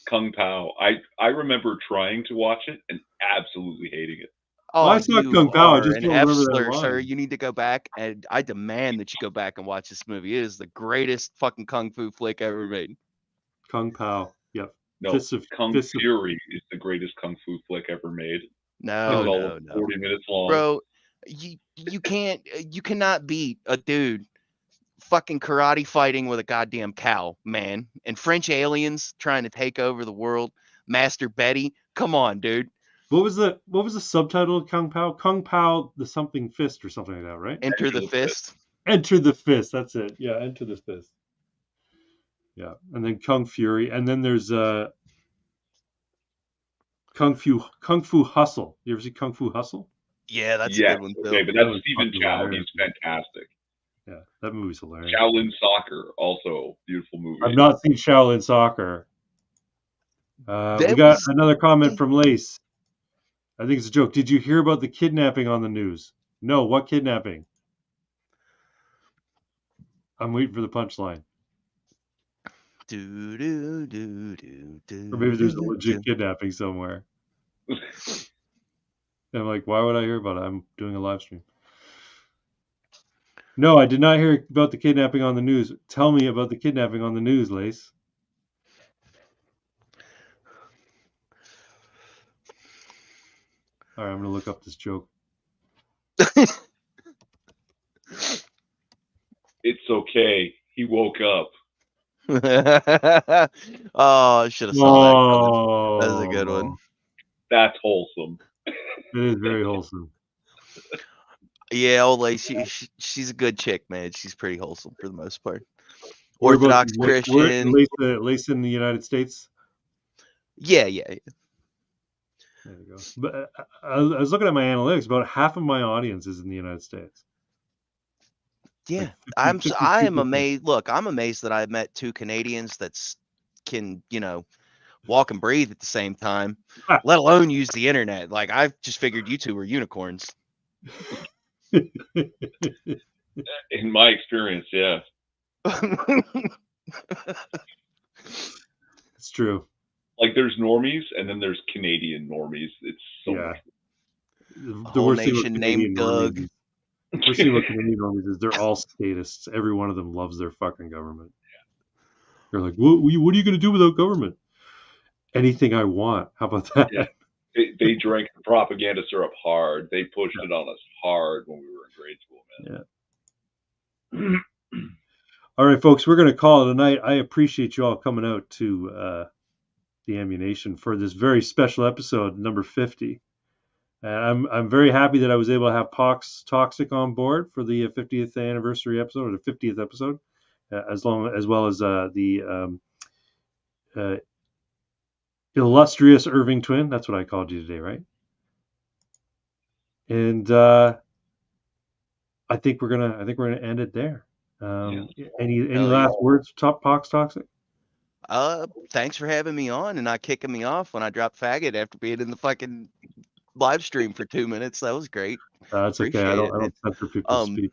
Kung Pao. I remember trying to watch it and absolutely hating it. Oh, I saw you Kung Pao. I are just an don't F remember that slur, sir. line. You need to go back, and I demand that you go back and watch this movie. It is the greatest fucking kung fu flick ever made. Kung Pao. Yep. No, Kung Fury is the greatest kung fu flick ever made. No, It's all no, of no. 40 minutes long. Bro, you cannot beat a dude fucking karate fighting with a goddamn cow, man. And French aliens trying to take over the world. Master Betty. Come on, dude. What was the subtitle of Kung Pao? Kung Pao, the something fist or something like that, right? Enter the Fist. Enter the Fist. That's it. Yeah, Enter the Fist. Yeah, and then Kung Fury, and then there's Kung Fu Hustle. You ever see Kung Fu Hustle? Yeah, that's a Yeah, good one, Phil. okay, but That that's was Stephen fucking Chow. hilarious. He's fantastic. Yeah, that movie's hilarious. Shaolin Soccer, also beautiful movie. I've not seen Shaolin Soccer. We got another comment from Lace. I think it's a joke. Did you hear about the kidnapping on the news? No, what kidnapping? I'm waiting for the punchline. Do, do, do, do, do, Or maybe there's a do, legit do. kidnapping somewhere. And I'm like, why would I hear about it? I'm doing a live stream. No, I did not hear about the kidnapping on the news. Tell me about the kidnapping on the news, Lace. All right, I'm going to look up this joke. It's okay. He woke up. Oh, I should have saw that. That was a good one. That's wholesome. It is very wholesome. Yeah, old lady, she's a good chick, man. She's pretty wholesome for the most part. What about- Orthodox Christian. Lace in the United States? Yeah. There you go. But I was looking at my analytics. About half of my audience is in the United States. Yeah, Like 50 I am people. amazed. Look, I'm amazed that I met two Canadians that can, walk and breathe at the same time, let alone use the internet. Like, I just figured you two were unicorns. In my experience, yeah. It's true. Like, there's normies, and then there's Canadian normies. It's so Yeah. much. Whole nation named Doug. We're seeing what Canadian normies is. They're all statists. Every one of them loves their fucking government. They're like, what are you going to do without government? Anything I want. How about that? Yeah. They drank the propaganda syrup hard. They pushed it on us hard when we were in grade school, man. Yeah. All right, folks, we're going to call it a night. I appreciate you all coming out to the Ammunation for this very special episode, number 50. And I'm very happy that I was able to have Pox Toxic on board for the 50th anniversary episode, or the 50th episode, as well as the illustrious Irving Twin. That's what I called you today, right? And I think we're gonna end it there. Any Hell last yeah. words, Pox Toxic? Thanks for having me on and not kicking me off when I dropped faggot after being in the fucking live stream for 2 minutes. That was great. That's okay. I Appreciate don't it. censor people's speech.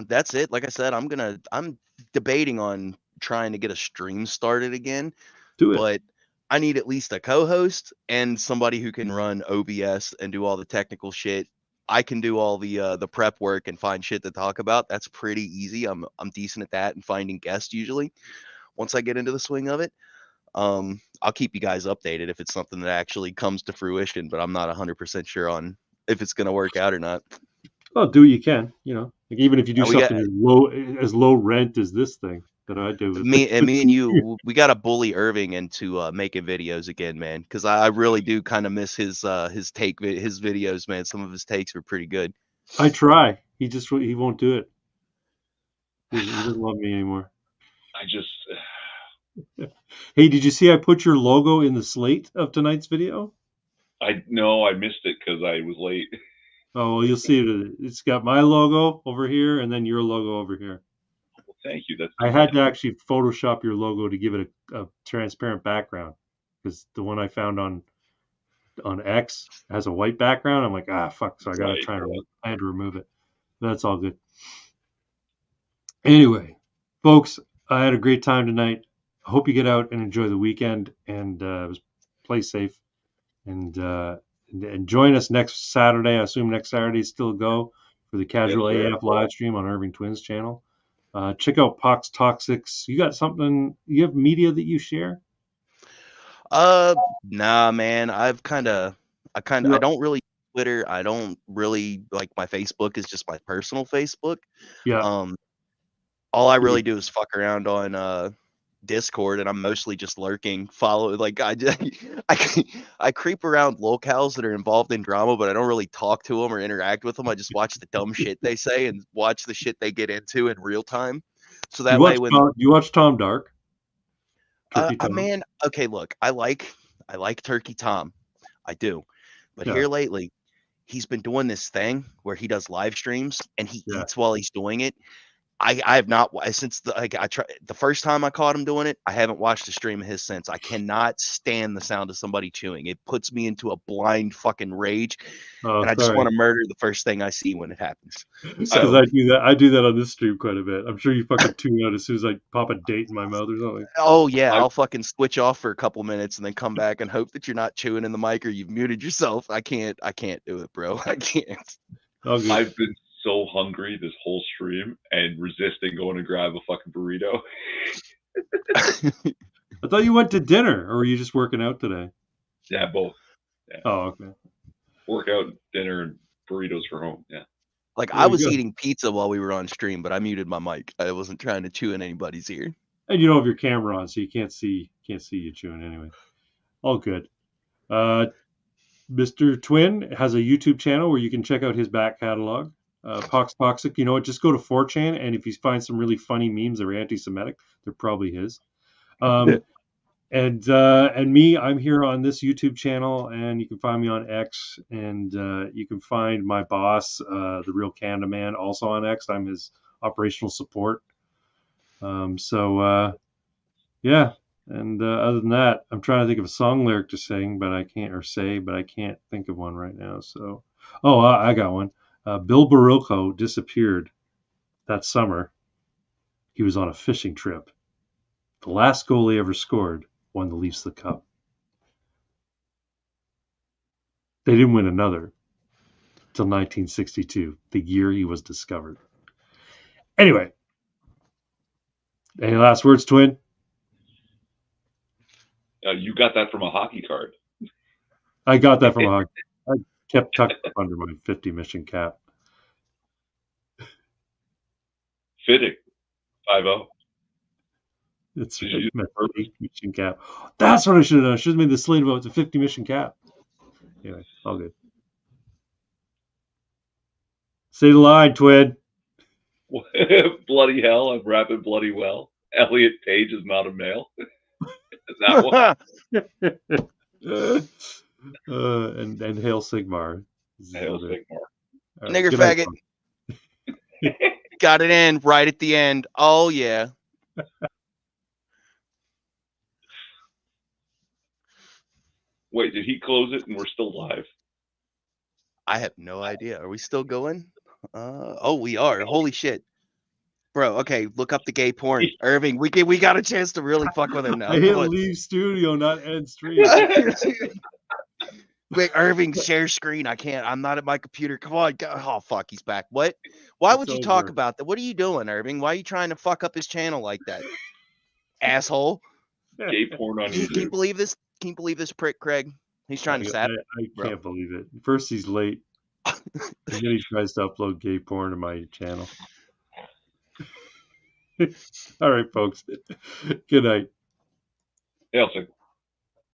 That's it. Like I said, I'm debating on trying to get a stream started again, Do it. but I need at least a co-host and somebody who can run OBS and do all the technical shit. I can do all the prep work and find shit to talk about. That's pretty easy. I'm decent at that and finding guests usually. Once I get into the swing of it, I'll keep you guys updated if it's something that actually comes to fruition, but I'm not 100% sure on if it's going to work out or not. Well, do what you can. Like even if you do We got something as low rent as this thing that I do. me and you. We got to bully Irving into making videos again, man, because I really do kind of miss his videos, man. Some of his takes were pretty good. I try. He won't do it. He doesn't love me anymore. I just. Hey, did you see I put your logo in the slate of tonight's video? I missed it because I was late. Oh, well, you'll see it. It's got my logo over here and then your logo over here. Well, thank you. I had to actually Photoshop your logo to give it a transparent background because the one I found on X has a white background. I'm like, fuck. So I got to I had to remove it. That's all good. Anyway, folks, I had a great time tonight. I hope you get out and enjoy the weekend and play safe and join us next Saturday. I assume next Saturday is still a go for the Casual AF live stream on Irving Twins channel. Check out Pox Toxics. You got something? You have media that you share? Nah, man. I don't really Twitter. I don't really like my Facebook is just my personal Facebook. Yeah. All I really do is fuck around on Discord, and I'm mostly just lurking. I creep around locales that are involved in drama, but I don't really talk to them or interact with them. I just watch the dumb shit they say and watch the shit they get into in real time. So that way, you watch Tom Dark? Man, okay, look, I like Turkey Tom, I do, but here lately, he's been doing this thing where he does live streams and he eats while he's doing it. I have not since the first time I caught him doing it. I haven't watched a stream of his since. I cannot stand the sound of somebody chewing. It puts me into a blind fucking rage, and I just want to murder the first thing I see when it happens. So I do that on this stream quite a bit. I'm sure you fucking tune out as soon as I pop a date in my mouth or something. Oh yeah, I'll fucking switch off for a couple minutes and then come back and hope that you're not chewing in the mic or you've muted yourself. I can't do it, bro. I can't. I've been so hungry this whole stream and resisting going to grab a fucking burrito. I thought you went to dinner, or were you just working out today? Yeah, both. Yeah. Oh, okay. Workout, dinner, and burritos for home. Yeah. Like I was eating pizza while we were on stream, but I muted my mic. I wasn't trying to chew in anybody's ear. And you don't have your camera on, so you can't see you chewing anyway. All good. Mr. Twin has a YouTube channel where you can check out his back catalog. Pox Toxic, you know what? Just go to 4chan, and if you find some really funny memes that are anti-Semitic, they're probably his. And me, I'm here on this YouTube channel, and you can find me on X, and you can find my boss, the Real Canada Man, also on X. I'm his operational support. Yeah. And other than that, I'm trying to think of a song lyric to sing, but I can't think of one right now. So, I got one. Bill Barilko disappeared that summer. He was on a fishing trip. The last goal he ever scored won the Leafs the cup. They didn't win another till 1962, the year he was discovered. Anyway, any last words, Twin? You got that from a hockey card. I got that from a hockey. I kept tucked up under my 50 mission cap. Fitty. 5-0. It's my 50 mission cap. That's what I should have done. I should have made the slate about the 50 mission cap. Anyway, all good. Say the line, Twin. Bloody hell, I'm rapping bloody well. Elliot Page is not a male. Is that one? And Hail Sigmar. Hail Sigmar. Right, Nigger good night, faggot. Got it in right at the end. Oh, yeah. Wait, did he close it and we're still live? I have no idea. Are we still going? Oh, we are. Holy shit. Bro, okay, look up the gay porn. Irving, we got a chance to really fuck with him now. I hit leave studio, not end stream. Wait, Irving, share screen. I can't. I'm not at my computer. Come on. Oh, fuck. He's back. What? Why would you talk about that? What are you doing, Irving? Why are you trying to fuck up his channel like that? Asshole. Gay porn on YouTube. Can you believe this? Can you believe this prick, Craig? He's trying to sap. I can't believe it. First he's late. And then he tries to upload gay porn to my channel. All right, folks. Good night. Hail Sigmar.